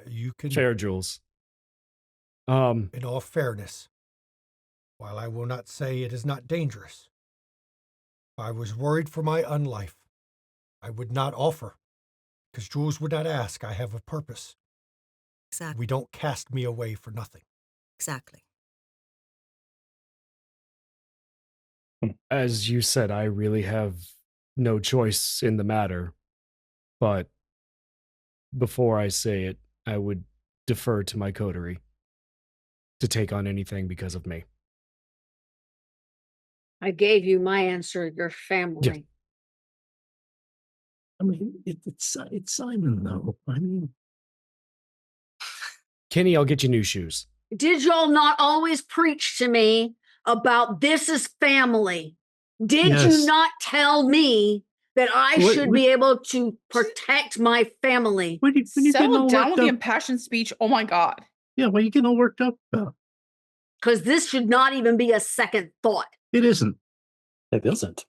You can, Fair, Jules. in all fairness, while I will not say it is not dangerous, if I was worried for my unlife, I would not offer, because Jules would not ask. I have a purpose. Exactly. We don't cast me away for nothing. Exactly. As you said, I really have no choice in the matter. But before I say it, I would defer to my coterie to take on anything because of me. I gave you my answer, your family. I mean, it's Simon, though. I mean, Kenny, I'll get you new shoes. Did y'all not always preach to me about this is family? Did Yes. you not tell me that I What- should what- be able to protect my family? when you getting Settle all down worked with the up? impassioned speech. Oh my God. Yeah, what are you getting all worked up about? Because this should not even be a second thought. It isn't. It isn't.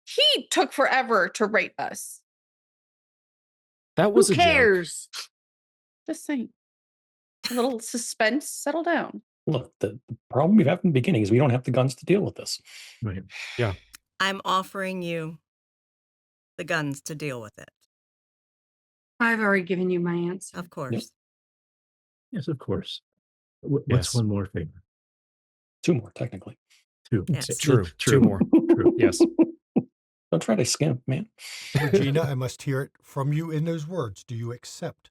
He took forever to rate us. That Who was a joke. cares? Just saying. A little suspense. Settle down. Look, the problem we have in the beginning is we don't have the guns to deal with this. Right. I'm offering you the guns to deal with it. I've already given you my answer. Of course. Yes, of course. Yes. What's one more favor? 2 more, technically. 2. Yes. True. 2 more. True. Yes. Don't try to skimp, man. Regina, I must hear it from you in those words. Do you accept?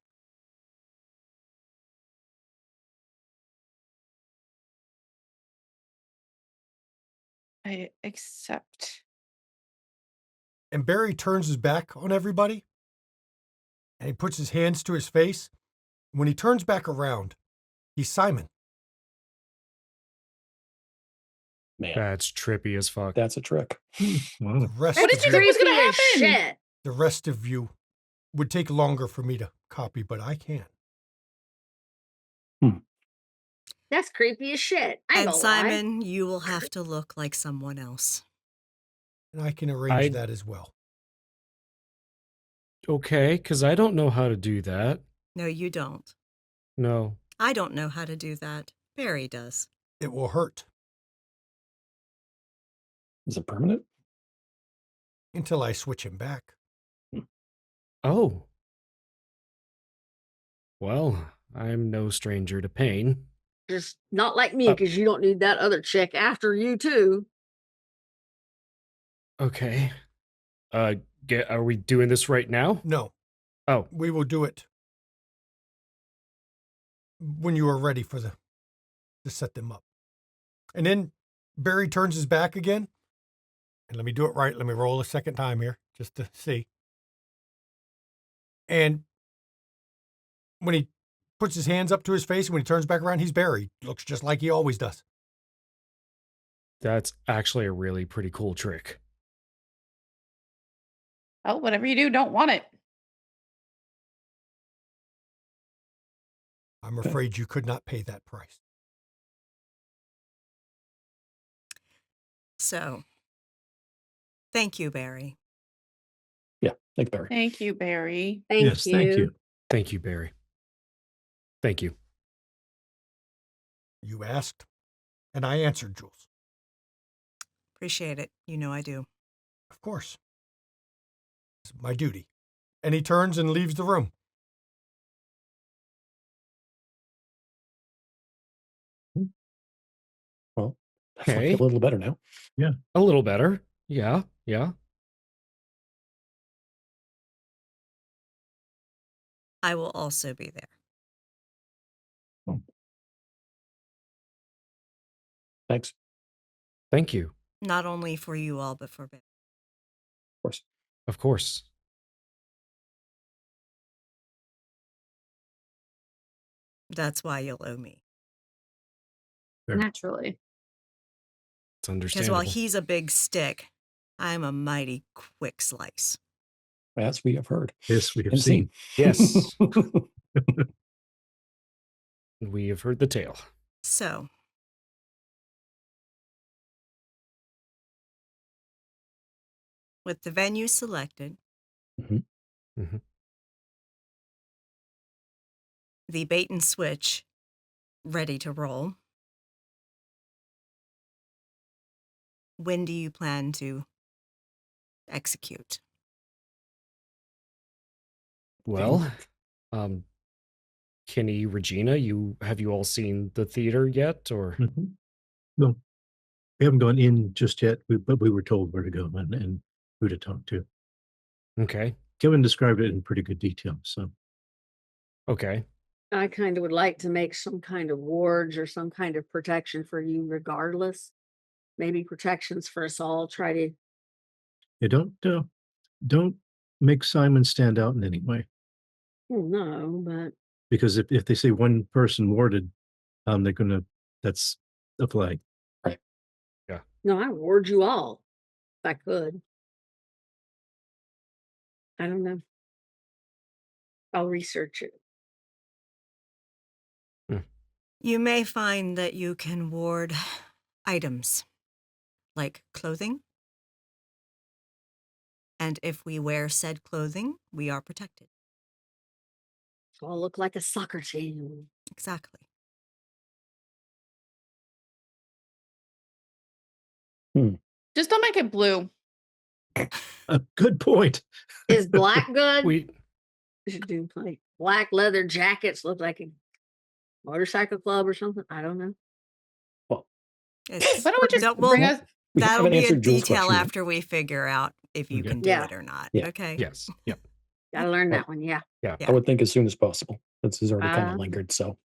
I accept. And Barry turns his back on everybody, and he puts his hands to his face. When he turns back around, he's Simon. Man, That's trippy as fuck. that's a trick. Wow. The rest What of did you you, think was gonna Creepy as happen? shit. the rest of you would take longer for me to copy, but I can. That's creepy as shit. I ain't And gonna lie. Simon, you will have to look like someone else. And I can arrange I- that as well. Okay, because I don't know how to do that. No, you don't. No. I don't know how to do that. Barry does. It will hurt Is it permanent? until I switch him back. Oh. Well, I'm no stranger to pain. Just not like me, because you don't need that other chick after you too. Okay. Are we doing this right now? No, Oh, we will do it when you are ready for to set them up. And then Barry turns his back again. And let me do it right. Let me roll a second time here just to see. And when he puts his hands up to his face, and when he turns back around, he's Barry. Looks just like he always does. That's actually a really pretty cool trick. Oh, whatever you do, don't want it. I'm afraid you could not pay that price. So, thank you, Barry. Yeah, thanks, Barry. Thank you, Barry. Thank Yes, you. thank you. Thank you, Barry. Thank you. You asked, and I answered, Jules. Appreciate it. You know I do. Of course. It's my duty. And he turns and leaves the room. Well, I feel Okay. a little better now. A little better. Yeah, yeah. I will also be there. Thanks, Thank you. Not only for you all, but for Barry. of course. Of course. That's why you'll owe me. Sure. Naturally. It's Because understandable. while he's a big stick, I'm a mighty quick slice. As we have heard Yes, we have and seen. seen. Yes. We have heard the tale. So, with the venue selected, Mhm. Mhm. the bait and switch ready to roll, when do you plan to execute? Well, Kenny, Regina, have you all seen the theater yet, or? Mhm. No, we haven't gone in just yet, but we were told where to go and who to talk to. Okay. Kevin described it in pretty good detail. So Okay. I kind of would like to make some kind of wards or some kind of protection for you regardless. Maybe protections for us all. Try to, yeah, don't make Simon stand out in any way, well, no, but because if they say one person warded, they're gonna that's a flag. no, I ward you all if I could. I don't know. I'll research it. You may find that you can ward items like clothing. And if we wear said clothing, we are protected. So I'll look like a soccer team. Exactly. Just don't make it blue. A good point. Is black good? We should do like black leather jackets, look like a motorcycle club or something. I don't know. It's, Why don't we just Don't- bring well, us? We that'll haven't be a answered Jules' detail question yet. after we figure out if you Okay. can do Yeah. it or not. Yeah. Okay. yes. Yep. Gotta learn that one. Yeah. Yeah, Yeah. I would think as soon as possible. This has already kind of Um, lingered. So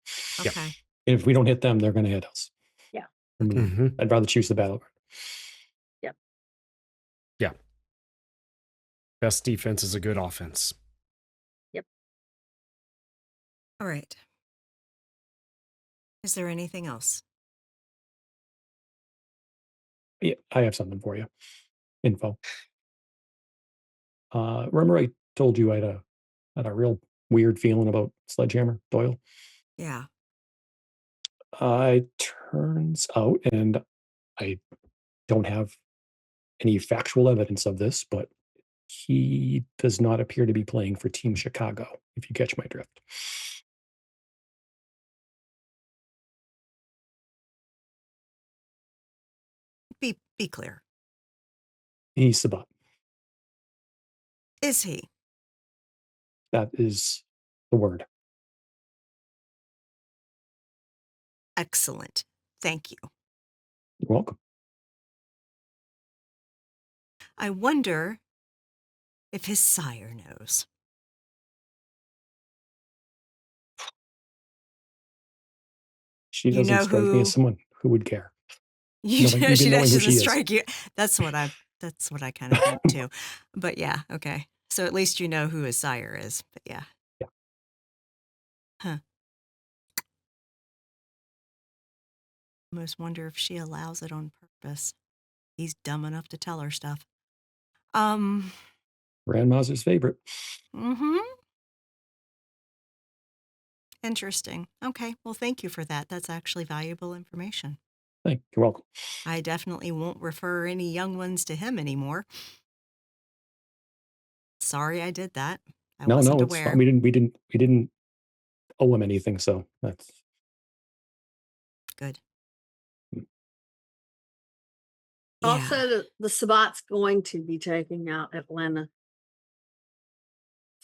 Okay. if we don't hit them, they're going to hit us. Yeah. I mean, hmm I'd rather choose the battle. Best defense is a good offense. All right. Is there anything else? Yeah, I have something for you. Info. Remember I told you I had a real weird feeling about Sledgehammer Doyle? Yeah. It turns out, and I don't have any factual evidence of this, but he does not appear to be playing for Team Chicago, if you catch my drift. Be clear. He's Sabat. Is he? That is the word. Excellent. Thank you. You're welcome. I wonder if his sire knows. She You doesn't know strike me as who- someone who would care. You Knowing- know even she knowing who doesn't she is. strike you. That's what I kind of think too. But yeah, okay. So at least you know who his sire is. But yeah. Yeah. Huh. Almost wonder if she allows it on purpose. He's dumb enough to tell her stuff. Um, Grandma's favorite. mm-hmm. Interesting. Okay. Well, thank you for that. That's actually valuable information. You're welcome. I definitely won't refer any young ones to him anymore. Sorry I did that. I No, wasn't it's fine. aware. We didn't owe him anything, so that's Good. Mm. Yeah, Also, the Sabat's going to be taking out Atlanta.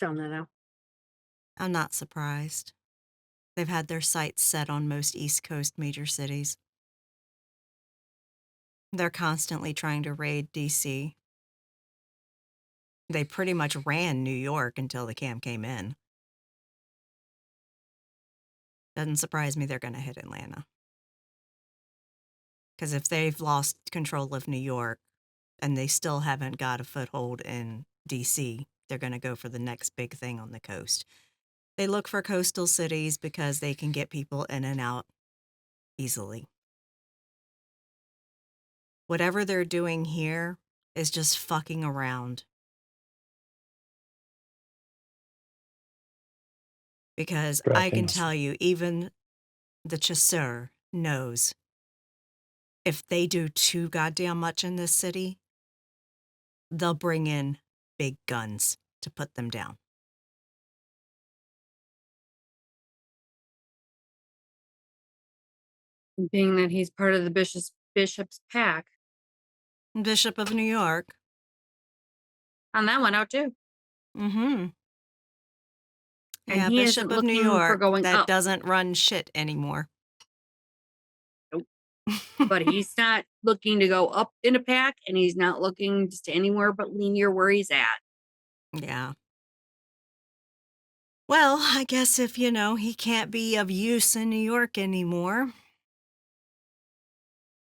Found that out. I'm not surprised. They've had their sights set on most East Coast major cities. They're constantly trying to raid DC. They pretty much ran New York until the cam came in. Doesn't surprise me they're going to hit Atlanta. Because if they've lost control of New York and they still haven't got a foothold in DC, they're going to go for the next big thing on the coast. They look for coastal cities because they can get people in and out easily. Whatever they're doing here is just fucking around. Because I distracting can us. tell you, even the chasseur knows if they do too goddamn much in this city, they'll bring in big guns to put them down. Being that he's part of the bishop's pack. Bishop of New York. Found that one out too. Mm-hmm. And Yeah, he Bishop isn't of New looking for York going that up. doesn't run shit anymore. Nope. But he's not looking to go up in a pack, and he's not looking just anywhere but linear where he's at. Yeah. Well, I guess if, he can't be of use in New York anymore,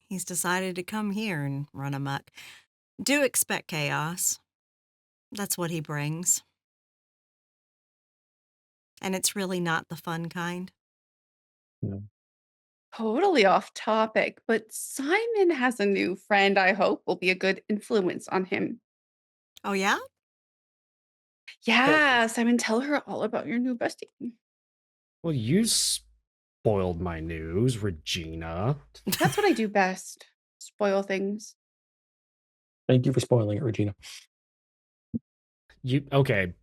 he's decided to come here and run amok. Do expect chaos. That's what he brings. And it's really not the fun kind. No. Totally off topic, but Simon has a new friend I hope will be a good influence on him. Oh, yeah? Yeah, Simon, tell her all about your new bestie. Well, you spoiled my news, Regina. That's what I do best. Spoil things. Thank you for spoiling it, Regina. Okay?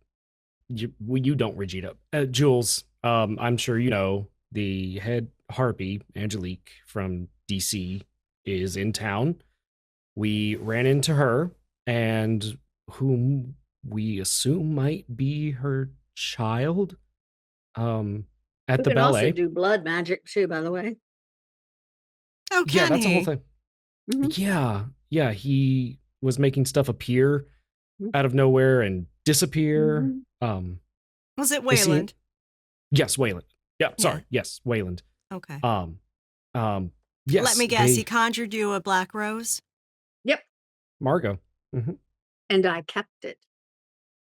You don't, Regina. Jules, I'm sure you know the head harpy, Angelique from DC, is in town. We ran into her, and whom we assume might be her child, at We the can also ballet. do blood magic too, by the way. Oh, Yeah, can that's a whole he? thing. Mhm. Yeah, he was making stuff appear Mhm. out of nowhere and disappear. Mhm. Was it They seem- Wayland? Yes, Wayland. Yeah, Yeah. sorry. Yes, Wayland. Okay. Yes. Let me guess, they- he conjured you a black rose? Yep. Margot. And I kept it.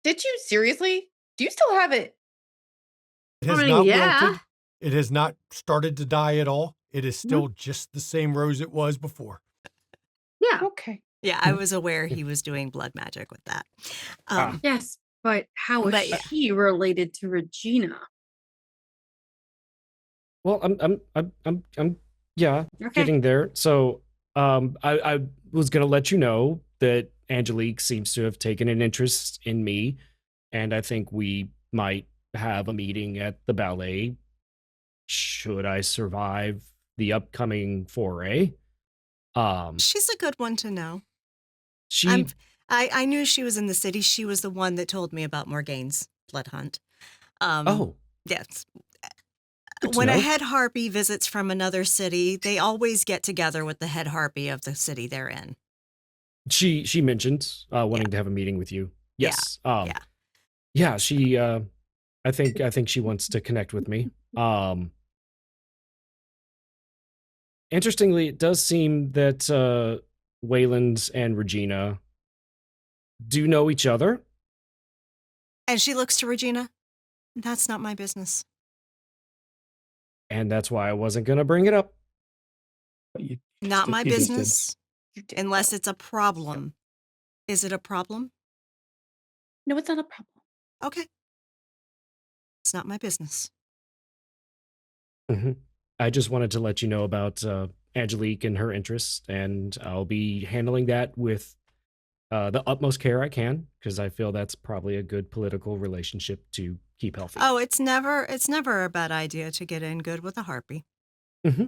Did you seriously? Do you still have it? It has I mean, not yeah. wilted. It has not started to die at all. It is still just the same rose it was before. Yeah. Okay. Yeah, I was aware he was doing blood magic with that. Yes, but how is But yeah. he related to Regina? Well, I'm Okay. getting there. So, I was gonna let you know that Angelique seems to have taken an interest in me, and I think we might have a meeting at the ballet. Should I survive the upcoming foray? She's a good one to know. She I knew she was in the city. She was the one that told me about Morgaine's blood hunt. Yes. Good to When a know. head harpy visits from another city, they always get together with the head harpy of the city they're in. she mentioned wanting to have a meeting with you. Yeah, Yes. yeah. Yeah, she I think she wants to connect with me. Interestingly, it does seem that Wayland and Regina do know each other. And she looks to Regina. That's not my business. And that's why I wasn't going to bring it up. But you Not my you just did. business You did, unless though. it's a problem. Is it a problem? No, it's not a problem. Okay. It's not my business. hmm I just wanted to let you know about Angelique and her interests, and I'll be handling that with the utmost care I can, because I feel that's probably a good political relationship to keep healthy. Oh, it's never a bad idea to get in good with a harpy. hmm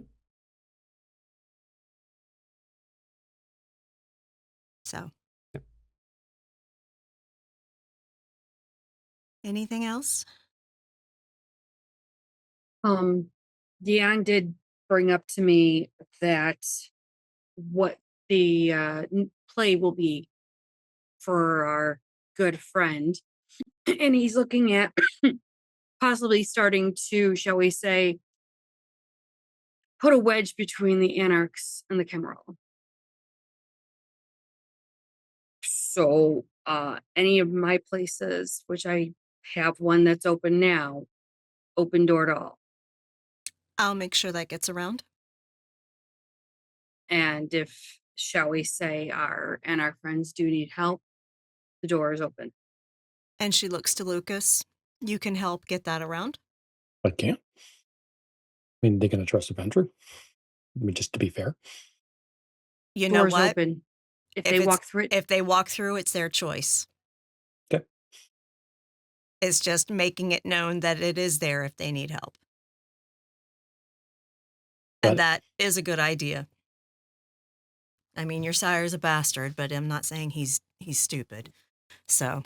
So, anything else? Deanne did bring up to me that what the play will be for our good friend, and he's looking at possibly starting to, shall we say, put a wedge between the anarchs and the Cameral. So, any of my places, which I have one that's open now, open door to all. I'll make sure that gets around. And if, shall we say, our friends do need help, the door is open. And she looks to Lucas. You can help get that around. I can't. I mean, they're going to trust Avenger. I mean, just to be fair. You know Door's what? open. If If they it's- walk through it, If they walk through, it's their choice. Okay. It's just making it known that it is there if they need help. Got And it. that is a good idea. I mean, your sire's a bastard, but I'm not saying he's stupid. So,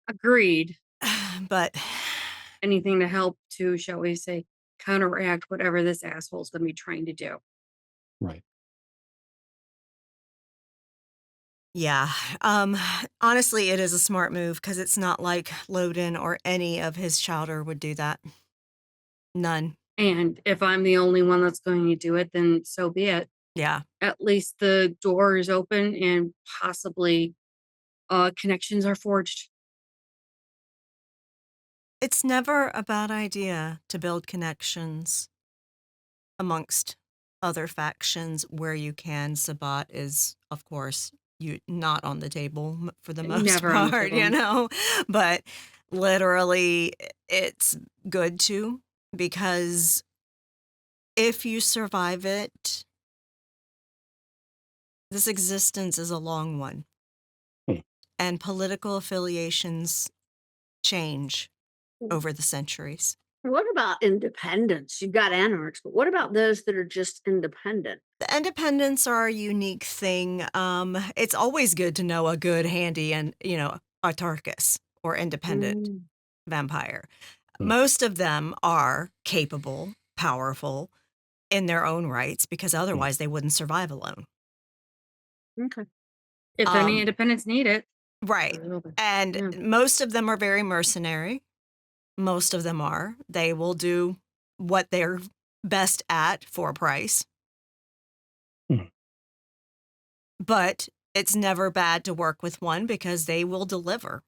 agreed. but Anything to help to, shall we say, counteract whatever this asshole's going to be trying to do. Right. yeah, honestly, it is a smart move because it's not like Loden or any of his chowder would do that. None. And if I'm the only one that's going to do it, then so be it. Yeah. At least the door is open and possibly connections are forged. It's never a bad idea to build connections amongst other factions where you can. Sabat is, of course, not on the table for the most Never on the part, you table. know, but literally it's good to, because if you survive it, this existence is a long one. Hmm. And political affiliations change Mm. over the centuries. What about independents? You've got anarchs, but what about those that are just independent? The independents are a unique thing. It's always good to know a good, handy, and autarchus or independent Mm, vampire. Hmm. Most of them are capable, powerful in their own rights, because otherwise they wouldn't survive alone. okay. If Um, any independents need it. Right. doors are open. And Yeah. most of them are very mercenary. Most of them are. They will do what they're best at for a price. Hmm. But it's never bad to work with one because they will deliver.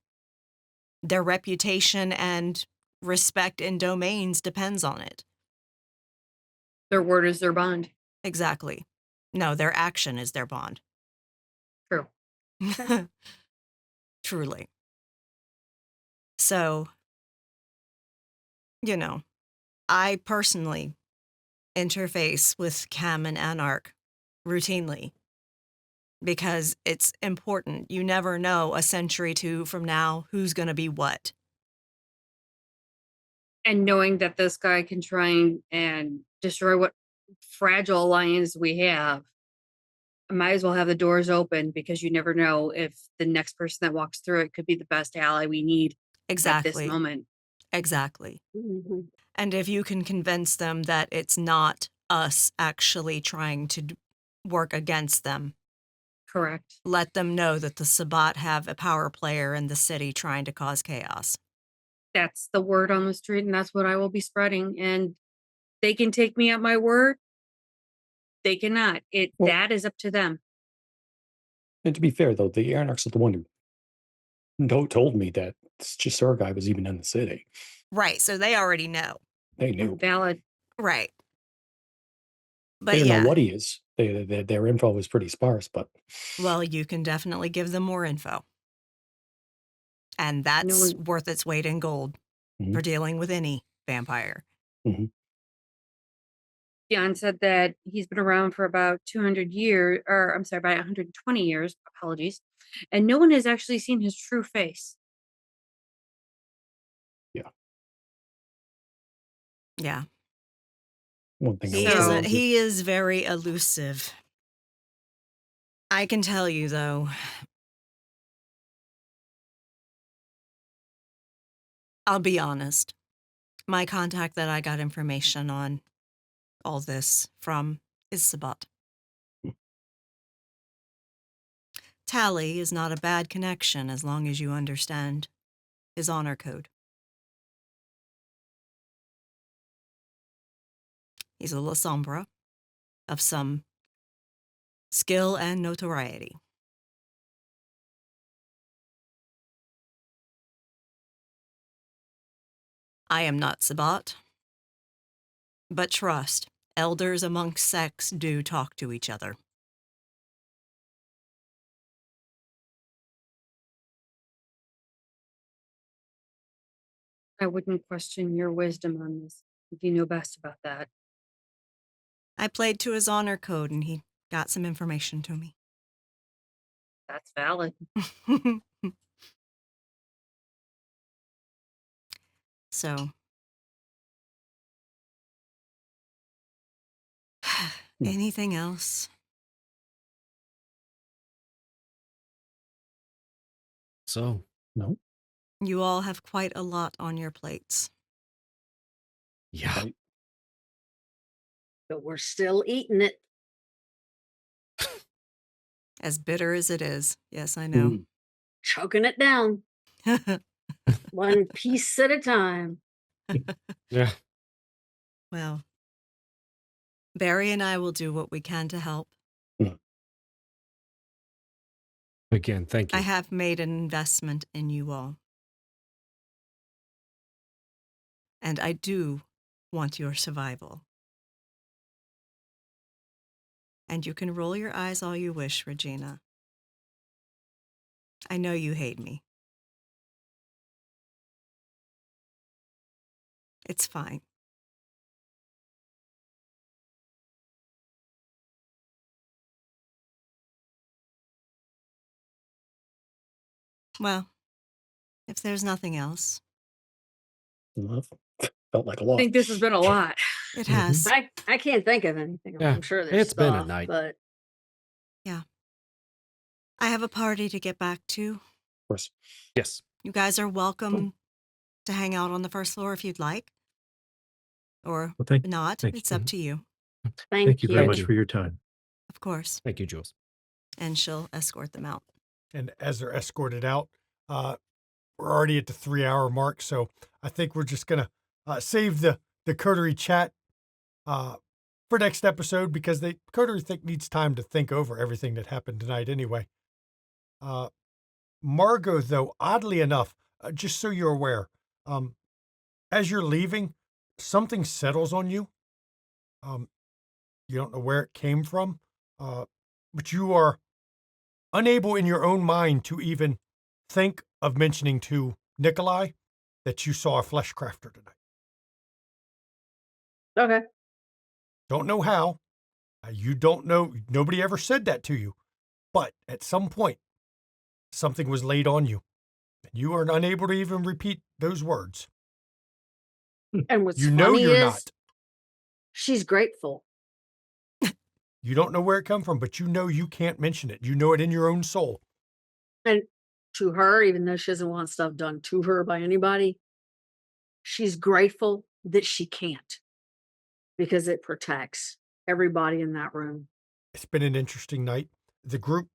Their reputation and respect in domains depends on it. Their word is their bond. Exactly. No, their action is their bond. True. Truly. So, I personally interface with Cam and Anarch routinely because it's important. You never know a century two from now who's going to be what. And knowing that this guy can try and destroy what fragile alliance we have, I might as well have the doors open, because you never know if the next person that walks through it could be the best ally we need at this Exactly. moment. Exactly. Mhm. And if you can convince them that it's not us actually trying to work against them, Correct. let them know that the Sabbat have a power player in the city trying to cause chaos. That's the word on the street, and that's what I will be spreading. And they can take me at my word. They cannot. Well- That is up to them. And to be fair, though, the Anarchs are the one who told me that this Chasseur guy was even in the city. Right. So they already know. They knew. Valid. Right. They But don't yeah. know what he is. Their info was pretty sparse, but Well, you can definitely give them more info. And that's one- worth its weight in gold for Mhm. dealing with any vampire. Dion said that he's been around for about 200 years, or I'm sorry, about 120 years. Apologies. And no one has actually seen his true face. Yeah. one thing He I is will So- say is he is very elusive. I can tell you though, I'll be honest. My contact that I got information on all this from is Sabat. Tally is not a bad connection as long as you understand his honor code. He's a La Sombra of some skill and notoriety. I am not Sabat, but trust, elders amongst sects do talk to each other. I wouldn't question your wisdom on this. You know best about that. I played to his honor code and he got some information to me. That's valid. So, anything else? So, no. You all have quite a lot on your plates. yeah. Right. But we're still eating it. As bitter as it is. Yes, I know. Choking it down one piece at a time. Yeah. Well, Barry and I will do what we can to help. Again, thank you. I have made an investment in you all. And I do want your survival. And you can roll your eyes all you wish, Regina. I know you hate me. It's fine. Well, if there's nothing else, Enough. Felt like a I lot. think this has been a lot. it has. I can't think of anything. Yeah, I'm sure there's it's been a stuff, night. but I have a party to get back to. Of course. Yes. You guys are welcome to hang out on the first floor if you'd like. Or Well, thank not. thank It's you. up to you, thank you very you. much you. for your time. of course. Thank you, Jules. And she'll escort them out. And as they're escorted out, we're already at the 3-hour mark. So I think we're just going to save the coterie chat for next episode because the coterie needs time to think over everything that happened tonight anyway. Margot, though, oddly enough, just so you're aware, as you're leaving, something settles on you. You don't know where it came from, but you are unable in your own mind to even think of mentioning to Nikolai that you saw a flesh crafter tonight. Okay. Don't know how. You don't know. Nobody ever said that to you. But at some point, something was laid on you. And you are unable to even repeat those words. And what's You know funny you're is not. she's grateful. You don't know where it come from, but you know you can't mention it. You know it in your own soul. And to her, even though she doesn't want stuff done to her by anybody, she's grateful that she can't because it protects everybody in that room. It's been an interesting night. The group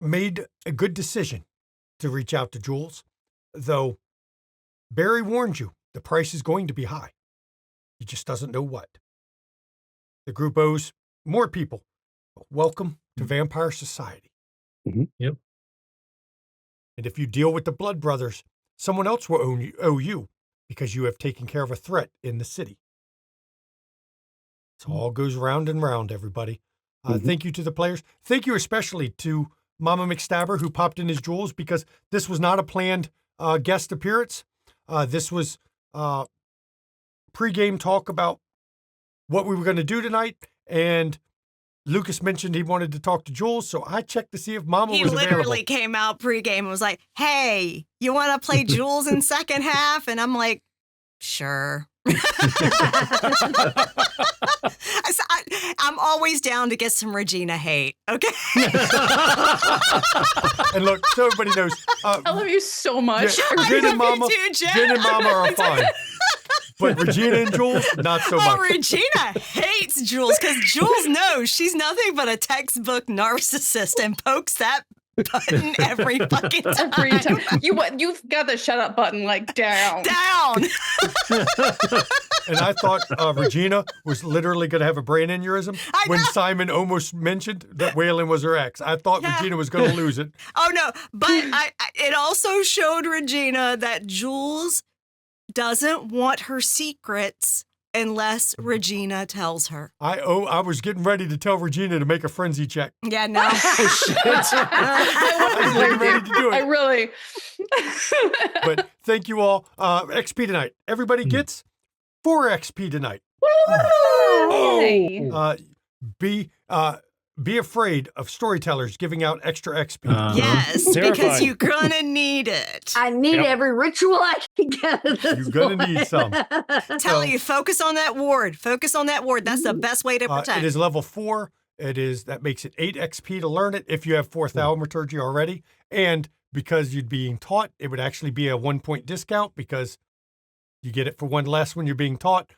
made a good decision to reach out to Jules, though Barry warned you the price is going to be high. He just doesn't know what. The group owes more people. Welcome to Vampire Society. Yep. And if you deal with the Blood Brothers, someone else will owe you because you have taken care of a threat in the city. So all goes round and round, everybody. Thank you to the players. Thank you especially to Mama McStabber, who popped in his jewels, because this was not a planned guest appearance. This was pre-game talk about what we were going to do tonight, and Lucas mentioned he wanted to talk to Jules, so I checked to see if Mama He was available. literally came out pregame and was like, "Hey, you want to play Jules in second half?" And I'm like, "Sure." I'm always down to get some Regina hate. Okay. And look, so everybody knows, I love you so much. Jen and love you Mama, too, Jen. Jen and Mama are fine. But Regina and Jules, not so Oh, much. Regina hates Jules because Jules knows she's nothing but a textbook narcissist and pokes that button every fucking time. Every time. You've got the shut up button like down. Down. And I thought Regina was literally going to have a brain aneurysm when Simon almost mentioned that Waylon was her ex. I thought Regina was going to lose it. Oh, no. But it also showed Regina that Jules doesn't want her secrets unless Regina tells her. I was getting ready to tell Regina to make a frenzy check. Yeah, no. I was getting ready to do it. I really. But thank you all. XP tonight. Everybody gets 4 XP tonight. Hey. Be afraid of storytellers giving out extra XP. Yes, because Terrifying. you're gonna need it. I need every ritual I can get. At this You're gonna point. need some. Tell you, focus on that ward. Focus on that ward. That's the best way to protect. It is level 4. That makes it 8 XP to learn it if you have 4th thaumaturgy already. And because you'd being taught, it would actually be a 1-point discount because you get it for 1 less when you're being taught.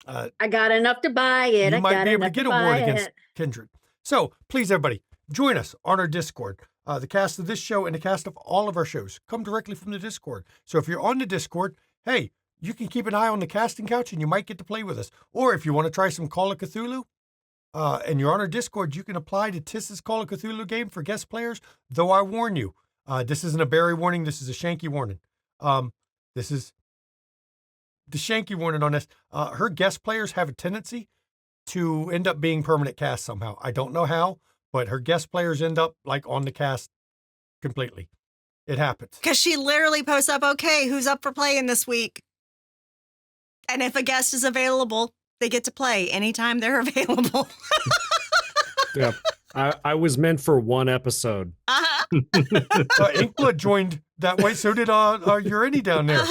I got enough to buy it. You I might got be able to enough get a buy ward against it. Kindred. So please, everybody, join us on our Discord. The cast of this show and the cast of all of our shows come directly from the Discord. So if you're on the Discord, hey, you can keep an eye on the casting couch and you might get to play with us. Or if you want to try some Call of Cthulhu and you're on our Discord, you can apply to Tiss's Call of Cthulhu game for guest players. Though I warn you, this isn't a Barry warning. This is a Shanky warning. This is the Shanky warning on this. Her guest players have a tendency to end up being permanent cast somehow. I don't know how, but her guest players end up like on the cast completely. It happens. Because she literally posts up, "Okay, who's up for playing this week?" And if a guest is available, they get to play anytime they're available. Yeah. I was meant for 1 episode. Inkblood joined that way. So did Urini down there.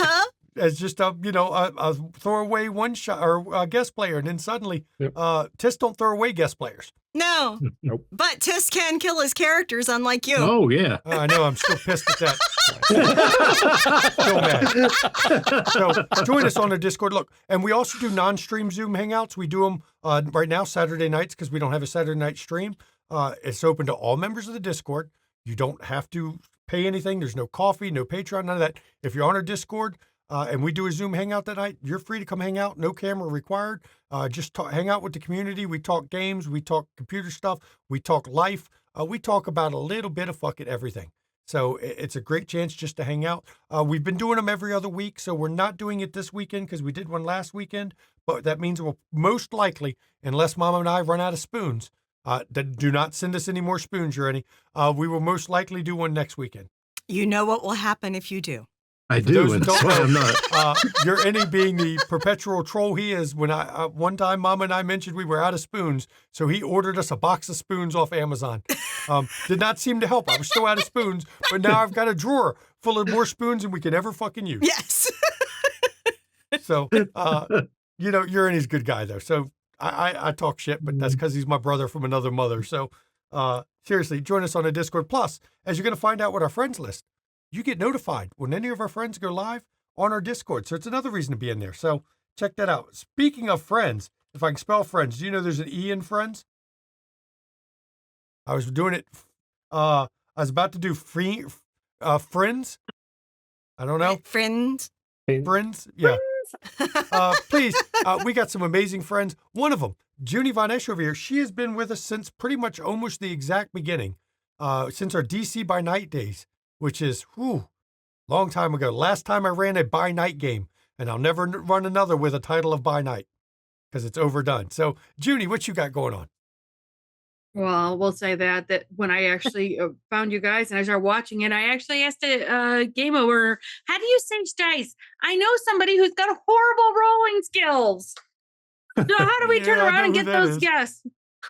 As just a throwaway one shot or guest player, and then suddenly, Tiss don't throw away guest players. No. Nope. But Tis can kill his characters, unlike you. Oh, yeah. I know. I'm still pissed at that. Still mad. So join us on our Discord. Look, and we also do non-stream Zoom hangouts. We do them right now Saturday nights because we don't have a Saturday night stream. It's open to all members of the Discord. You don't have to pay anything. There's no coffee, no Patreon, none of that. If you're on our Discord, and we do a Zoom hangout that night, you're free to come hang out. No camera required. Just hang out with the community. We talk games. We talk computer stuff. We talk life. We talk about a little bit of fucking everything. So it's a great chance just to hang out. We've been doing them every other week, so we're not doing it this weekend because we did one last weekend. But that means we'll most likely, unless Mama and I run out of spoons, do not send us any more spoons or any. We will most likely do one next weekend. You know what will happen if you do. I For do, those and that that's don't why know, I'm not. Urini being the perpetual troll he is, when one time Mama and I mentioned we were out of spoons, so he ordered us a box of spoons off Amazon. Did not seem to help. I was still out of spoons, but now I've got a drawer full of more spoons than we could ever fucking use. Yes. So, Urini's a good guy though. So I talk shit, but that's because he's my brother from another mother. So seriously, join us on the Discord. Plus, as you're going to find out with our friends list, you get notified when any of our friends go live on our Discord. So it's another reason to be in there. So check that out. Speaking of friends, if I can spell friends, do you know there's an E in friends? I was doing it. I was about to do friends. I don't know. Friends. Friends. Yeah. Please, we got some amazing friends. One of them, Junie Von Esch over here, she has been with us since pretty much almost the exact beginning, since our DC by Night days, which is, long time ago. Last time I ran a by night game, and I'll never run another with a title of by night. because it's overdone. So, Junie, what you got going on? Well, we'll say that when I actually found you guys and I started watching it, I actually asked a game over, how do you sage dice? I know somebody who's got horrible rolling skills. So how do we turn Yeah, I around know and who get that those is. guests?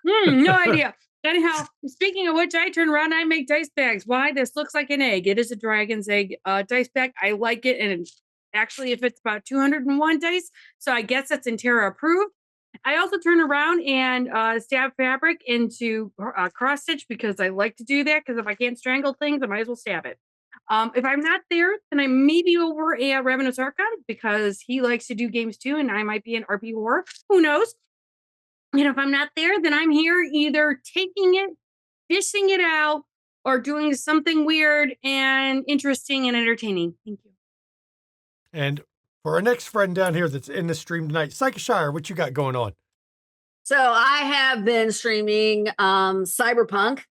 No idea. Anyhow, speaking of which, I turn around and I make dice bags. Why? This looks like an egg. It is a dragon's egg dice bag. I like it. And actually, if it's about 201 dice, so I guess that's Intera approved. I also turn around and stab fabric into cross stitch because I like to do that, because if I can't strangle things, I might as well stab it. If I'm not there, then I may be over at Ravenous Archon because he likes to do games too, and I might be in RP Horror. Who knows? And if I'm not there, then I'm here either taking it, dishing it out, or doing something weird and interesting and entertaining. Thank you. And for our next friend down here that's in the stream tonight, Psychoshire, what you got going on? So I have been streaming Cyberpunk.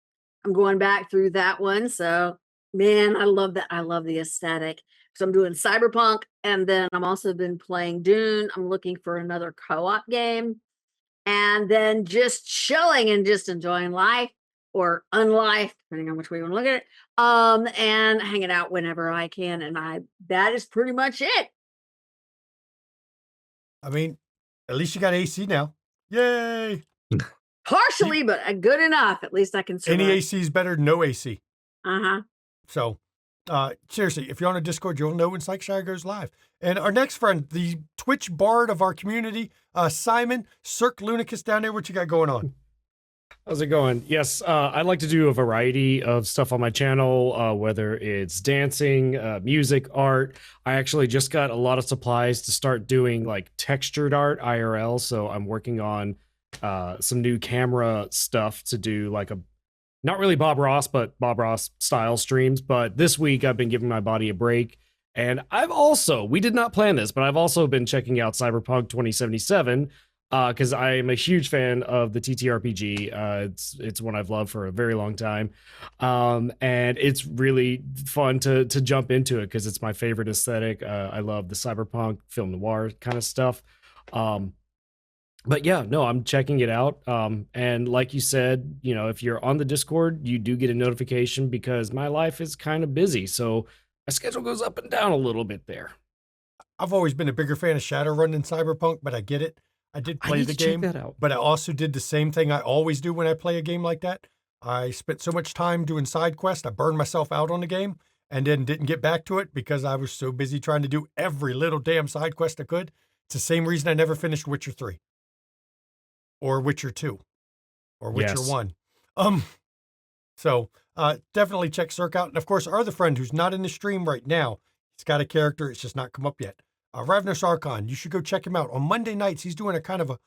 I'm going back through that one. So man, I love that. I love the aesthetic. So I'm doing Cyberpunk, and then I'm also been playing Dune. I'm looking for another co-op game, and then just chilling and just enjoying life or unlife, depending on which way you want to look at it. And hanging out whenever I can. And that is pretty much it. I mean, at least you got AC now. Yay! Partially, but good enough. At least I can survive. Any AC is better than no AC. Uh-huh. So, seriously, if you're on a Discord, you'll know when Psychoshire goes live. And our next friend, the Twitch bard of our community, Simon, Cirque Lunicus down there, what you got going on? How's it going? Yes, I like to do a variety of stuff on my channel, whether it's dancing, music, art. I actually just got a lot of supplies to start doing like textured art IRL. So I'm working on some new camera stuff to do like not really Bob Ross, but Bob Ross style streams. But this week I've been giving my body a break. And we did not plan this, but I've also been checking out Cyberpunk 2077. Because I am a huge fan of the TTRPG. It's one I've loved for a very long time, and it's really fun to jump into it because it's my favorite aesthetic. I love the cyberpunk film noir kind of stuff. But yeah, no, I'm checking it out. And like you said, if you're on the Discord, you do get a notification because my life is kind of busy, so my schedule goes up and down a little bit there. I've always been a bigger fan of Shadowrun than Cyberpunk, but I get it. I did play the game, but I also did the same thing I always do when I play a game like that. I spent so much time doing side quests, I burned myself out on the game and then didn't get back to it because I was so busy trying to do every little damn side quest I could. It's the same reason I never finished Witcher 3 or Witcher 2 or Witcher 1. So definitely check Cirque out. And of course, our other friend who's not in the stream right now, he's got a character, it's just not come up yet. Ravenous Archon, you should go check him out. On Monday nights, he's doing a kind of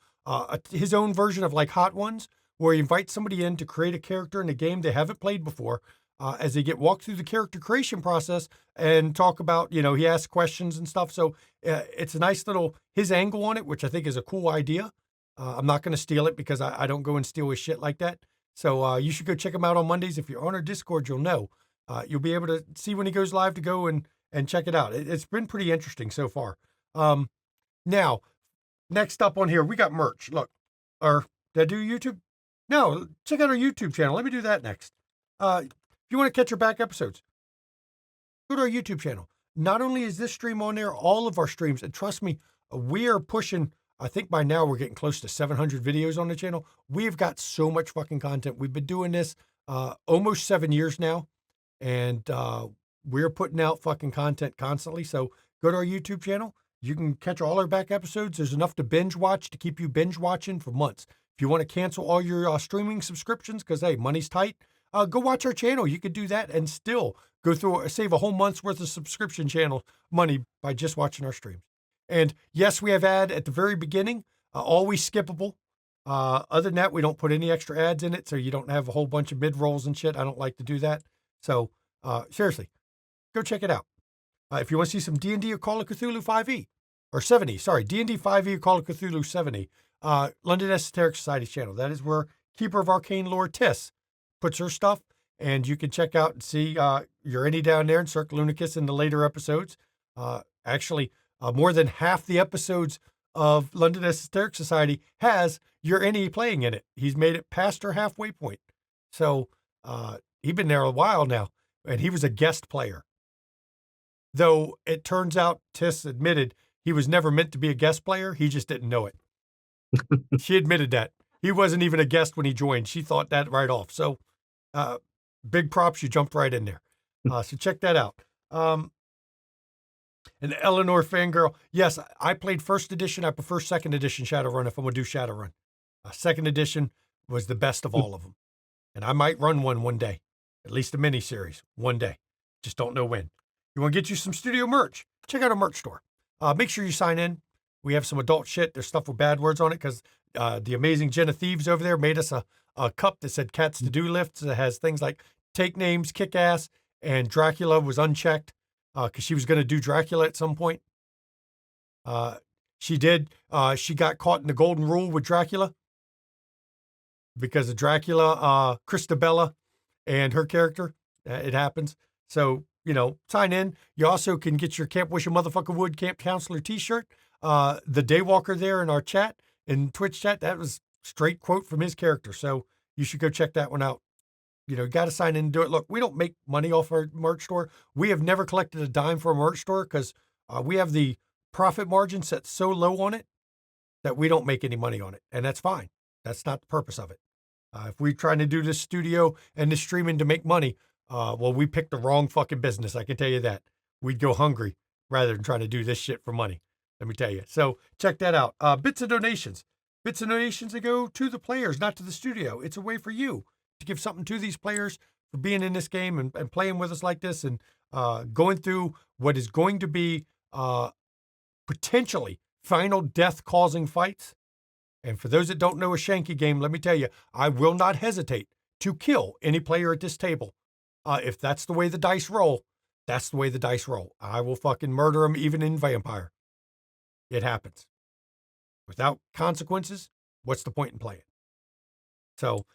his own version of like Hot Ones, where he invites somebody in to create a character in a game they haven't played before, as they get walked through the character creation process and talk about, he asks questions and stuff. So it's a nice little, his angle on it, which I think is a cool idea. I'm not going to steal it because I don't go and steal his shit like that. So you should go check him out on Mondays. If you're on our Discord, you'll know. You'll be able to see when he goes live to go and check it out. It's been pretty interesting so far. Now, next up on here, we got merch. Look, did I do YouTube? No, check out our YouTube channel. Let me do that next. If you want to catch our back episodes, go to our YouTube channel. Not only is this stream on there, all of our streams, and trust me, we are pushing, I think by now we're getting close to 700 videos on the channel. We've got so much fucking content. We've been doing this almost 7 years now, and we're putting out fucking content constantly. So go to our YouTube channel. You can catch all our back episodes. There's enough to binge watch to keep you binge watching for months. If you want to cancel all your streaming subscriptions because, hey, money's tight, go watch our channel. You could do that and still go through, save a whole month's worth of subscription channel money by just watching our streams. And yes, we have ad at the very beginning, always skippable. Other than that, we don't put any extra ads in it, so you don't have a whole bunch of mid-rolls and shit. I don't like to do that. So seriously, go check it out. If you want to see some D&D or Call of Cthulhu 5e, or 7e, sorry, D&D 5e or Call of Cthulhu 7e, London Esoteric Society's channel. That is where Keeper of Arcane Lore Tiss puts her stuff, and you can check out and see Uranie down there and Cirque Lunicus in the later episodes. Actually, more than half the episodes of London Esoteric Society has your NE playing in it. He's made it past her halfway point. So he's been there a while now, and he was a guest player. Though it turns out Tiss admitted he was never meant to be a guest player. He just didn't know it. She admitted that. He wasn't even a guest when he joined. She thought that right off. So big props. You jumped right in there. So check that out. And Eleanor Fangirl. Yes, I played first edition. I prefer second edition Shadowrun if I'm going to do Shadowrun. Second edition was the best of all of them. And I might run one day, at least a mini series one day. Just don't know when. You want to get you some studio merch? Check out our merch store. Make sure you sign in. We have some adult shit. There's stuff with bad words on it because the amazing Jenna Thieves over there made us a cup that said Cats to Do Lifts. That has things like Take Names, Kick Ass, and Dracula was unchecked because she was going to do Dracula at some point. She did. She got caught in the golden rule with Dracula because of Dracula, Christabella, and her character. It happens. So, sign in. You also can get your Camp Wish a Motherfucker Would Camp Counselor t-shirt. The Daywalker there in our chat, in Twitch chat, that was straight quote from his character. So you should go check that one out. You got to sign in and do it. Look, we don't make money off our merch store. We have never collected a dime for a merch store because we have the profit margin set so low on it that we don't make any money on it. And that's fine. That's not the purpose of it. If we're trying to do this studio and this streaming to make money, well, we picked the wrong fucking business. I can tell you that. We'd go hungry rather than trying to do this shit for money. Let me tell you. So check that out. Bits of donations. Bits of donations that go to the players, not to the studio. It's a way for you to give something to these players for being in this game and playing with us like this and going through what is going to be potentially final death-causing fights. And for those that don't know a Shanky game, let me tell you, I will not hesitate to kill any player at this table. If that's the way the dice roll, that's the way the dice roll. I will fucking murder them even in Vampire. It happens. Without consequences, what's the point in playing? So,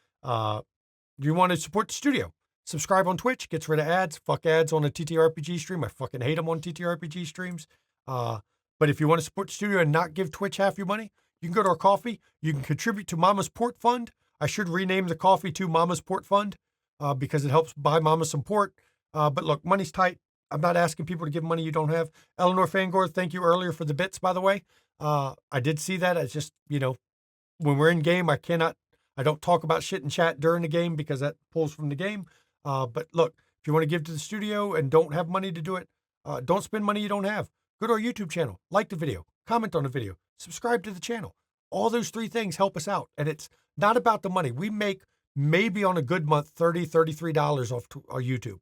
you want to support the studio? Subscribe on Twitch. Gets rid of ads. Fuck ads on a TTRPG stream. I fucking hate them on TTRPG streams. But if you want to support the studio and not give Twitch half your money, you can go to our Ko-fi. You can contribute to Mama's Port Fund. I should rename the Ko-fi to Mama's Port Fund because it helps buy Mama some port. But look, money's tight. I'm not asking people to give money you don't have. Eleanor Fangor, thank you earlier for the bits, by the way. I did see that. It's just, when we're in game, I don't talk about shit in chat during the game because that pulls from the game. But look, if you want to give to the studio and don't have money to do it, don't spend money you don't have. Go to our YouTube channel, like the video, comment on the video, subscribe to the channel. All those three things help us out. And it's not about the money. We make maybe on a good month, $30, $33 off our YouTube.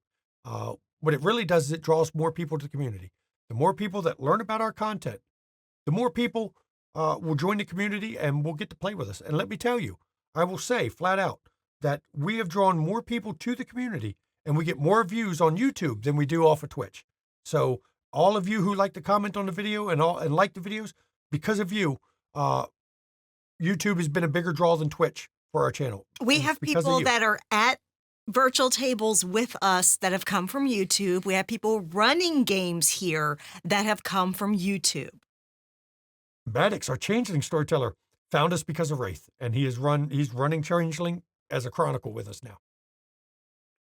What it really does is it draws more people to the community. The more people that learn about our content, the more people will join the community and will get to play with us. And let me tell you, I will say flat out that we have drawn more people to the community and we get more views on YouTube than we do off of Twitch. So all of you who like to comment on the video and like the videos, because of you, YouTube has been a bigger draw than Twitch for our channel. We have people that are at virtual tables with us that have come from YouTube. We have people running games here that have come from YouTube. Maddox, our Changeling storyteller, found us because of Wraith, and he's running Changeling as a chronicle with us now.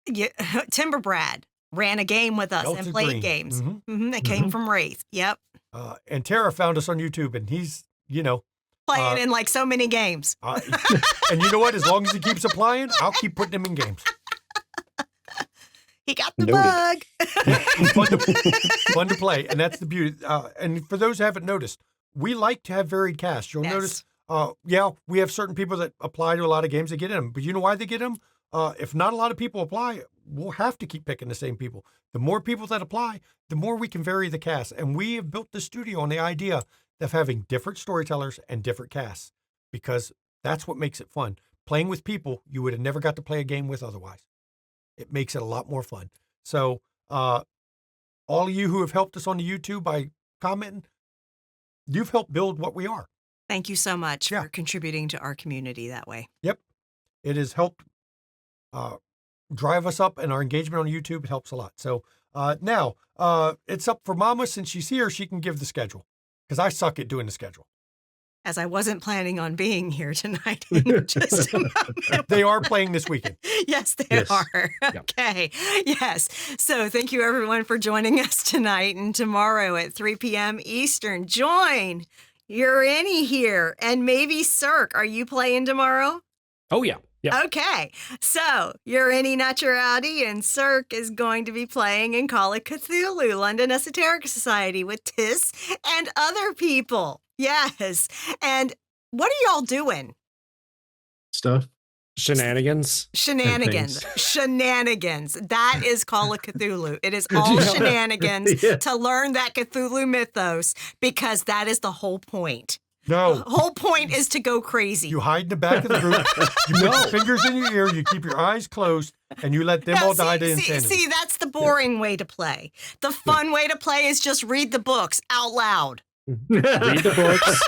Yeah, Timber Brad ran a game with us Delta and played Green. games. Mm-hmm. It came from Wraith. Yep. And Tara found us on YouTube, and he's, playing in like so many games. And you know what? As long as he keeps applying, I'll keep putting him in games. He got the Noted. bug. Fun to play, and that's the beauty. And for those who haven't noticed, we like to have varied casts. You'll notice, we have certain people that apply to a lot of games that get in them. But you know why they get them? If not a lot of people apply, we'll have to keep picking the same people. The more people that apply, the more we can vary the cast. And we have built the studio on the idea of having different storytellers and different casts because that's what makes it fun. Playing with people you would have never got to play a game with otherwise. It makes it a lot more fun. So all of you who have helped us on the YouTube by commenting, you've helped build what we are. Thank you so much for contributing to our community that way. Yep. It has helped drive us up, and our engagement on YouTube, it helps a lot. So now it's up for Mama. Since she's here, she can give the schedule because I suck at doing the schedule. as I wasn't planning on being here tonight in just a moment. They are playing this weekend. Yes, they Yes. are. Okay. Yes. So thank you, everyone, for joining us tonight and tomorrow at 3 p.m. Eastern. Join Urini here and maybe Cirque. Are you playing tomorrow? Oh, yeah. Yeah. Okay. So Urini Naturality and Cirque is going to be playing in Call of Cthulhu, London Esoteric Society with Tiss and other people. Yes. And what are y'all doing? Stuff. Shenanigans. Shenanigans. things. Shenanigans. That is Call of Cthulhu. It is all Yeah. shenanigans Yeah. to learn that Cthulhu mythos because that is the whole point. No. The whole point is to go crazy. You hide in the back of the group. You put your fingers in your ear. You keep your eyes closed, and you let them No, all die to see, insanity. that's the boring way to play. The fun way to play is just read the books out loud. Read the books.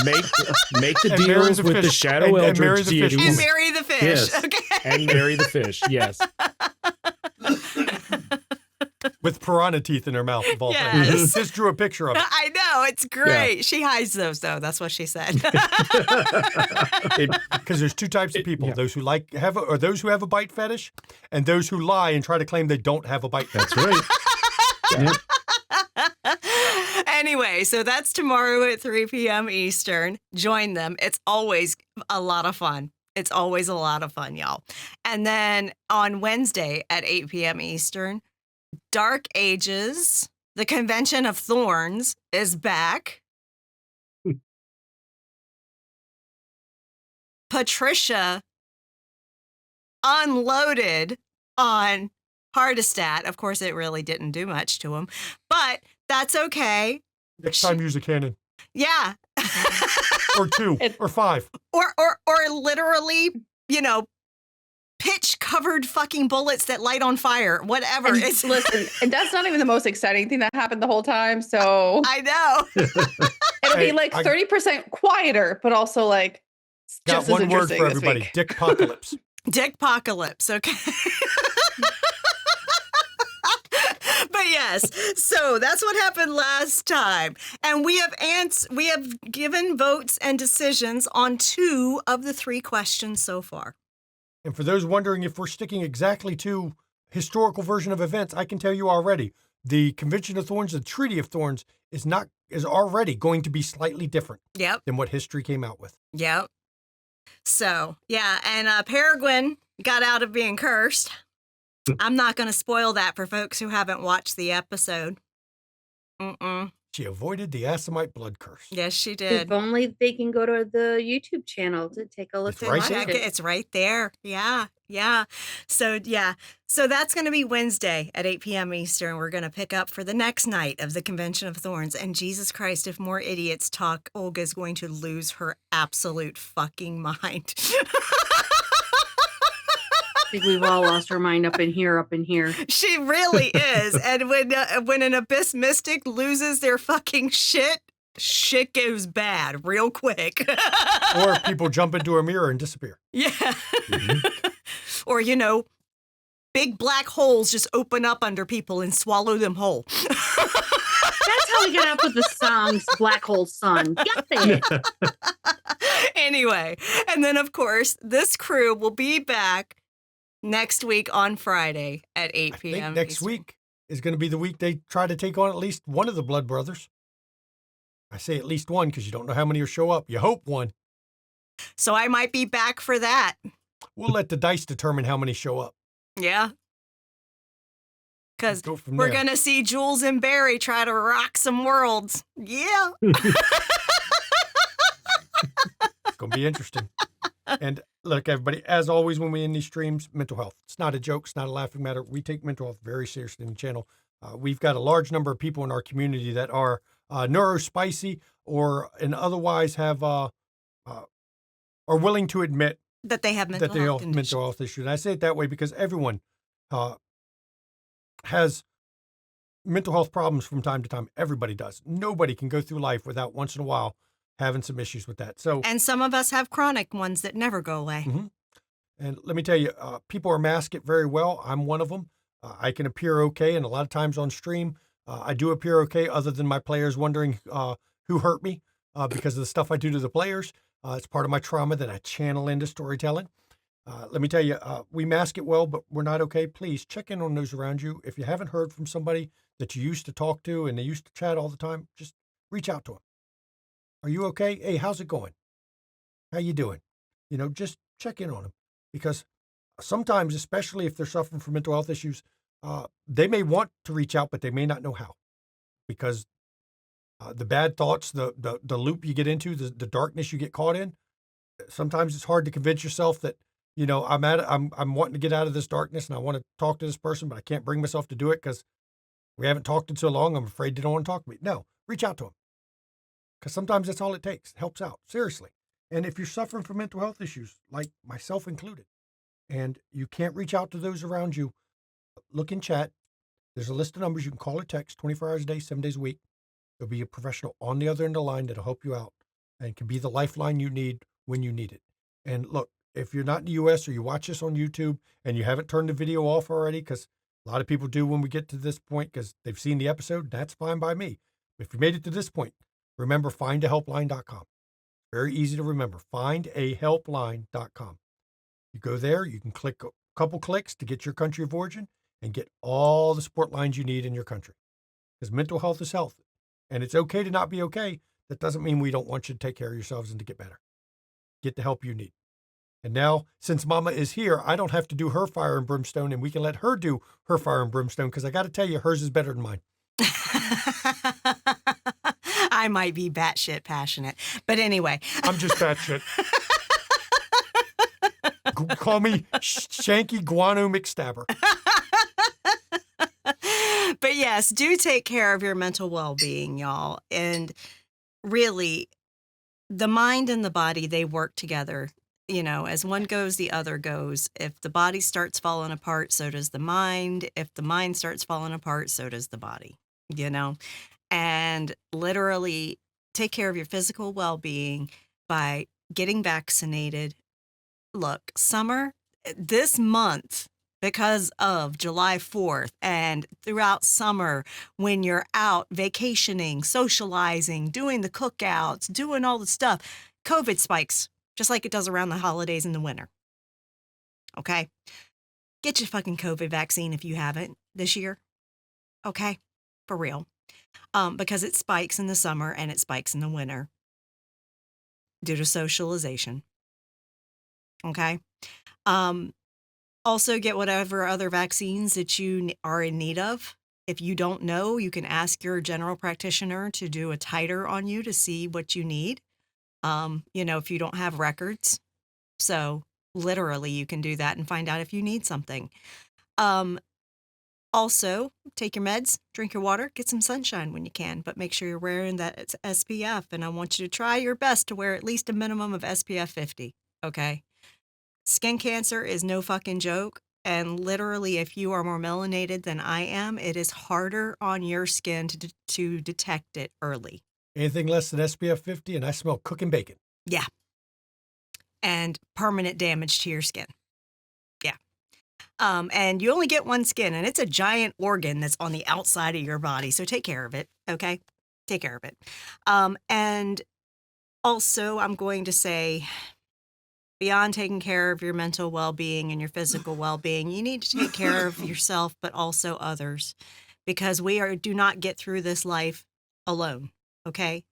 Make the And marry deals the with the fish. shadow And marry eldritch the fish. And deities marry the fish. Yes. Okay. and marry the fish. Yes. With piranha teeth in her mouth, of all Yes. things. Just drew a picture of it. I know. It's great. She hides those, though. That's what she said. Because there's two types of people: yeah. those who those who have a bite fetish, and those who lie and try to claim they don't have a bite fetish. That's right. Yep. Anyway, so that's tomorrow at 3 p.m. Eastern. Join them. It's always a lot of fun. It's always a lot of fun, y'all. And then on Wednesday at 8 p.m. Eastern, Dark Ages, the Convention of Thorns is back. Patricia unloaded on Hardestat. Of course, it really didn't do much to him, but that's okay. Next time, use a cannon Yeah. or two or five. or literally, pitch covered fucking bullets that light on fire, whatever. And It's listen, and that's not even the most exciting thing that happened the whole time. So I know. it'll be Hey, like I 30% quieter, but also like got just as one word interesting for this everybody: week. Dickpocalypse. Dickpocalypse, okay. But yes, so that's what happened last time. And we have given votes and decisions on 2 of the 3 questions so far. And for those wondering if we're sticking exactly to historical version of events, I can tell you already: the Convention of Thorns, the Treaty of Thorns, is already going to be slightly different Yep. than what history came out with. Yep. So, yeah, and Peregrine got out of being cursed. I'm not going to spoil that for folks who haven't watched the episode. She avoided the Assamite blood curse. Yes, she did. If only they can go to the YouTube channel to take a look It's at right watch there. it. It's right there. Yeah. So that's going to be Wednesday at 8 p.m. Eastern. We're going to pick up for the next night of the Convention of Thorns. And Jesus Christ, if more idiots talk, Olga's going to lose her absolute fucking mind. I think we've all lost our mind up in here. She really is. And when an Abyss Mystic loses their fucking shit goes bad real quick. Or people jump into a mirror and disappear. Yeah. Or, big black holes just open up under people and swallow them whole. That's how we got up with the songs Black Hole Sun. Got it. Anyway, and then, of course, this crew will be back next week on Friday at 8 I p.m. think next Eastern. week is going to be the week they try to take on at least one of the Blood Brothers. I say at least one because you don't know how many will show up. You hope one. So I might be back for that. We'll let the dice determine how many show up. Yeah. Because Go from we're there. going to see Jules and Barry try to rock some worlds. Yeah. It's going to be interesting. And look, everybody, as always, when we end these streams, mental health. It's not a joke. It's not a laughing matter. We take mental health very seriously in the channel. We've got a large number of people in our community that are neurospicy and otherwise have are willing to admit That they have mental that they health have conditions. mental health issues. And I say it that way because everyone has mental health problems from time to time. Everybody does. Nobody can go through life without once in a while having some issues with that. So, And some of us have chronic ones that never go away. and let me tell you, people are mask it very well. I'm one of them. I can appear okay, and a lot of times on stream, I do appear okay, other than my players wondering who hurt me. because of the stuff I do to the players. It's part of my trauma that I channel into storytelling. Let me tell you, we mask it well, but we're not okay. Please check in on those around you. If you haven't heard from somebody that you used to talk to and they used to chat all the time, just reach out to them. Are you okay? Hey, how's it going? How you doing? Just check in on them, because sometimes, especially if they're suffering from mental health issues, they may want to reach out, but they may not know how, because the bad thoughts, the loop you get into, the darkness you get caught in, sometimes it's hard to convince yourself that, I'm wanting to get out of this darkness and I want to talk to this person, but I can't bring myself to do it because we haven't talked in so long. I'm afraid they don't want to talk to me. No, reach out to them, because sometimes that's all it takes. It helps out, seriously. And if you're suffering from mental health issues, like myself included, and you can't reach out to those around you, look in chat. There's a list of numbers. You can call or text 24 hours a day, 7 days a week. There'll be a professional on the other end of the line that'll help you out and can be the lifeline you need when you need it. And look, if you're not in the US or you watch this on YouTube and you haven't turned the video off already, because a lot of people do when we get to this point because they've seen the episode, that's fine by me. If you made it to this point, remember findahelpline.com. Very easy to remember, findahelpline.com. You go there, you can click a couple clicks to get your country of origin and get all the support lines you need in your country. Because mental health is health. And it's okay to not be okay. That doesn't mean we don't want you to take care of yourselves and to get better. Get the help you need. And now, since Mama is here, I don't have to do her fire and brimstone, and we can let her do her fire and brimstone, because I got to tell you, hers is better than mine. I might be batshit passionate, but anyway. I'm just batshit. Call me Shanky Guano McStabber. But yes, do take care of your mental well-being, y'all. And really, the mind and the body, they work together. As one goes, the other goes. If the body starts falling apart, so does the mind. If the mind starts falling apart, so does the body, And literally take care of your physical well-being by getting vaccinated. Look, summer, this month, because of July 4th and throughout summer, when you're out vacationing, socializing, doing the cookouts, doing all the stuff, COVID spikes, just like it does around the holidays in the winter. Okay? Get your fucking COVID vaccine if you haven't this year. Okay? For real. Because it spikes in the summer and it spikes in the winter due to socialization. Okay? Also get whatever other vaccines that you are in need of. If you don't know, you can ask your general practitioner to do a titer on you to see what you need. If you don't have records. So literally you can do that and find out if you need something. Also, take your meds, drink your water, get some sunshine when you can, but make sure you're wearing that SPF. And I want you to try your best to wear at least a minimum of SPF 50. Okay? Skin cancer is no fucking joke. And literally, if you are more melanated than I am, it is harder on your skin to detect it early. Anything less than SPF 50 and I smell cooking bacon. Yeah. And permanent damage to your skin. Yeah. And you only get one skin, and it's a giant organ that's on the outside of your body. So take care of it. Okay? Take care of it. And also, I'm going to say, beyond taking care of your mental well-being and your physical well-being, you need to take care of yourself, but also others, because we do not get through this life alone. Okay?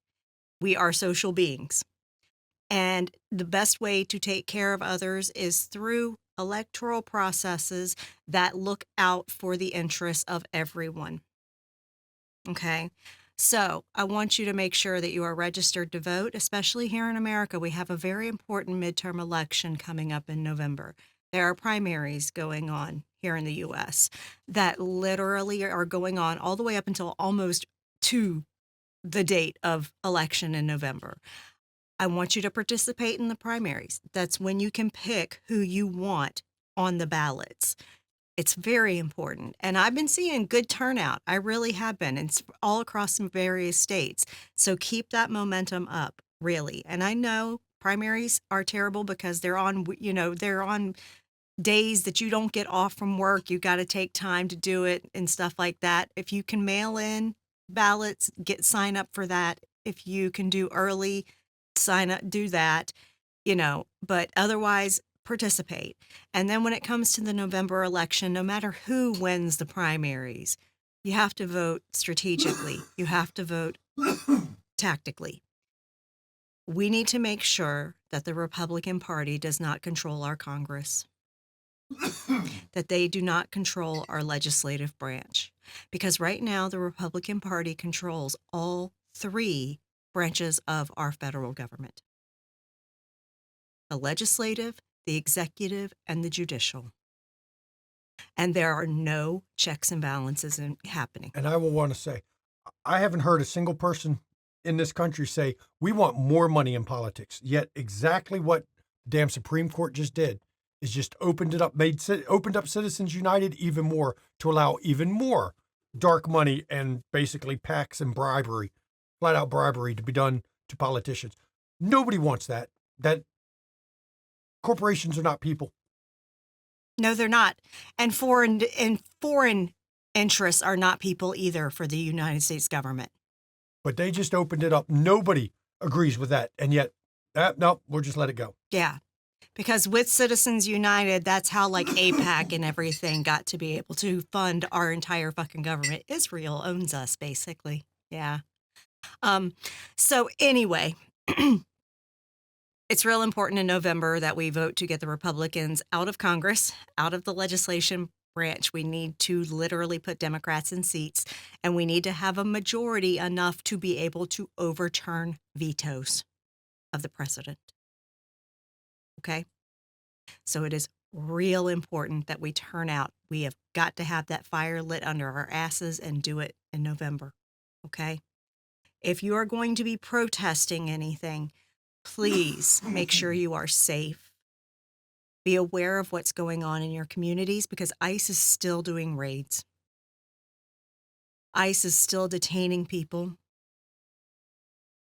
We are social beings. And the best way to take care of others is through electoral processes that look out for the interests of everyone. Okay? So I want you to make sure that you are registered to vote, especially here in America. We have a very important midterm election coming up in November. There are primaries going on here in the U.S. that literally are going on all the way up until almost to the date of election in November. I want you to participate in the primaries. That's when you can pick who you want on the ballots. It's very important. And I've been seeing good turnout. I really have been. It's all across some various states. So keep that momentum up, really. And I know primaries are terrible because they're on days that you don't get off from work. You got to take time to do it and stuff like that. If you can mail in ballots, sign up for that If you can do early, sign up, do that, but otherwise participate. And then when it comes to the November election, no matter who wins the primaries, you have to vote strategically. You have to vote tactically. We need to make sure that the Republican Party does not control our Congress, that they do not control our legislative branch. Because right now, the Republican Party controls all three branches of our federal government: the legislative, the executive, and the judicial. And there are no checks and balances happening. And I will want to say, I haven't heard a single person in this country say, we want more money in politics. Yet exactly what the damn Supreme Court just did is just opened up Citizens United even more to allow even more dark money and basically PACs and bribery, flat out bribery, to be done to politicians. Nobody wants that. That corporations are not people. No, they're not. And foreign interests are not people either for the United States government. But they just opened it up. Nobody agrees with that. And yet, nope, we'll just let it go. Yeah. Because with Citizens United, that's how like AIPAC and everything got to be able to fund our entire fucking government. Israel owns us, basically. Yeah. So anyway, it's real important in November that we vote to get the Republicans out of Congress, out of the legislation branch. We need to literally put Democrats in seats, and we need to have a majority enough to be able to overturn vetoes of the president. Okay? So it is real important that we turn out. We have got to have that fire lit under our asses and do it in November. Okay? If you are going to be protesting anything, please make sure you are safe. Be aware of what's going on in your communities, because ICE is still doing raids. ICE is still detaining people,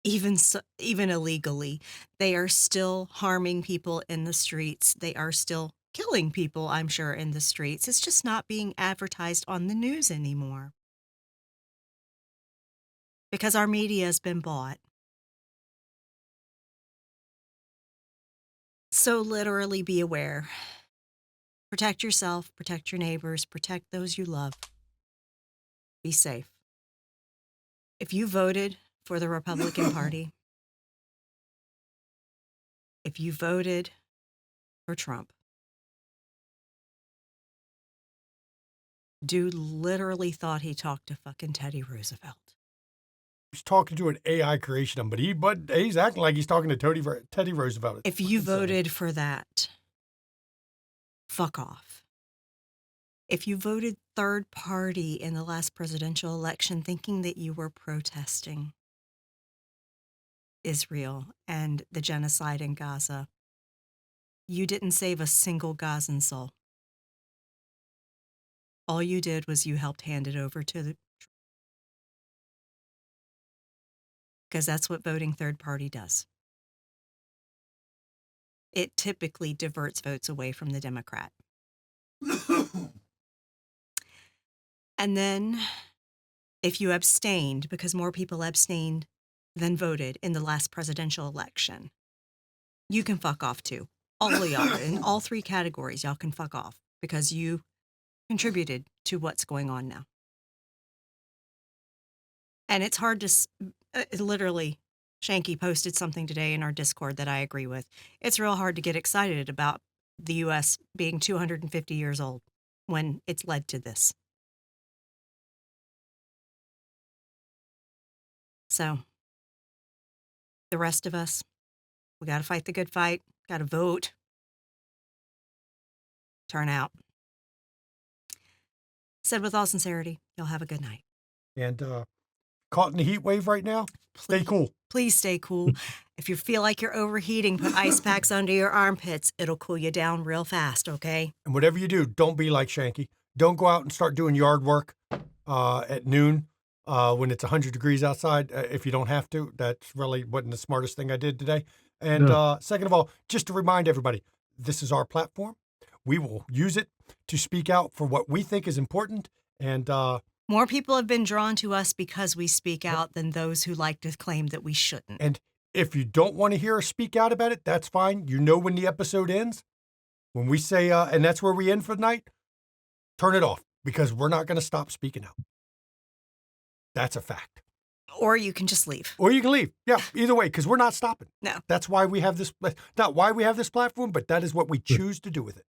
even illegally. They are still harming people in the streets. They are still killing people, I'm sure, in the streets. It's just not being advertised on the news anymore, because our media has been bought. So literally be aware. Protect yourself, protect your neighbors, protect those you love. Be safe. If you voted for the Republican Party, if you voted for Trump, dude literally thought he talked to fucking Teddy Roosevelt. He's talking to an AI creation, but he's acting like he's talking to Teddy Roosevelt. If you voted for that, fuck off. If you voted third party in the last presidential election thinking that you were protesting Israel and the genocide in Gaza, you didn't save a single Gazan soul. All you did was you helped hand it over to the... Because that's what voting third party does. It typically diverts votes away from the Democrat. And then if you abstained, because more people abstained than voted in the last presidential election, you can fuck off too. All of y'all, in all three categories, y'all can fuck off because you contributed to what's going on now. And it's hard to... literally, Shanky posted something today in our Discord that I agree with. It's real hard to get excited about the U.S. being 250 years old when it's led to this. So, the rest of us, we got to fight the good fight, got to vote, turn out. Said with all sincerity, you'll have a good night. And caught in the heat wave right now, stay cool. Please stay cool. If you feel like you're overheating, put ice packs under your armpits. It'll cool you down real fast, okay? And whatever you do, don't be like Shanky. Don't go out and start doing yard work at noon when it's 100 degrees outside. If you don't have to, that's really wasn't the smartest thing I did today. And second of all, just to remind everybody, this is our platform. We will use it to speak out for what we think is important. And More people have been drawn to us because we speak out than those who like to claim that we shouldn't. And if you don't want to hear us speak out about it, that's fine. You know when the episode ends. When we say, and that's where we end for the night, turn it off because we're not going to stop speaking out. That's a fact. Or you can just leave. Or you can leave. Yeah, either way, because we're not stopping. No. That's why we have this, not why we have this platform, but that is what we choose to do with it.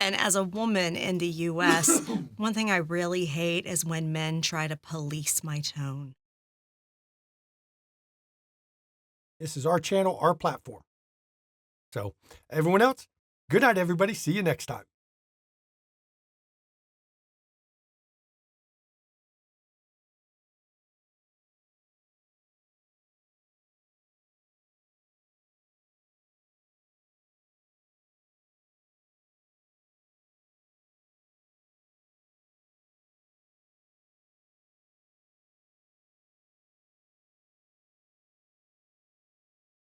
And as a woman in the US, one thing I really hate is when men try to police my tone. This is our channel, our platform. So everyone else, good night, everybody. See you next time.